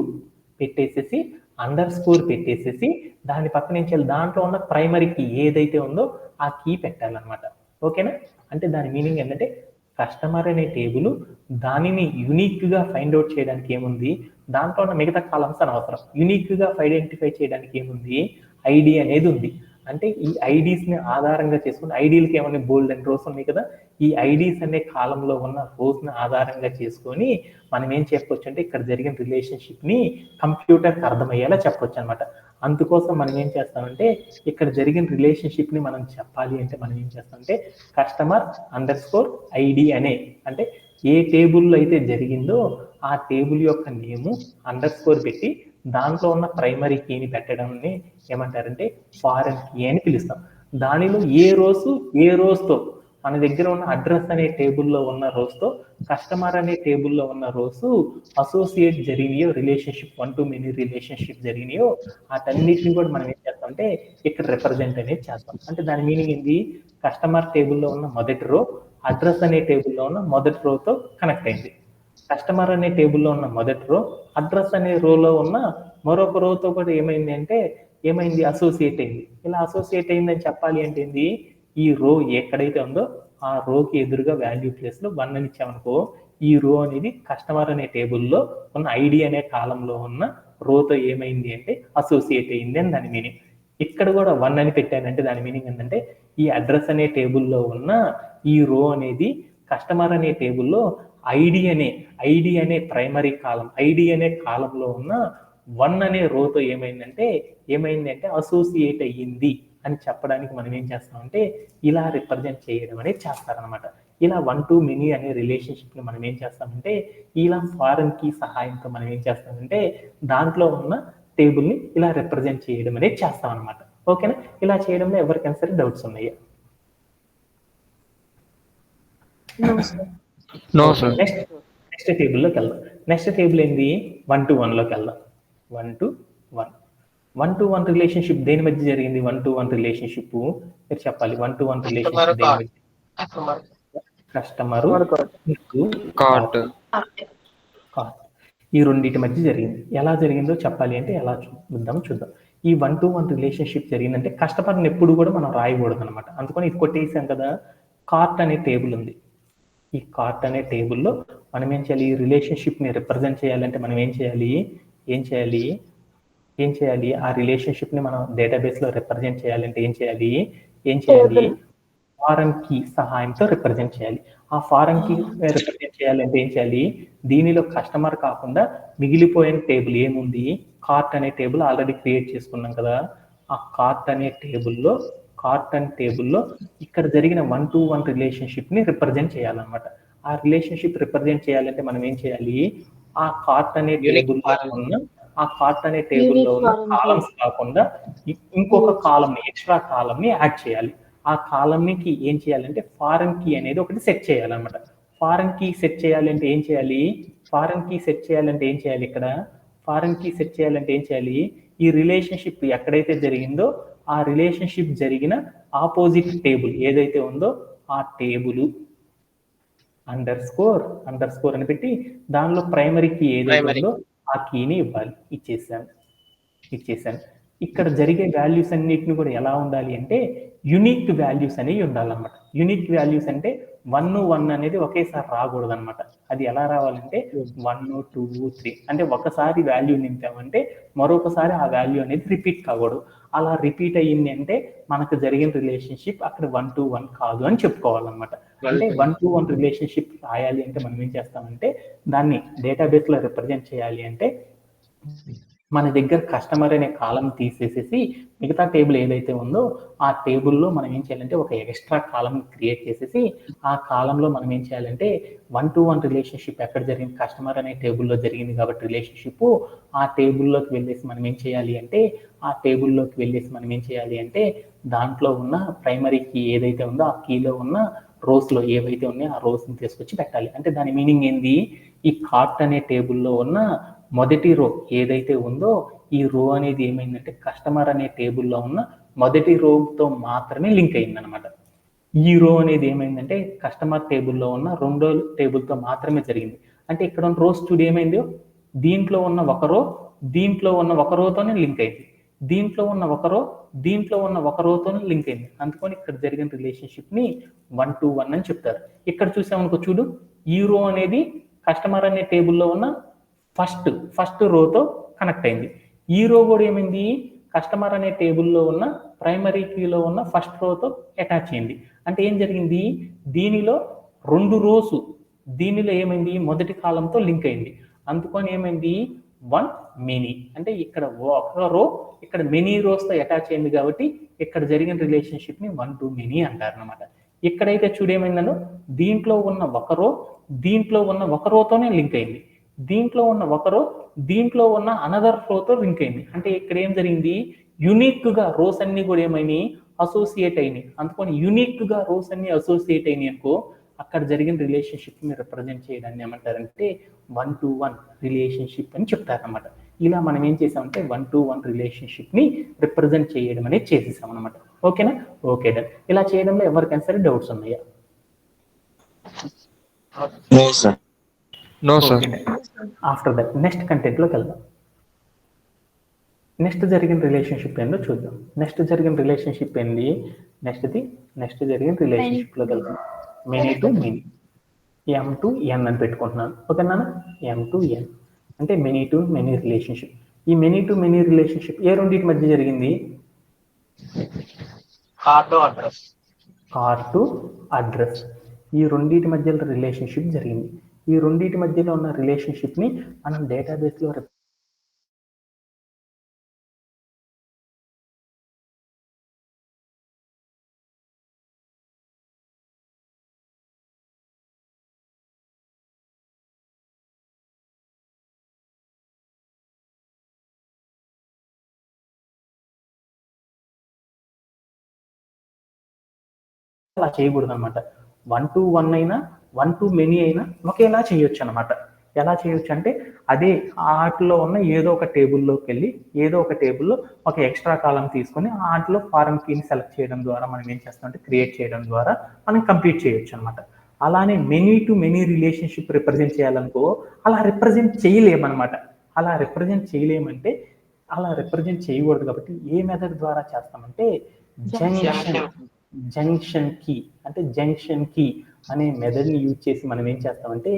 పెట్టేసేసి అండర్ స్కోర్ పెట్టేసేసి దాని పక్కన ఏం చేయాలి, దాంట్లో ఉన్న ప్రైమరీ కీ ఏదైతే ఉందో ఆ కీ పెట్టాలన్నమాట. ఓకేనా? అంటే దాని మీనింగ్ ఏంటంటే కస్టమర్ అనే టేబుల్ దానిని యూనిక్గా ఫైండ్ అవుట్ చేయడానికి ఏముంది, దాంట్లో ఉన్న మిగతా కాలమ్స్ అనవసరం, యూనిక్గా ఐడెంటిఫై చేయడానికి ఏముంది, ఐడి అనేది ఉంది. అంటే ఈ ఐడీస్ని ఆధారంగా చేసుకుని ఐడీలకి ఏమన్నా బోల్డ్ అండ్ రోస్ ఉన్నాయి కదా, ఈ ఐడీస్ అనే కాలంలో ఉన్న రోస్ని ఆధారంగా చేసుకొని మనం ఏం చెప్పొచ్చు అంటే ఇక్కడ జరిగిన రిలేషన్షిప్ని కంప్యూటర్కి అర్థమయ్యేలా చెప్పొచ్చు అనమాట. అందుకోసం మనం ఏం చేస్తామంటే ఇక్కడ జరిగిన రిలేషన్షిప్ని మనం చెప్పాలి అంటే మనం ఏం చేస్తామంటే కస్టమర్ అండర్ స్కోర్ ఐడి అనే, అంటే ఏ టేబుల్లో అయితే జరిగిందో ఆ టేబుల్ యొక్క నేము అండర్ స్కోర్ పెట్టి దాంట్లో ఉన్న ప్రైమరీ కీని పెట్టడాన్ని ఏమంటారంటే ఫారెన్ కీ అని పిలుస్తాం. దానిలో ఏ రోస్తో మన దగ్గర ఉన్న అడ్రస్ అనే టేబుల్లో ఉన్న రోస్తో కస్టమర్ అనే టేబుల్లో ఉన్న రోస్ అసోసియేట్ జరిగినాయో, రిలేషన్షిప్ 1 to many రిలేషన్షిప్ జరిగినాయో వాటన్నిటిని కూడా మనం ఏం చేస్తామంటే ఇక్కడ రిప్రజెంట్ అనేది చేస్తాం. అంటే దాని మీనింగ్ ఏంది, కస్టమర్ టేబుల్లో ఉన్న మొదటి రో అడ్రస్ అనే టేబుల్లో ఉన్న మొదటి రోతో కనెక్ట్ అయింది, కస్టమర్ అనే టేబుల్లో ఉన్న మొదటి రో అడ్రస్ అనే రోలో ఉన్న మరొక రోతో కూడా ఏమైంది అసోసియేట్ అయింది. ఇలా అసోసియేట్ అయిందని చెప్పాలి అంటే ఏంది, ఈ రో ఎక్కడైతే ఉందో ఆ రోకి ఎదురుగా వాల్యూ ప్లేస్లో 1 అని ఇచ్చామనుకో ఈ రో అనేది కస్టమర్ అనే టేబుల్లో ఉన్న ఐడి అనే కాలంలో ఉన్న రోతో ఏమైంది అంటే అసోసియేట్ అయింది అని దాని మీనింగ్. ఇక్కడ కూడా 1 అని పెట్టానంటే దాని మీనింగ్ ఏంటంటే ఈ అడ్రస్ అనే టేబుల్లో ఉన్న ఈ రో అనేది కస్టమర్ అనే టేబుల్లో ఐడి అనే ప్రైమరీ కాలం, ఐడి అనే కాలంలో ఉన్న 1 అనే రోతో ఏమైందంటే అసోసియేట్ అయ్యింది అని చెప్పడానికి మనం ఏం చేస్తామంటే ఇలా రిప్రజెంట్ చేయడం అనేది చేస్తారనమాట. ఇలా 1 to many అనే రిలేషన్షిప్ని మనం ఏం చేస్తామంటే ఇలా ఫారెన్ కీ సహాయంతో మనం ఏం చేస్తామంటే దాంట్లో ఉన్న టేబుల్ని ఇలా రిప్రజెంట్ చేయడం అనేది చేస్తాం అనమాట. ఓకేనా? ఇలా చేయడంలో ఎవరికైనా సరే డౌట్స్ ఉన్నాయా? No sir. నెక్స్ట్ టేబుల్లోకి వెళ్దాం. నెక్స్ట్ టేబుల్ ఏంది, 1 to 1లోకి వెళ్దాం. 1 to 1 రిలేషన్షిప్ దేని మధ్య జరిగింది? 1 to 1 రిలేషన్షిప్ మీరు చెప్పాలి. 1 to 1 రిలేషన్షిప్ దేని మధ్య? కస్టమర్ కార్ట్ ఈ రెండింటి మధ్య జరిగింది. ఎలా జరిగిందో చెప్పాలి అంటే ఎలా చూద్దాం. ఈ 1 to 1 రిలేషన్షిప్ జరిగిందంటే కస్టమర్ని ఎప్పుడు కూడా మనం రాయకూడదు అనమాట. అందుకని ఇది కొట్టేసాం కదా. కార్ట్ అనే టేబుల్ ఉంది. ఈ కార్ట్ అనే టేబుల్లో మనం ఏం చేయాలి, ఈ రిలేషన్షిప్ని రిప్రజెంట్ చేయాలంటే మనం ఏం చేయాలి ఆ రిలేషన్షిప్ని మనం డేటాబేస్లో రిప్రజెంట్ చేయాలంటే ఏం చేయాలి ఫారెన్ కీ సహాయంతో రిప్రజెంట్ చేయాలి. ఆ ఫారెన్ కీ రిప్రజెంట్ చేయాలంటే ఏం చేయాలి, దీనిలో కస్టమర్ కాకుండా మిగిలిపోయిన టేబుల్ ఏముంది, కార్ట్ అనే టేబుల్ ఆల్రెడీ క్రియేట్ చేసుకున్నాం కదా. ఆ కార్ట్ అనే టేబుల్లో ఇక్కడ జరిగిన 1 to 1 రిలేషన్షిప్ని రిప్రజెంట్ చేయాలన్నమాట. ఆ రిలేషన్షిప్ రిప్రజెంట్ చేయాలంటే మనం ఏం చేయాలి, ఆ కార్ట్ అనే టేబుల్లో ఉన్న కాలమ్స్ కాకుండా ఇంకొక కాలంని ఎక్స్ట్రా కాలంని యాడ్ చేయాలి. ఆ కాలంకి ఏం చేయాలంటే ఫారెన్ కీ అనేది ఒకటి సెట్ చేయాలన్నమాట. ఫారెన్ కీ సెట్ చేయాలంటే ఏం చేయాలి, ఈ రిలేషన్షిప్ ఎక్కడైతే జరిగిందో ఆ రిలేషన్షిప్ జరిగిన ఆపోజిట్ టేబుల్ ఏదైతే ఉందో ఆ టేబుల్ అండర్ స్కోర్ అని పెట్టి దానిలో ప్రైమరీ కీ ఏదైతే ఉందో ఆ కీని ఇవ్వాలి. ఇచ్చేసాను. ఇక్కడ జరిగే వాల్యూస్ అన్నిటిని కూడా ఎలా ఉండాలి అంటే యునిక్ వాల్యూస్ అనేవి ఉండాలన్నమాట. యునిక్ వాల్యూస్ అంటే 1 1 అనేది ఒకేసారి రాకూడదు అనమాట. అది ఎలా రావాలంటే 1 2 3 అంటే ఒకసారి వాల్యూ నింపామంటే మరొకసారి ఆ వాల్యూ అనేది రిపీట్ కాకూడదు. అలా రిపీట్ అయ్యింది అంటే మనకు జరిగిన రిలేషన్షిప్ అక్కడ 1 to 1 కాదు అని చెప్పుకోవాలన్నమాట. అంటే 1 to 1 రిలేషన్షిప్ రాయాలి అంటే మనం ఏం చేస్తామంటే దాన్ని డేటాబేస్ లో రిప్రజెంట్ చేయాలి అంటే మన దగ్గర కస్టమర్ అనే కాలం తీసేసేసి మిగతా టేబుల్ ఏదైతే ఉందో ఆ టేబుల్లో మనం ఏం చేయాలంటే ఒక ఎక్స్ట్రా కాలం క్రియేట్ చేసేసి ఆ కాలంలో మనం ఏం చేయాలంటే 1 to 1 రిలేషన్షిప్ ఎక్కడ జరిగింది, కస్టమర్ అనే టేబుల్లో జరిగింది కాబట్టి రిలేషన్షిప్ ఆ టేబుల్లోకి వెళ్ళేసి మనం ఏం చేయాలి అంటే దాంట్లో ఉన్న ప్రైమరీ కీ ఏదైతే ఉందో ఆ కీలో ఉన్న రోస్లో ఏవైతే ఉన్నాయో ఆ రోస్ని తీసుకొచ్చి పెట్టాలి. అంటే దాని మీనింగ్ ఏంది, ఈ కార్ట్ అనే టేబుల్లో ఉన్న మొదటి రో ఏదైతే ఉందో ఈ రో అనేది ఏమైందంటే కస్టమర్ అనే టేబుల్లో ఉన్న మొదటి రోతో మాత్రమే లింక్ అయిందనమాట. ఈ రో అనేది ఏమైందంటే కస్టమర్ టేబుల్లో ఉన్న రెండో టేబుల్తో మాత్రమే జరిగింది. అంటే ఇక్కడ ఉన్న రోస్ చూడు ఏమైందో దీంట్లో ఉన్న ఒక రో దీంట్లో ఉన్న ఒక రోతోనే లింక్ అయింది, దీంట్లో ఉన్న ఒక రో దీంట్లో ఉన్న ఒక రోతోనే లింక్ అయింది. అందుకని ఇక్కడ జరిగిన రిలేషన్షిప్ ని 1 to 1 అని చెప్తారు. ఇక్కడ చూసామనుకో చూడు ఈ రో అనేది కస్టమర్ అనే టేబుల్లో ఉన్న ఫస్ట్ రోతో కనెక్ట్ అయింది. ఈ రో కూడా ఏమైంది కస్టమర్ అనే టేబుల్లో ఉన్న ప్రైమరీ కీలో ఉన్న ఫస్ట్ రోతో అటాచ్ అయింది. అంటే ఏం జరిగింది, దీనిలో 2 రోస్ దీనిలో ఏమైంది మొదటి కాలంతో లింక్ అయింది. అందుకని ఏమైంది 1 మెనీ అంటే ఇక్కడ ఒక రో ఇక్కడ మెనీ రోస్తో అటాచ్ అయింది కాబట్టి ఇక్కడ జరిగిన రిలేషన్షిప్ ని 1 to many అంటారు అనమాట. ఇక్కడైతే చూడేమైందనో దీంట్లో ఉన్న ఒక రో దీంట్లో ఉన్న ఒక రోతోనే లింక్ అయింది, దీంట్లో ఉన్న ఒక రో దీంట్లో ఉన్న అనదర్ రోతో లింక్ అయింది. అంటే ఇక్కడ ఏం జరిగింది యునిక్ గా రోస్ అన్ని కూడా ఏమైనాయి అసోసియేట్ అయినాయి. అందుకని యునిక్ గా రోస్ అన్ని అసోసియేట్ అయినాయి అనుకో అక్కడ జరిగిన రిలేషన్షిప్ ని రిప్రజెంట్ చేయడాన్ని ఏమంటారంటే 1 to 1 రిలేషన్షిప్ అని చెప్తారనమాట. ఇలా మనం ఏం చేసామంటే 1 to 1 రిలేషన్షిప్ ని రిప్రజెంట్ చేయడం అనేది చేసేసాం అనమాట. ఓకేనా? Okay done. ఇలా చేయడంలో ఎవరికైనా సరే డౌట్స్ ఉన్నాయా? No sir. After that next content లోకి వెళ్దాం. నెక్స్ట్ జరిగిన రిలేషన్షిప్ ఏందో చూద్దాం. నెక్స్ట్ జరిగిన రిలేషన్షిప్ ఏంది, నెక్స్ట్ జరిగిన రిలేషన్షిప్ లోకి వెళ్దాం. Many to many, M to N అని పెట్టుకుంటున్నాను. ఓకేనా? M to N అంటే మెనీ టు మెనీ రిలేషన్షిప్. ఈ మెనీ టు మెనీ రిలేషన్షిప్ ఏ రెండింటి మధ్య జరిగింది, కార్ టు అడ్రస్. ఈ రెండింటి మధ్యలో రిలేషన్షిప్ జరిగింది. ఈ రెండింటి మధ్యలో ఉన్న రిలేషన్షిప్ ని మనం డేటాబేస్ లో అలా చేయకూడదు అనమాట. 1 to 1 అయినా 1 to many అయినా ఒకేలా చేయొచ్చు అనమాట. ఎలా చేయొచ్చు అంటే అదే ఆటలో ఉన్న ఏదో ఒక టేబుల్లోకి వెళ్ళి ఏదో ఒక టేబుల్లో ఒక ఎక్స్ట్రా కాలం తీసుకొని ఆటలో ఫారెన్ కీని సెలెక్ట్ చేయడం ద్వారా మనం ఏం చేస్తామంటే క్రియేట్ చేయడం ద్వారా మనం కంప్లీట్ చేయొచ్చు అనమాట. అలానే many to many relationship represent చేయాలనుకో అలా రిప్రజెంట్ చేయలేమన్నమాట. అలా రిప్రజెంట్ చేయలేమంటే అలా రిప్రజెంట్ చేయకూడదు కాబట్టి ఏ మెథడ్ ద్వారా చేస్తామంటే జంక్షన్ కీ అంటే జంక్షన్ కీ అనే మెథడ్ని యూజ్ చేసి మనం ఏం చేస్తామంటే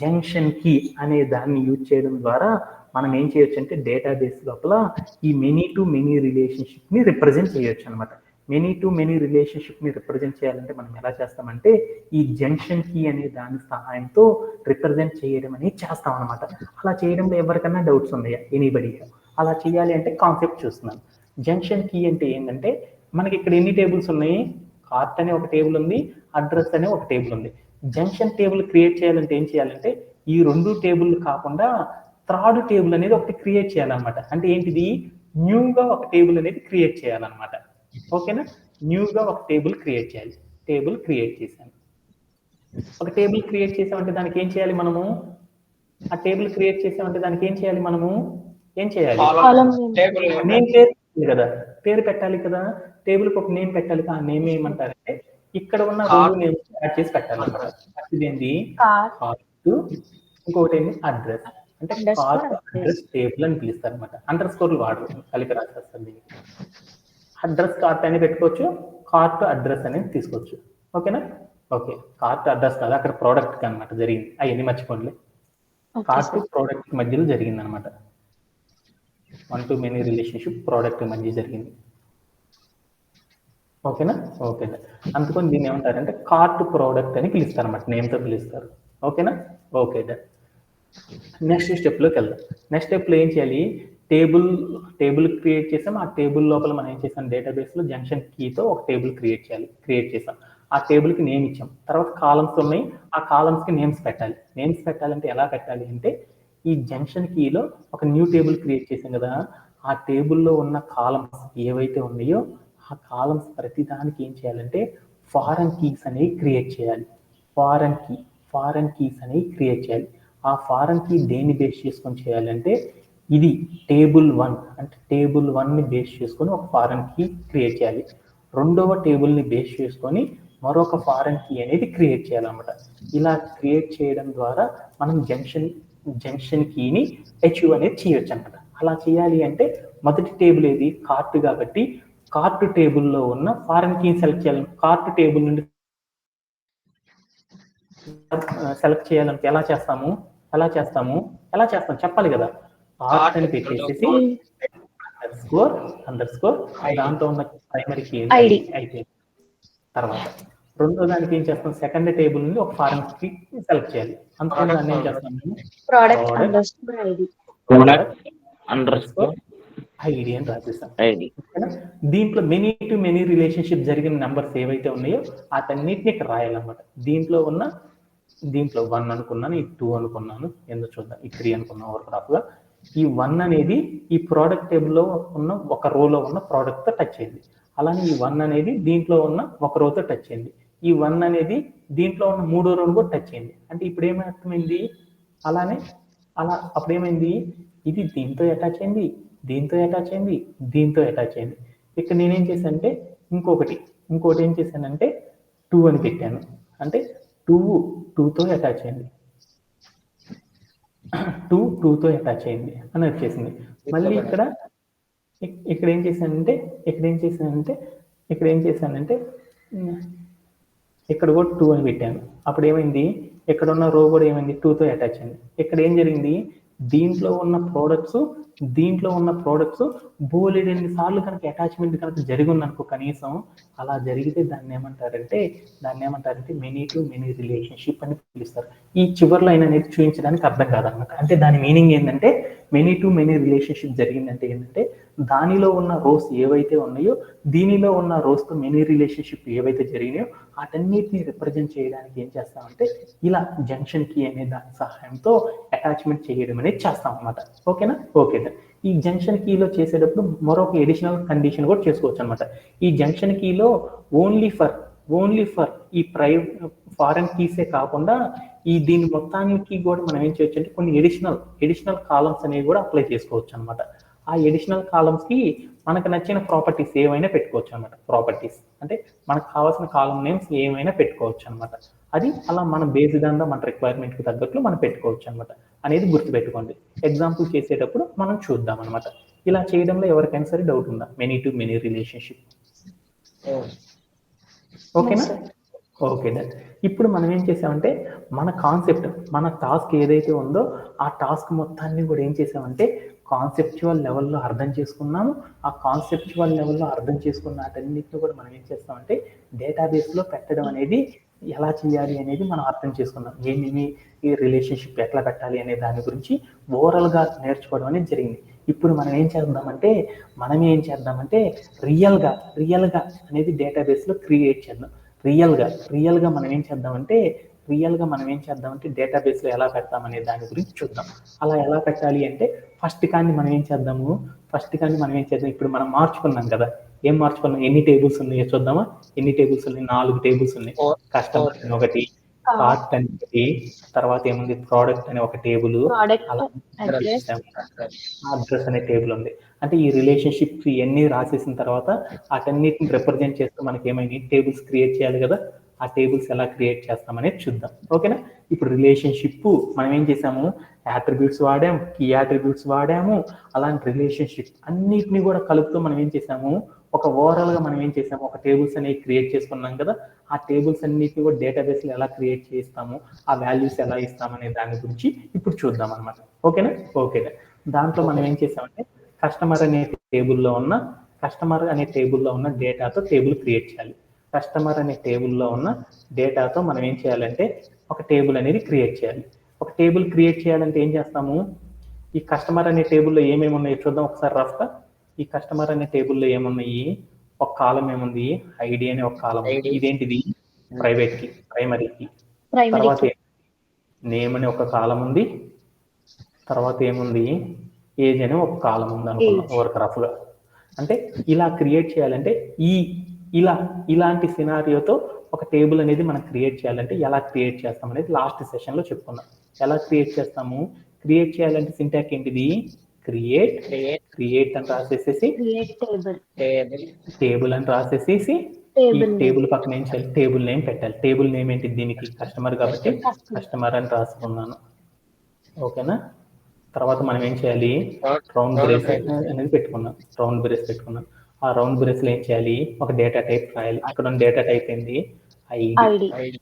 జంక్షన్ కీ అనే దాన్ని యూజ్ చేయడం ద్వారా మనం ఏం చేయొచ్చు అంటే డేటాబేస్ లోపల ఈ మెనీ టు మెనీ రిలేషన్షిప్ ని రిప్రజెంట్ చేయొచ్చు అనమాట. మెనీ టు మెనీ రిలేషన్షిప్ ని రిప్రజెంట్ చేయాలంటే మనం ఎలా చేస్తామంటే ఈ జంక్షన్ కీ అనే దాని సహాయంతో రిప్రజెంట్ చేయడం అనేది చేస్తాం అనమాట. అలా చేయడంలో ఎవరికైనా డౌట్స్ ఉన్నాయా? ఎనీబడి? అలా చేయాలి అంటే కాన్సెప్ట్ చూస్తున్నాను. జంక్షన్ కీ అంటే ఏంటంటే మనకి ఇక్కడ ఎన్ని టేబుల్స్ ఉన్నాయి, కార్ట్ అనే ఒక టేబుల్ ఉంది, అడ్రస్ అనే ఒక టేబుల్ ఉంది. జంక్షన్ టేబుల్ క్రియేట్ చేయాలంటే ఏం చేయాలంటే ఈ రెండు టేబుల్ కాకుండా థర్డ్ టేబుల్ అనేది ఒకటి క్రియేట్ చేయాలన్నమాట. అంటే ఏంటిది, న్యూగా ఒక టేబుల్ అనేది క్రియేట్ చేయాలన్నమాట. ఓకేనా? న్యూగా ఒక టేబుల్ క్రియేట్ చేయాలి. టేబుల్ క్రియేట్ చేశాను. ఒక టేబుల్ క్రియేట్ చేసామంటే దానికి ఏం చేయాలి మనము, ఆ టేబుల్ క్రియేట్ చేసామంటే దానికి ఏం చేయాలి మనము, ఏం చేయాలి, నేమ్ పేరు కదా, పేరు పెట్టాలి కదా, టేబుల్ కి ఒక నేమ్ పెట్టాలి. ఆ నేమ్ ఏమంటారంటే ఇక్కడ ఉన్న రెండు నేమ్స్ యాడ్ చేసి పెట్టాలి. ఇదేంటి కార్ట్, ఇంకొకటి ఏంటి అడ్రస్. అంటే Underscore cart address. Address table అని పిలుస్తారు అనమాట. అండర్ స్కోర్లు వాడరు, కలిపి రాసేస్తారు దీనికి. అడ్రస్ కార్ట్ అని పెట్టుకోవచ్చు, కార్ట్ అడ్రస్ అనేది తీసుకోవచ్చు. ఓకేనా? ఓకే, కార్ట్ అడ్రస్ కాదు, అక్కడ ప్రోడక్ట్ అనమాట జరిగింది. అవన్నీ మర్చిపోండి. Okay, cart sir. ప్రోడక్ట్ మధ్యలో జరిగింది అనమాట. 1 to many రిలేషన్షిప్ ప్రోడక్ట్ మధ్య జరిగింది. ఓకేనా? ఓకే, అందుకని దీన్ని ఏమంటారంటే కార్ట్ ప్రోడక్ట్ అని పిలుస్తారు అనమాట, నేమ్తో పిలుస్తారు. ఓకేనా? ఓకే. నెక్స్ట్ స్టెప్లోకి వెళ్దాం. నెక్స్ట్ స్టెప్లో ఏం చేయాలి? టేబుల్ క్రియేట్ చేసాం. ఆ టేబుల్ లోపల మనం ఏం చేసాం, డేటాబేస్లో జంక్షన్ కీతో ఒక టేబుల్ క్రియేట్ చేసాం. ఆ టేబుల్కి నేమ్ ఇచ్చాం. తర్వాత కాలమ్స్ ఉన్నాయి, ఆ కాలమ్స్కి నేమ్స్ పెట్టాలి. నేమ్స్ పెట్టాలంటే ఎలా పెట్టాలి అంటే, ఈ జంక్షన్ కీలో ఒక న్యూ టేబుల్ క్రియేట్ చేసాం కదా, ఆ టేబుల్లో ఉన్న కాలమ్స్ ఏవైతే ఉన్నాయో ఆ కాలమ్స్ ప్రతిదానికి ఏం చేయాలంటే ఫారెన్ కీస్ అనేవి క్రియేట్ చేయాలి. ఫారెన్ కీస్ అనేవి క్రియేట్ చేయాలి. ఆ ఫారెన్ కీ దేన్ని బేస్ చేసుకొని చేయాలంటే, ఇది టేబుల్ 1 అంటే టేబుల్ 1ని బేస్ చేసుకొని ఒక ఫారెన్ కీ క్రియేట్ చేయాలి. రెండవ టేబుల్ని బేస్ చేసుకొని మరొక ఫారెన్ కీ అనేది క్రియేట్ చేయాలన్నమాట. ఇలా క్రియేట్ చేయడం ద్వారా మనం జంక్షన్ కీని అచీవ్ అనేది చేయొచ్చు అనమాట. అలా చేయాలి అంటే మొదటి టేబుల్ ఏది? కార్ట్. కాబట్టి కార్ట్ టేబుల్లో ఉన్న ఫారెన్ కీని సెలెక్ట్ చేయాలి. కార్ట్ టేబుల్ నుండి సెలెక్ట్ చేయాలంటే ఎలా చేస్తాం చెప్పాలి కదా. కార్ట్ అని పెట్టేసేసి అండర్ స్కోర్ దాంట్లో ఉన్న ప్రైమరీ కీ అయిపోయింది. తర్వాత రెండో దానికి ఏం చేస్తాం, సెకండ్ టేబుల్ నుండి ఒక ఫారెన్ కీ సెలెక్ట్ చేయాలి. అందుకని దాన్ని ఏం చేస్తాము, Product underscore ID. Under score ID అని రాసేస్తాం. ఐడి. దీంట్లో మెనీ టు మెనీ రిలేషన్షిప్ జరిగిన నెంబర్స్ ఏవైతే ఉన్నాయో అతన్నిటిని ఇక్కడ రాయాలన్నమాట. దీంట్లో 1 అనుకున్నాను, ఈ 2 అనుకున్నాను, ఎందుకు చూద్దాం, ఈ 3 అనుకున్నాను ఓవర్క్రాఫ్గా. ఈ 1 అనేది ఈ ప్రోడక్ట్ టేబుల్లో ఉన్న ఒక రోలో ఉన్న ప్రోడక్ట్తో టచ్ అయింది. అలానే ఈ 1 అనేది దీంట్లో ఉన్న ఒక రోతో టచ్ అయింది. ఈ 1 అనేది దీంట్లో ఉన్న 3వ రోను కూడా టచ్ అయింది. అంటే ఇప్పుడు ఏమర్థమైంది, అప్పుడేమైంది, ఇది దీంతో అటాచ్ అయింది, దీంతో అటాచ్ అయింది. ఇక్కడ నేనేం చేశానంటే ఇంకోటి ఏం చేశానంటే 2 అని పెట్టాను. అంటే 2తో అటాచ్ అయింది, 2తో అటాచ్ అయింది అని వచ్చేసింది. మళ్ళీ ఇక్కడ ఏం చేశానంటే ఇక్కడ కూడా 2 అని పెట్టాను. అప్పుడు ఏమైంది, ఇక్కడ ఉన్న రో కూడా ఏమైంది, 2తో అటాచ్ అయింది. ఇక్కడ ఏం జరిగింది, దీంట్లో ఉన్న ప్రోడక్ట్స్ బోలెడన్ని సార్లు కనుక అటాచ్మెంట్ కనుక జరిగి ఉందనుకో, కనీసం అలా జరిగితే దాన్ని ఏమంటారంటే మెనీ టు మెనీ రిలేషన్షిప్ అని పిలుస్తారు. ఈ చివరి లైన్ అనేది చూపించడానికి అర్థం కాదనమాట. అంటే దాని మీనింగ్ ఏంటంటే, మెనీ టు మెనీ రిలేషన్షిప్ జరిగిందంటే ఏంటంటే, దానిలో ఉన్న రోస్ ఏవైతే ఉన్నాయో దీనిలో ఉన్న రోస్తో మెనీ రిలేషన్షిప్ ఏవైతే జరిగినాయో వాటన్నిటిని రిప్రజెంట్ చేయడానికి ఏం చేస్తామంటే ఇలా జంక్షన్ కీ అనే దాని సహాయంతో అటాచ్మెంట్ చేయడం అనేది చేస్తాం అన్నమాట. ఓకేనా? ఓకే. ఈ జంక్షన్ కీలో చేసేటప్పుడు మరొక ఎడిషనల్ కండిషన్ కూడా చేసుకోవచ్చు అనమాట. ఈ జంక్షన్ కీలో ఓన్లీ ఫర్ ఈ ఫారెన్ కీసే కాకుండా దీని మొత్తానికి కూడా మనం ఏం చేయొచ్చు అంటే కొన్ని ఎడిషనల్ కాలమ్స్ అనేవి కూడా అప్లై చేసుకోవచ్చు అనమాట. ఆ ఎడిషనల్ కాలమ్స్ కి మనకు నచ్చిన ప్రాపర్టీస్ ఏమైనా పెట్టుకోవచ్చు అనమాట. ప్రాపర్టీస్ అంటే మనకు కావాల్సిన కాలమ్ నేమ్స్ ఏమైనా పెట్టుకోవచ్చు అనమాట. అది అలా మన బేస్డ్ ఆన్ మన రిక్వైర్మెంట్ కి తగ్గట్లు మనం పెట్టుకోవచ్చు అనమాట అనేది గుర్తుపెట్టుకోండి. ఎగ్జాంపుల్ చేసేటప్పుడు మనం చూద్దాం అనమాట. ఇలా చేయడంలో ఎవరికైనా సరే డౌట్ ఉందా? Many to many relationship. ఓకేనా? ఓకే. ఇప్పుడు మనం ఏం చేసామంటే మన కాన్సెప్ట్, మన టాస్క్ ఏదైతే ఉందో ఆ టాస్క్ మొత్తాన్ని కూడా ఏం చేసామంటే కాన్సెప్చువల్ లెవెల్లో అర్థం చేసుకున్నాము. ఆ కాన్సెప్చువల్ లెవెల్లో అర్థం చేసుకున్న వాటన్నిటిని కూడా మనం ఏం చేస్తామంటే డేటాబేస్లో పెట్టడం అనేది ఎలా చేయాలి అనేది మనం అర్థం చేసుకున్నాం. ఈ రిలేషన్షిప్ ఎట్లా పెట్టాలి అనే దాని గురించి ఓవరాల్గా నేర్చుకోవడం అనేది జరిగింది. ఇప్పుడు మనం ఏం చేద్దామంటే రియల్గా అనేది డేటాబేస్లో క్రియేట్ చేద్దాం. రియల్గా మనం ఏం చేద్దామంటే డేటాబేస్లో ఎలా పెడతామనే దాని గురించి చూద్దాం. అలా ఎలా పెట్టాలి అంటే ఫస్ట్ కానీ మనం ఏం చేద్దాం, ఇప్పుడు మనం మార్చుకున్నాం కదా, ఏం మార్చుకున్నాం, ఎన్ని టేబుల్స్ ఉన్నాయో చూద్దామా. ఎన్ని టేబుల్స్ ఉన్నాయి? 4 టేబుల్స్ ఉన్నాయి. కస్టమర్ అని ఒకటి, కార్ట్ అని ఒకటి, తర్వాత ఏముంది, ప్రోడక్ట్ అని ఒక టేబుల్, అడ్రస్ అనే టేబుల్ ఉంది. అంటే ఈ రిలేషన్షిప్ ఎన్ని రాసేసిన తర్వాత వాటన్నిటిని రిప్రజెంట్ చేస్తూ మనకి ఏమైనా టేబుల్స్ క్రియేట్ చేయాలి కదా. ఆ టేబుల్స్ ఎలా క్రియేట్ చేస్తామనేది చూద్దాం. ఓకేనా? ఇప్పుడు రిలేషన్షిప్ మనం ఏం చేసాము, యాట్రిబ్యూట్స్ వాడాము, కీ యాట్రిబ్యూట్స్ వాడాము. అలాంటి రిలేషన్షిప్ అన్నిటిని కూడా కలుపుతూ మనం ఏం చేసాము, ఒక ఓవరాల్ గా మనం ఏం చేసాము, ఒక టేబుల్స్ అనేవి క్రియేట్ చేసుకున్నాం కదా. ఆ టేబుల్స్ అన్నిటిని కూడా డేటాబేస్ లో ఎలా క్రియేట్ చేస్తాము, ఆ వాల్యూస్ ఎలా ఇస్తామనే దాని గురించి ఇప్పుడు చూద్దాం అనమాట. ఓకేనా? ఓకేనా. దాంట్లో మనం ఏం చేసామంటే కస్టమర్ అనే టేబుల్లో ఉన్న డేటాతో టేబుల్ క్రియేట్ చేయాలి. కస్టమర్ అనే టేబుల్లో ఉన్న డేటాతో మనం ఏం చేయాలంటే ఒక టేబుల్ అనేది క్రియేట్ చేయాలి. ఒక టేబుల్ క్రియేట్ చేయాలంటే ఏం చేస్తాము, ఈ కస్టమర్ అనే టేబుల్లో ఏమేమి ఉన్నాయో చూద్దాం ఒకసారి రఫ్గా. ఈ కస్టమర్ అనే టేబుల్లో ఏమున్నాయి, ఒక కాలం ఏముంది, ఐడి అనే ఒక కాలం. ఇదేంటిది, ప్రైవేట్ కి, ప్రైమరీ కి. తర్వాత నేమ్ అనే ఒక కాలం ఉంది. తర్వాత ఏముంది, ఏజ్ అనే ఒక కాలం ఉంది అనుకున్నాం ఓవర్ రఫ్గా. అంటే ఇలా క్రియేట్ చేయాలంటే ఇలాంటి సినారియోతో ఒక టేబుల్ అనేది మనం క్రియేట్ చేయాలంటే ఎలా క్రియేట్ చేస్తాం అనేది లాస్ట్ సెషన్ లో చెప్పుకున్నాం. ఎలా క్రియేట్ చేస్తాము, క్రియేట్ చేయాలంటే సింటాక్స్ ఏంటిది, క్రియేట్ అని రాసేసేసి టేబుల్ అని రాసేసేసి ఈ టేబుల్ పక్కన ఏం చేయాలి, టేబుల్ నేమ్ పెట్టాలి. టేబుల్ నేమ్ ఏంటి, దీనికి కస్టమర్ కాబట్టి కస్టమర్ అని రాసుకున్నాను. ఓకేనా? తర్వాత మనం ఏం చేయాలి, రౌండ్ బ్రేస్ అనేది పెట్టుకున్నాం. ఆ రౌండ్ బ్రేస్ లో ఏం చేయాలి, ఒక డేటా టైప్ రాయాలి. ఇక్కడ ఉన్న డేటా టైప్ ఏంది, ఐడి.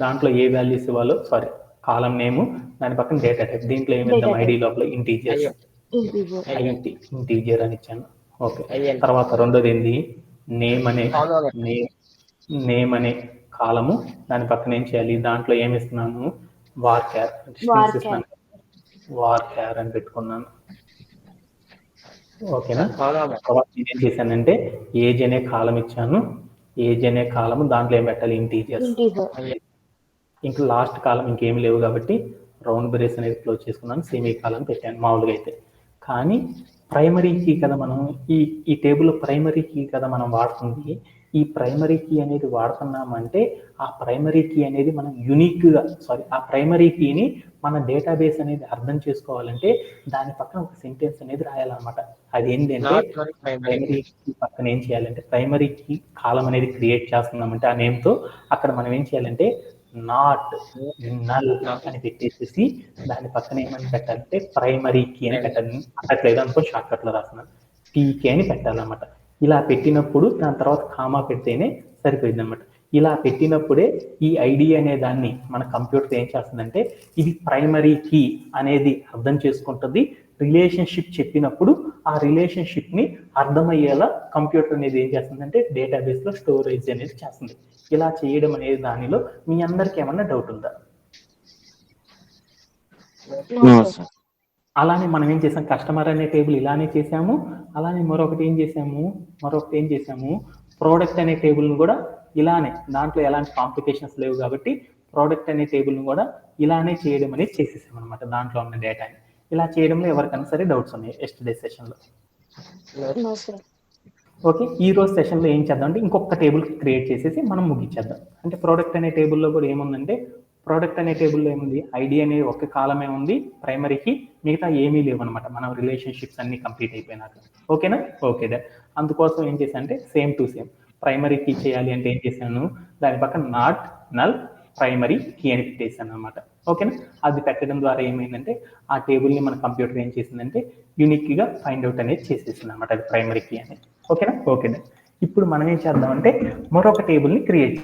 దాంట్లో ఏ వాల్యూస్ ఇవ్వాలో, సారీ, కాలం నేమ్, దాని పక్కన డేటా టైప్. దీంట్లో ఏమిద్దాం, ఐడి లోపల ఇంటీజర్ అని ఇచ్చాను. ఓకే. తర్వాత రెండోది ఏంది, నేమ్ అనే కాలము, దాని పక్కన ఏం చేయాలి, దాంట్లో ఏమి ఇస్తున్నాను, వార్ క్యార్ అని పెట్టుకున్నాను. ఓకేనా? తర్వాత ఏం చేశానంటే ఏజ్ అనే కాలం ఇచ్చాను. ఏజ్ అనే కాలము, దాంట్లో ఏం పెట్టాలి, ఇంటీజర్స్. ఇంకా లాస్ట్ కాలం ఇంకేమి లేవు కాబట్టి రౌండ్ బ్రేస్ అనేది క్లోజ్ చేసుకున్నాను, సెమీ కాలం పెట్టాను మామూలుగా అయితే. కానీ ప్రైమరీ కీ కదా మనం ఈ టేబుల్ ప్రైమరీ కీ కదా మనం వాడుతుంది. ఈ ప్రైమరీ కీ అనేది వాడుతున్నామంటే ఆ ప్రైమరీ కీ అనేది మనం ఆ ప్రైమరీ కీని మన డేటాబేస్ అనేది అర్థం చేసుకోవాలంటే దాని పక్కన ఒక సెంటెన్స్ అనేది రాయాలన్నమాట. అది ఏంటంటే ప్రైమరీ కీ పక్కన ఏం చేయాలంటే, ప్రైమరీ కీ కాలం అనేది క్రియేట్ చేస్తున్నామంటే ఆ నేమ్తో అక్కడ మనం ఏం చేయాలంటే నాట్ నల్ అని పెట్టేసి దాని పక్కన ఏమని పెట్టాలంటే ప్రైమరీ కీ అని పెట్టాలి. అట్లేదు అనుకో, షార్ట్ కట్ లో రాస్తున్నాను, టీకే అని పెట్టాలన్నమాట. ఇలా పెట్టినప్పుడు దాని తర్వాత కామా పెడితేనే సరిపోయింది అనమాట. ఇలా పెట్టినప్పుడే ఈ ఐడి అనే దాన్ని మన కంప్యూటర్ ఏం చేస్తుందంటే ఇది ప్రైమరీ కీ అనేది అర్థం చేసుకుంటుంది. రిలేషన్షిప్ చెప్పినప్పుడు ఆ రిలేషన్షిప్ ని అర్థమయ్యేలా కంప్యూటర్ అనేది ఏం చేస్తుందంటే డేటాబేస్ లో స్టోరేజ్ అనేది చేస్తుంది. ఇలా చేయడం అనేది దానిలో మీ అందరికి ఏమన్నా డౌట్ ఉందా? అలానే మనం ఏం చేసాం, కస్టమర్ అనే టేబుల్ ఇలానే చేసాము. అలానే మరొకటి ఏం చేసాము, ప్రోడక్ట్ అనే టేబుల్ని కూడా ఇలానే, దాంట్లో ఎలాంటి కాంప్లికేషన్స్ లేవు కాబట్టి ప్రోడక్ట్ అనే టేబుల్ని కూడా ఇలానే చేయడం అనేది చేసేసాం అనమాట. దాంట్లో ఉన్న డేటాని ఇలా చేయడంలో ఎవరికైనా సరే డౌట్స్ ఉన్నాయి ఎస్టర్డే సెషన్లో? ఓకే. ఈ రోజు సెషన్లో ఏం చేద్దాం అంటే ఇంకొక టేబుల్ క్రియేట్ చేసేసి మనం ముగించేద్దాం. అంటే ప్రోడక్ట్ అనే టేబుల్లో కూడా ఏముందంటే, ప్రోడక్ట్ అనే టేబుల్లో ఏముంది, ఐడి అనే ఒక కాలమే ఉంది ప్రైమరీకి, మిగతా ఏమీ లేవు అనమాట మనం రిలేషన్షిప్స్ అన్ని కంప్లీట్ అయిపోయినాక. ఓకేనా? ఓకే. అందుకోసం ఏం చేశాను అంటే same to same primary key చేయాలి అంటే ఏం చేశాను, దాని పక్కన నాట్ నల్ ప్రైమరీ కీ అని పెట్టేశాను అనమాట. ఓకేనా? అది పెట్టడం ద్వారా ఏమైందంటే ఆ టేబుల్ని మన కంప్యూటర్ ఏం చేసిందంటే యూనిక్ గా ఫైండ్ అవుట్ అనేది చేసేసింది అనమాట, అది ప్రైమరీ కీ అనేది. ఓకేనా? ఓకేనా. ఇప్పుడు మనం ఏం చేద్దామంటే మరొక టేబుల్ని create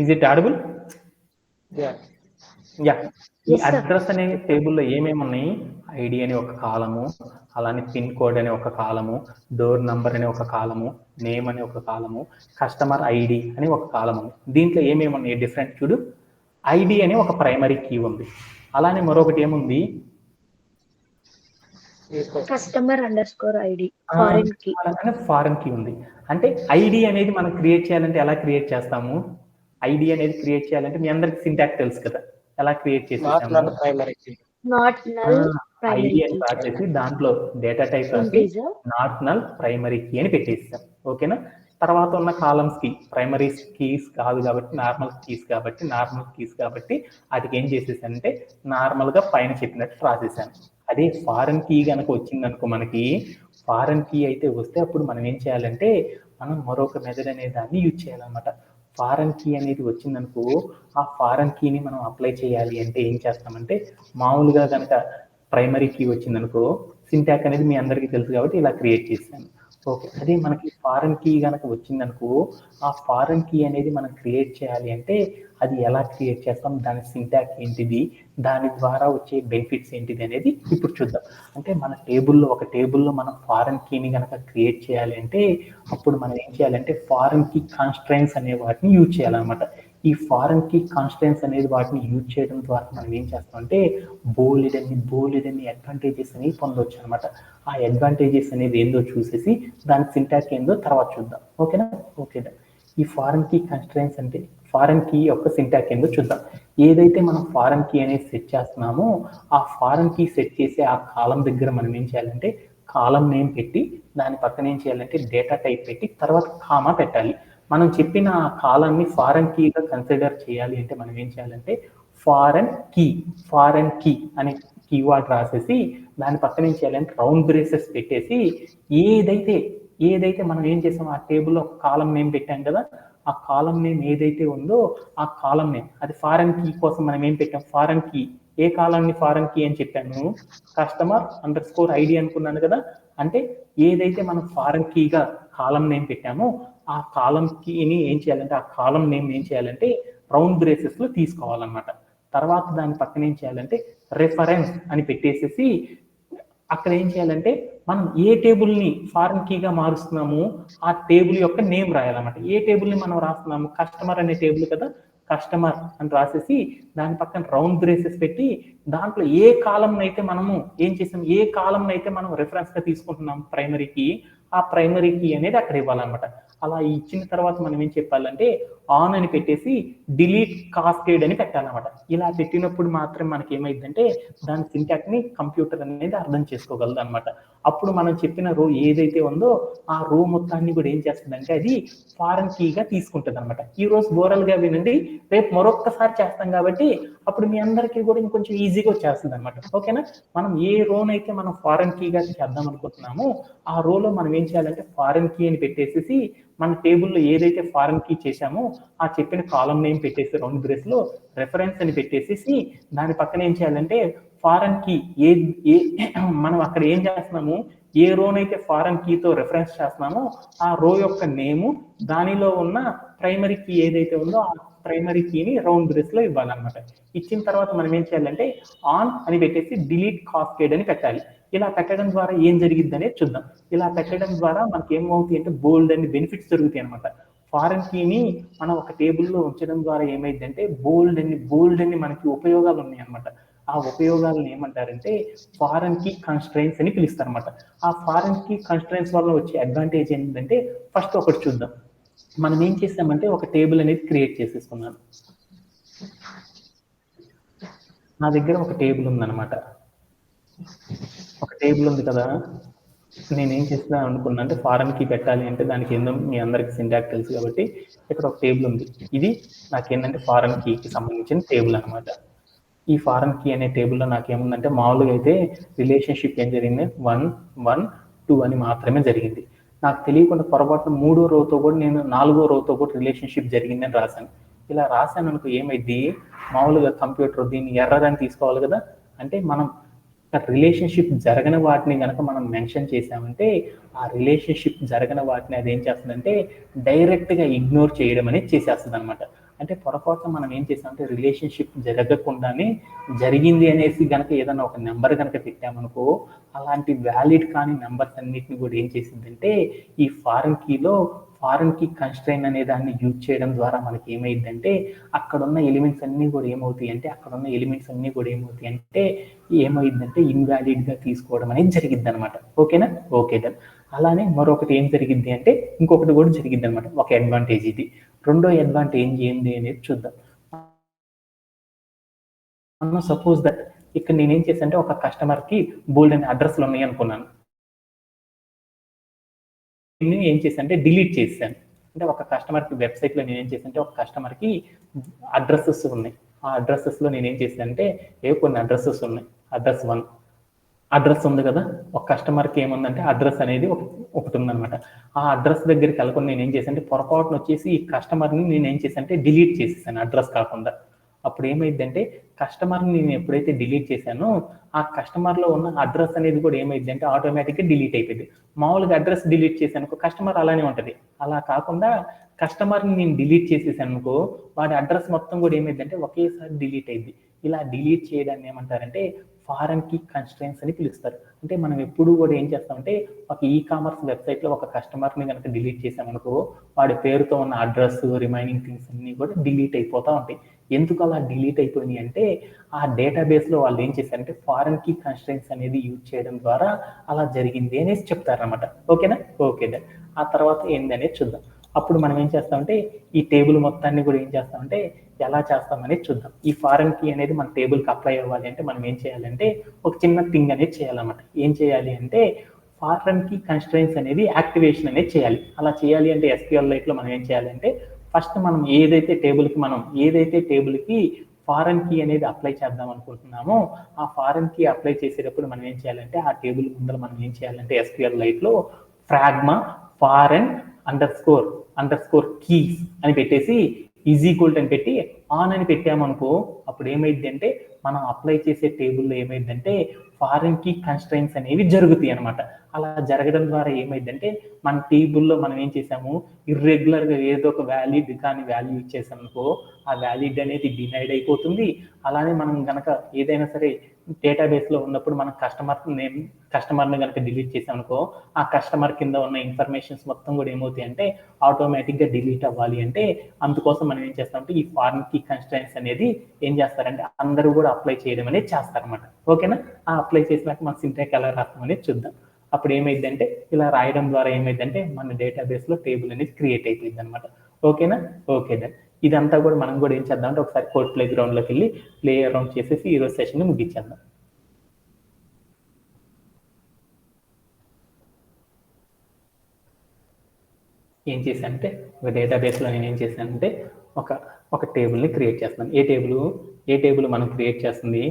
Is it audible? Yeah. ఈ అడ్రస్ అనే టేబుల్లో ఏమేమి ఉన్నాయి, ఐడి అనే ఒక కాలము, అలానే పిన్ కోడ్ అనే ఒక కాలము, డోర్ నంబర్ అనే ఒక కాలము, నేమ్ అనే ఒక కాలము, కస్టమర్ ఐడి అని ఒక కాలం ఉంది. దీంట్లో ఏమేమి ఉన్నాయి డిఫరెంట్ చూడు. ఐడి అనే ఒక ప్రైమరీ కీ ఉంది. అలానే మరొకటి ఏముంది, customer underscore ID foreign key ఉంది. అంటే ఐడి అనేది మనం క్రియేట్ చేయాలంటే ఎలా క్రియేట్ చేస్తాము, ఐడి అనేది క్రియేట్ చేయాలంటే మీ అందరికి సింటాక్స్ తెలుసు కదా, ఎలా క్రియేట్ చేసేసాము, ఐడి అని రాసేసి దాంట్లో డేటా టైప్ రాసి నాట్ నల్ ప్రైమరీ కీ అని పెట్టేసాం. ఓకేనా? తర్వాత ఉన్న కాలమ్స్కి ప్రైమరీ కీస్ కాదు కాబట్టి నార్మల్ కీస్ కాబట్టి వాటికి ఏం చేసేసానంటే నార్మల్గా పైన చెప్పినట్టు రాసేసాను. అదే ఫారెన్ కీ కనుక వచ్చిందనుకో, మనకి ఫారెన్ కీ అయితే వస్తే అప్పుడు మనం ఏం చేయాలంటే మనం మరొక మెథడ్ అనే దాన్ని యూజ్ చేయాలన్నమాట. ఫారెన్ కీ అనేది వచ్చిందనుకో, ఆ ఫారెన్ కీని మనం అప్లై చేయాలి అంటే ఏం చేస్తామంటే, మామూలుగా కనుక ప్రైమరీ కీ వచ్చిందనుకో, సింటాక్ అనేది మీ అందరికీ తెలుసు కాబట్టి ఇలా క్రియేట్ చేశాను. ఓకే, అదే మనకి ఫారెన్ కీ కనుక వచ్చిందనుకో, ఆ ఫారెన్ కీ అనేది మనం క్రియేట్ చేయాలి అంటే అది ఎలా క్రియేట్ చేస్తాం, దాని సింటాక్ ఏంటిది, దాని ద్వారా వచ్చే బెనిఫిట్స్ ఏంటిది అనేది ఇప్పుడు చూద్దాం. అంటే మన ఒక టేబుల్లో మనం ఫారెన్ కీని కనుక క్రియేట్ చేయాలి అంటే అప్పుడు మనం ఏం చేయాలంటే ఫారెన్ కీ కాన్స్ట్రైన్స్ అనే వాటిని యూజ్ చేయాలన్నమాట. ఈ ఫారెన్ కీ కాన్స్టెన్స్ అనేది వాటిని యూజ్ చేయడం ద్వారా మనం ఏం చేస్తామంటే బోలెడన్ని అడ్వాంటేజెస్ అనేవి పొందవచ్చు అనమాట. ఆ అడ్వాంటేజెస్ అనేది ఏందో చూసేసి దాని సింటాక్ ఏందో తర్వాత చూద్దాం. ఓకేనా? ఓకేనా. ఈ ఫారెన్ కీ కాన్స్టెన్స్ అంటే ఫారెన్ కీ యొక్క సింటాక్ ఏందో చూద్దాం. ఏదైతే మనం ఫారెన్ కీ అనేది సెట్ చేస్తున్నామో ఆ ఫారెన్ కీ సెట్ చేసే ఆ కాలం దగ్గర మనం ఏం చేయాలంటే కాలం నేమ్ పెట్టి దాని పక్కన ఏం చేయాలంటే డేటా టైప్ పెట్టి తర్వాత కామా పెట్టాలి. మనం చెప్పిన ఆ కాలాన్ని ఫారెన్ కీగా కన్సిడర్ చేయాలి అంటే మనం ఏం చేయాలంటే ఫారెన్ కీ అనే కీవర్డ్ రాసేసి దాని పక్కన ఏం చేయాలంటే రౌండ్ బ్రేసెస్ పెట్టేసి ఏదైతే మనం ఏం చేసాం ఆ టేబుల్లో కాలం నేమ్ పెట్టాం కదా, ఆ కాలం నేమ్ ఏదైతే ఉందో ఆ కాలం నేమ్ అది ఫారెన్ కీ కోసం మనం ఏం పెట్టాం, ఫారెన్ కీ ఏ కాలాన్ని ఫారెన్ కీ అని చెప్పాను, customer_id అనుకున్నాను కదా. అంటే ఏదైతే మనం ఫారెన్ కీగా కాలం నేమ్ పెట్టామో ఆ కాలం కీని ఏం చేయాలంటే ఆ కాలం నేమ్ ఏం చేయాలంటే రౌండ్ బ్రేసెస్ లో తీసుకోవాలన్నమాట. తర్వాత దాని పక్కన ఏం చేయాలంటే రెఫరెన్స్ అని పెట్టేసేసి అక్కడ ఏం చేయాలంటే మనం ఏ టేబుల్ని ఫారెన్ కీగా మారుస్తున్నాము ఆ టేబుల్ యొక్క నేమ్ రాయాలన్నమాట. ఏ టేబుల్ని మనం రాస్తున్నాము, కస్టమర్ అనే టేబుల్ కదా, కస్టమర్ అని రాసేసి దాని పక్కన రౌండ్ బ్రేసెస్ పెట్టి దాంట్లో ఏ కాలం అయితే మనము ఏం చేసాం, ఏ కాలం అయితే మనం రెఫరెన్స్ గా తీసుకుంటున్నాం ప్రైమరీకి, ఆ ప్రైమరీ కీ అనేది అక్కడ ఇవ్వాలన్నమాట. అలా ఇచ్చిన తర్వాత మనం ఏం చెప్పాలంటే ఆన్ అని పెట్టేసి డిలీట్ కాస్కేడ్ అని పెట్టాలన్నమాట. ఇలా పెట్టినప్పుడు మాత్రం మనకి ఏమైందంటే దాని సింటాక్ ని కంప్యూటర్ అనేది అర్థం చేసుకోగలదు అనమాట. అప్పుడు మనం చెప్పిన రో ఏదైతే ఉందో ఆ రో మొత్తాన్ని కూడా ఏం చేస్తుందంటే అది ఫారెన్ కీగా తీసుకుంటుంది అనమాట. ఈ రోజు ఓరల్ గా వినండి, రేపు మరొక్కసారి చేస్తాం కాబట్టి అప్పుడు మీ అందరికీ కూడా ఇంకొంచెం ఈజీగా వచ్చేస్తుంది అనమాట. ఓకేనా? మనం ఏ రోనైతే మనం ఫారెన్ కీగా చేద్దాం అనుకుంటున్నామో ఆ రోలో మనం ఏం చేయాలంటే ఫారెన్ కీ అని పెట్టేసి మన టేబుల్లో ఏదైతే ఫారెన్ కీ చేశామో ఆ చెప్పిన కాలం నేమ్ పెట్టేసి రౌండ్ బ్రేస్ లో రెఫరెన్స్ అని పెట్టేసి దాని పక్కన ఏం చేయాలంటే ఫారెన్ కీ మనం అక్కడ ఏం చేస్తున్నాము, ఏ రోనైతే ఫారెన్ కీతో రెఫరెన్స్ చేస్తున్నామో ఆ రో యొక్క నేము దానిలో ఉన్న ప్రైమరీ కీ ఏదైతే ఉందో ఆ ప్రైమరీ కీని రౌండ్ బ్రేస్ లో ఇవ్వాలన్నమాట. ఇచ్చిన తర్వాత మనం ఏం చేయాలంటే ఆన్ అని పెట్టేసి డిలీట్ కాస్కేడ్ అని పెట్టాలి. ఇలా పెట్టడం ద్వారా ఏం జరిగిద్ది అనేది చూద్దాం. ఇలా పెట్టడం ద్వారా మనకి ఏమవుతాయి అంటే బోల్డ్ అన్ని బెనిఫిట్స్ జరుగుతాయి అనమాట. ఫారెన్ కీని మనం ఒక టేబుల్లో ఉంచడం ద్వారా ఏమైందంటే బోల్డ్ అన్ని మనకి ఉపయోగాలు ఉన్నాయి అనమాట. ఆ ఉపయోగాలను ఏమంటారంటే ఫారెన్ కీ కన్స్ట్రైన్స్ అని పిలుస్తారు అనమాట. ఆ ఫారెన్ కీ కన్స్ట్రైన్స్ వల్ల వచ్చే అడ్వాంటేజ్ ఏంటంటే ఫస్ట్ ఒకటి చూద్దాం. మనం ఏం చేసామంటే ఒక టేబుల్ అనేది క్రియేట్ చేసేసుకున్నాను. నా దగ్గర ఒక టేబుల్ ఉందన్నమాట. ఒక టేబుల్ ఉంది కదా, నేనేం చేస్తా అనుకున్నా అంటే ఫారెన్ కీ పెట్టాలి అంటే దానికి ఏందో మీ అందరికి సింటాక్ తెలుసు కాబట్టి ఇక్కడ ఒక టేబుల్ ఉంది. ఇది నాకేంటంటే ఫారెన్ కీకి సంబంధించిన టేబుల్ అనమాట. ఈ ఫారెన్ కీ అనే టేబుల్లో నాకేముందంటే మామూలుగా అయితే రిలేషన్షిప్ ఏం జరిగింది 1, 1, 2 అని మాత్రమే జరిగింది. నాకు తెలియకుండా పొరపాటున 3వ రోతో కూడా నేను 4వ రోతో కూడా రిలేషన్షిప్ జరిగిందని రాశాను. ఇలా రాశాను అనుకో ఏమైంది, మామూలుగా కంప్యూటర్ దీన్ని ఎర్రర్ అని తీసుకోవాలి కదా. అంటే మనం రిలేషన్షిప్ జరగని వాటిని కనుక మనం మెన్షన్ చేసామంటే ఆ రిలేషన్షిప్ జరగని వాటిని అది ఏం చేస్తుందంటే డైరెక్ట్గా ఇగ్నోర్ చేయడం అనేది చేసేస్తుంది అనమాట. అంటే పొరపాటున మనం ఏం చేసామంటే రిలేషన్షిప్ జరగకుండానే జరిగింది అనేసి కనుక ఏదైనా ఒక నెంబర్ కనుక పెట్టామనుకో అలాంటి వ్యాలిడ్ కాని నెంబర్స్ అన్నిటిని కూడా ఏం చేసిందంటే ఈ ఫారెన్ కీ కన్స్ట్రైన్ అనే దాన్ని యూజ్ చేయడం ద్వారా మనకి ఏమైందంటే అక్కడున్న ఎలిమెంట్స్ అన్ని కూడా ఏమైందంటే ఇన్వాలిడ్ గా తీసుకోవడం అనేది జరిగిద్ది అనమాట. ఓకేనా? Okay done. అలానే మరొకటి ఏం జరిగింది అంటే ఇంకొకటి కూడా జరిగింది అనమాట. ఒక అడ్వాంటేజ్ ఇది. రెండో అడ్వాంటేజ్ ఏంది అనేది చూద్దాం. సపోజ్ దట్ ఇక్కడ నేనేం చేశానంటే ఒక కస్టమర్ కి బోల్డ్ అనే అడ్రస్లు ఉన్నాయి అనుకున్నాను. ఏం చేశానంటే డిలీట్ చేశాను. అంటే ఒక కస్టమర్కి వెబ్సైట్లో నేనేం చేశానంటే ఒక కస్టమర్కి అడ్రస్సెస్ ఉన్నాయి. ఆ అడ్రస్సెస్లో నేనేం చేశానంటే కొన్ని అడ్రస్సెస్ ఉన్నాయి. అడ్రస్ 1 అడ్రస్ ఉంది కదా, ఒక కస్టమర్కి ఏముందంటే అడ్రస్ అనేది ఒకటి ఉందన్నమాట. ఆ అడ్రస్ దగ్గరికి వెళ్ళకుండా నేను ఏం చేశానంటే పొరపాటున వచ్చేసి ఈ కస్టమర్ని నేను ఏం చేశానంటే డిలీట్ చేసేసాను అడ్రస్ కాకుండా. అప్పుడు ఏమైందంటే కస్టమర్ని నేను ఎప్పుడైతే డిలీట్ చేశానో ఆ కస్టమర్లో ఉన్న అడ్రస్ అనేది కూడా ఏమైందంటే ఆటోమేటిక్గా డిలీట్ అయిపోయింది. మామూలుగా అడ్రస్ డిలీట్ చేశాను కస్టమర్ అలానే ఉంటుంది. అలా కాకుండా కస్టమర్ని నేను డిలీట్ చేసేసాను అనుకో, వాడి అడ్రస్ మొత్తం కూడా ఏమైందంటే ఒకేసారి డిలీట్ అయింది. ఇలా డిలీట్ చేయడాన్ని ఏమంటారంటే ఫారెన్ కీ కన్స్ట్రెయిన్స్ అని పిలుస్తారు. అంటే మనం ఎప్పుడు కూడా ఏం చేస్తామంటే ఒక కామర్స్ వెబ్సైట్లో ఒక కస్టమర్ని కనుక డిలీట్ చేసామనుకో, వాడి పేరుతో ఉన్న అడ్రస్ రిమైనింగ్ థింగ్స్ అన్ని కూడా డిలీట్ అయిపోతూ ఉంటాయి. ఎందుకు అలా డిలీట్ అయిపోయినాయి అంటే ఆ డేటాబేస్లో వాళ్ళు ఏం చేశారంటే ఫారెన్ కీ కన్స్ట్రెయిన్స్ అనేది యూజ్ చేయడం ద్వారా అలా జరిగింది అనేసి చెప్తారనమాట. ఓకేనా? ఓకే. ఆ తర్వాత ఏంది అనేది చూద్దాం. అప్పుడు మనం ఏం చేస్తామంటే ఈ టేబుల్ మొత్తాన్ని కూడా ఏం చేస్తామంటే ఎలా చేస్తామనేది చూద్దాం. ఈ ఫారెన్ కీ అనేది మన టేబుల్కి అప్లై అవ్వాలి అంటే మనం ఏం చేయాలంటే ఒక చిన్న థింగ్ అనేది చేయాలన్నమాట. ఏం చేయాలి అంటే ఫారెన్ కీ కన్స్ట్రెయిన్స్ అనేది యాక్టివేషన్ అనేది చేయాలి. అలా చేయాలి అంటే SQLite మనం ఏం చేయాలంటే ఫస్ట్ మనం ఏదైతే టేబుల్కి ఫారెన్ కీ అనేది అప్లై చేద్దాం అనుకుంటున్నామో ఆ ఫారెన్ కీ అప్లై చేసేటప్పుడు మనం ఏం చేయాలంటే ఆ టేబుల్ ముందర మనం ఏం చేయాలంటే SQLite pragma foreign underscore keys అని పెట్టేసి ఈక్వల్ అని పెట్టి ఆన్ అని పెట్టామనుకో అప్పుడు ఏమైంది అంటే మనం అప్లై చేసే టేబుల్లో ఏమైందంటే ఫారెన్ కీ కన్స్ట్రెయిన్స్ అనేవి జరుగుతాయి అనమాట. అలా జరగడం ద్వారా ఏమైందంటే మన టేబుల్లో మనం ఏం చేసాము ఇర్రెగ్యులర్గా ఏదో ఒక వ్యాలిడ్ కానీ వాల్యూ ఇచ్చేసామనుకో ఆ వ్యాలిడ్ అనేది డినైడ్ అయిపోతుంది. అలానే మనం కనుక ఏదైనా సరే డేటాబేస్లో ఉన్నప్పుడు మనం కస్టమర్ని కనుక డిలీట్ చేసామనుకో ఆ కస్టమర్ కింద ఉన్న ఇన్ఫర్మేషన్స్ మొత్తం కూడా ఏమవుతాయి అంటే ఆటోమేటిక్గా డిలీట్ అవ్వాలి. అంటే అందుకోసం మనం ఏం చేస్తామంటే ఈ ఫారెన్ కీ కన్స్ట్రెయిన్స్ అనేది ఏం చేస్తారంటే అందరూ కూడా అప్లై చేయడం అనేది చేస్తారనమాట. ఓకేనా? ఆ అప్లై చేసినాక మన సింటాక్స్ ఎలా రాస్తాం అనేది చూద్దాం. అప్పుడు ఏమైందంటే ఇలా రాయడం ద్వారా ఏమైందంటే మన డేటాబేస్లో టేబుల్ అనేది క్రియేట్ అయిపోయింది అనమాట. ఓకేనా? ఓకే. ఇదంతా కూడా మనం కూడా ఏం చేద్దాం అంటే ఒకసారి కోడ్ ప్లే గ్రౌండ్లోకి వెళ్ళి ప్లే అరౌండ్ చేసేసి ఈరోజు సెషన్ని ముగించేద్దాం. ఏం చేశానంటే ఒక డేటాబేస్లో నేను ఏం చేశానంటే ఒక టేబుల్ని క్రియేట్ చేస్తున్నాను. ఏ టేబుల్ మనం క్రియేట్ చేస్తుంది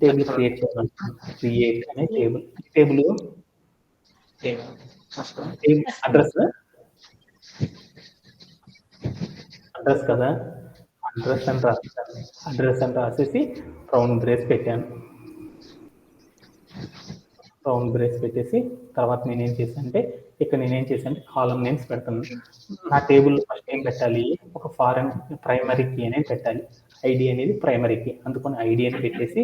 టేబుల్ క్రియేట్ చేయాలనుకుంటున్నాం. క్రియేట్ అనే టేబుల్ అడ్రస్ కదా, అడ్రస్ అని రాసేసి రౌండ్ బ్రేస్ పెట్టేసి తర్వాత నేనేం చేశానంటే కాలం నేమ్స్ పెడతాను. నా టేబుల్ ఫస్ట్ ఏం పెట్టాలి ఒక ఫారెన్ ప్రైమరీ కీ అనేది పెట్టాలి. ఐడి అనేది ప్రైమరీ కీ అందుకని ఐడి అని పెట్టేసి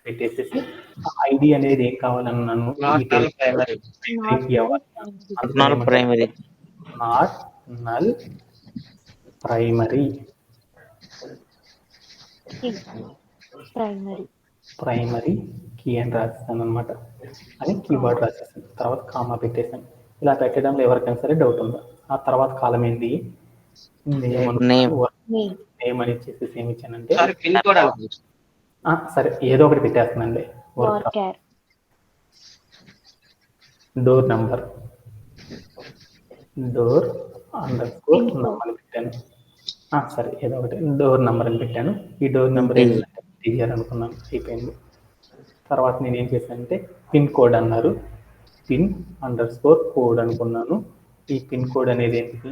పెట్టేసేసి ఐడి అనేది ఏం కావాలన్నాను primary not null primary key అని రాస్తాను అనమాట. అని కీవర్డ్ రాసేసాను. తర్వాత కామా పెట్టేసాను. ఇలా పెట్టడంలో ఎవరికైనా సరే డౌట్ ఉందా? ఆ తర్వాత కాలం ఏంటి నేమ్ అని ఇచ్చేసి ఏమి ఇచ్చానంటే సరే ఏదో ఒకటి పెట్టేస్తున్నాండి. డోర్ నంబర్ అని పెట్టాను. సరే ఏదో ఒకటి డోర్ నంబర్ అని పెట్టాను. ఈ డోర్ నెంబర్ ఏంటంటే అనుకున్నాను. అయిపోయింది. తర్వాత నేను ఏం చేశానంటే పిన్ కోడ్ అన్నారు. పిన్_కోడ్ అనుకున్నాను. ఈ పిన్ కోడ్ అనేది ఏంటిది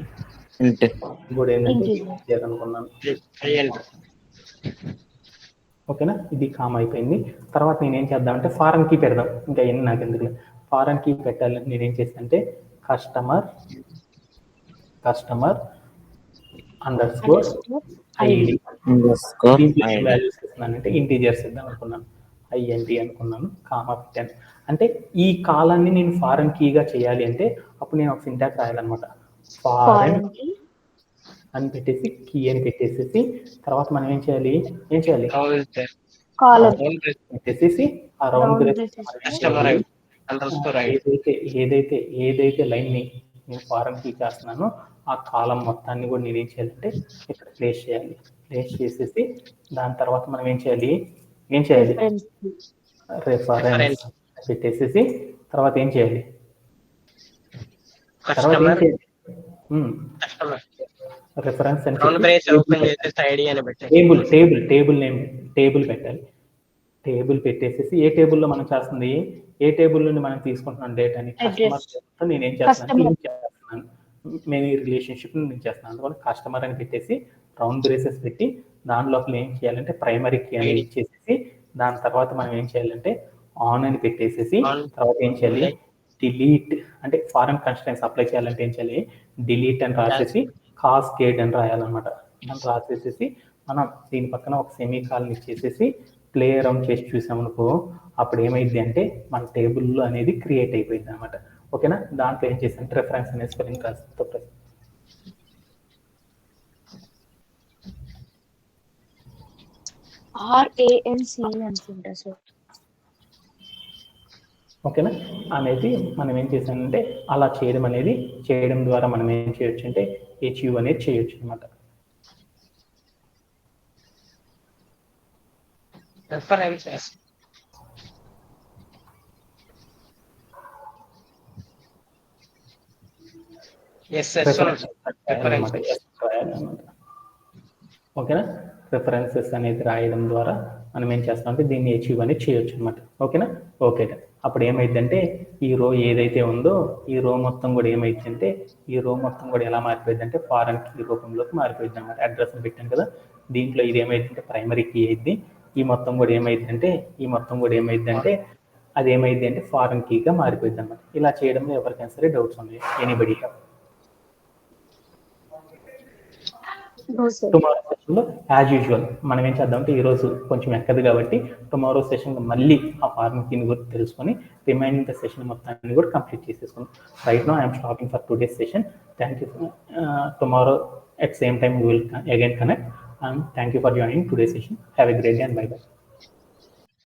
అనుకున్నాను. ఓకేనా? ఇది కామ్ అయిపోయింది. తర్వాత నేనేం చేద్దామంటే ఫారెన్ కీ పెడదాం. ఇంకా ఎన్ని నాకు ఎందుకు ఫారెన్ కీ పెట్టాలని నేనేం చేశానంటే కస్టమర్ ID వాల్యూస్ ఇస్తున్నానంటే ఇంటీజర్స్ ఇద్దాం అనుకున్నాను. INT అనుకున్నాను. కామా పెట్టాను. అంటే ఈ కాలాన్ని నేను ఫారెన్ కీగా చేయాలి అంటే అప్పుడు నేను ఒక సింటాక్స్ రాయాలన్నమాట. ఫారెన్ అని పెట్టేసి కీ అని పెట్టేసేసి తర్వాత మనం ఏం చేయాలి పెట్టేసేసి ఆ రౌండ్ ఏదైతే లైన్ ని నేను ఫారెన్ కీ చేస్తున్నానో ఆ కాలం మొత్తాన్ని కూడా నేను ఏం చేయాలంటే ఇక్కడ ప్లేస్ చేసేసి దాని తర్వాత మనం ఏం చేయాలి రిఫరెన్స్ పెట్టేసేసి తర్వాత ఏం చేయాలి? తర్వాత ఏం కస్టమర్ చేయాలి? కస్టమర్ రిఫరెన్స్ అని రౌండ్ బ్రేస్ ఓపెన్ చేసేసి ఐడి అని పెట్టేసి టేబుల్ నేమ్ టేబుల్ పెట్టాలి. టేబుల్ పెట్టేసేసి ఏ టేబుల్లో మనం చేస్తుంది, ఏ టేబుల్ నుండి మనం తీసుకుంటున్నాం డేటాని, కస్టమర్ నేను ఏం చేస్తున్నాను మేము ఈ రిలేషన్షిప్ నేను చేస్తున్నాను. అందువల్ల కస్టమర్ అని పెట్టేసి రౌండ్ బ్రేసెస్ పెట్టి దాని లోపల ఏం చేయాలంటే ప్రైమరీ కీ అనేది ఇచ్చేసేసి దాని తర్వాత మనం ఏం చేయాలంటే ఆన్ అని పెట్టేసేసి తర్వాత ఏం చేయాలి, డిలీట్ అంటే ఫారెన్ కన్స్ట్రెంట్స్ అప్లై చేయాలంటే ఏం చేయాలి, డిలీట్ అని రాసేసి కాస్కేడ్ అని రాయాలన్నమాట. మనం రాసేసేసి మనం దీని పక్కన ఒక సెమీ కాలన్ ఇచ్చేసేసి ప్లే అరౌండ్ చేసి చూసామనుకో అప్పుడు ఏమైంది అంటే మన టేబుల్ అనేది క్రియేట్ అయిపోయింది అనమాట. ఓకేనా? దాంట్లో ఏం చేసాను రెఫరెన్స్ అనేది స్పెల్లింగ్ రాసి RANC అనుకుంటా సార్. ఓకేనా? అనేది మనం ఏం చేసామంటే అలా చేయడం ద్వారా మనం ఏం చేయొచ్చు అంటే HU అనేది చేయొచ్చు అనమాట. రెఫరెన్సెస్ ఓకేనా? రెఫరెన్సెస్ అనేది రాయడం ద్వారా మనం ఏం చేస్తాం అంటే దీన్ని HU అనేది చేయొచ్చు అనమాట. ఓకేనా? ఓకే. అప్పుడు ఏమైందంటే ఈ రో ఏదైతే ఉందో ఈ రో మొత్తం కూడా ఏమైందంటే ఈ రో మొత్తం కూడా ఎలా మారిపోయింది అంటే ఫారెన్ కీ రూపంలోకి మారిపోయింది అనమాట. అడ్రస్ పెట్టాం కదా, దీంట్లో ఇది ఏమైందంటే ప్రైమరీ కీ అయింది. ఈ మొత్తం కూడా ఏమైందంటే అది ఏమైంది అంటే ఫారెన్ కీగా మారిపోయింది అనమాట. ఇలా చేయడంలో ఎవరికైనా సరే డౌట్స్ ఉన్నాయి? ఎనీబడీ? టుమారో సెషన్లో యాజ్ యూజువల్ మనం ఏం చేద్దాం అంటే ఈరోజు కొంచెం ఎక్కదు కాబట్టి టుమారో సెషన్ మళ్ళీ ఆ ఫారెన్ కీని కూడా తెలుసుకొని రిమైనింగ్ ద సెషన్ మొత్తాన్ని కూడా కంప్లీట్ చేసేసుకున్నాం. Right now I'm stopping for today's session. Thank you. Tomorrow at same time we will again connect, and thank you for joining today's session. Have a great day and bye bye.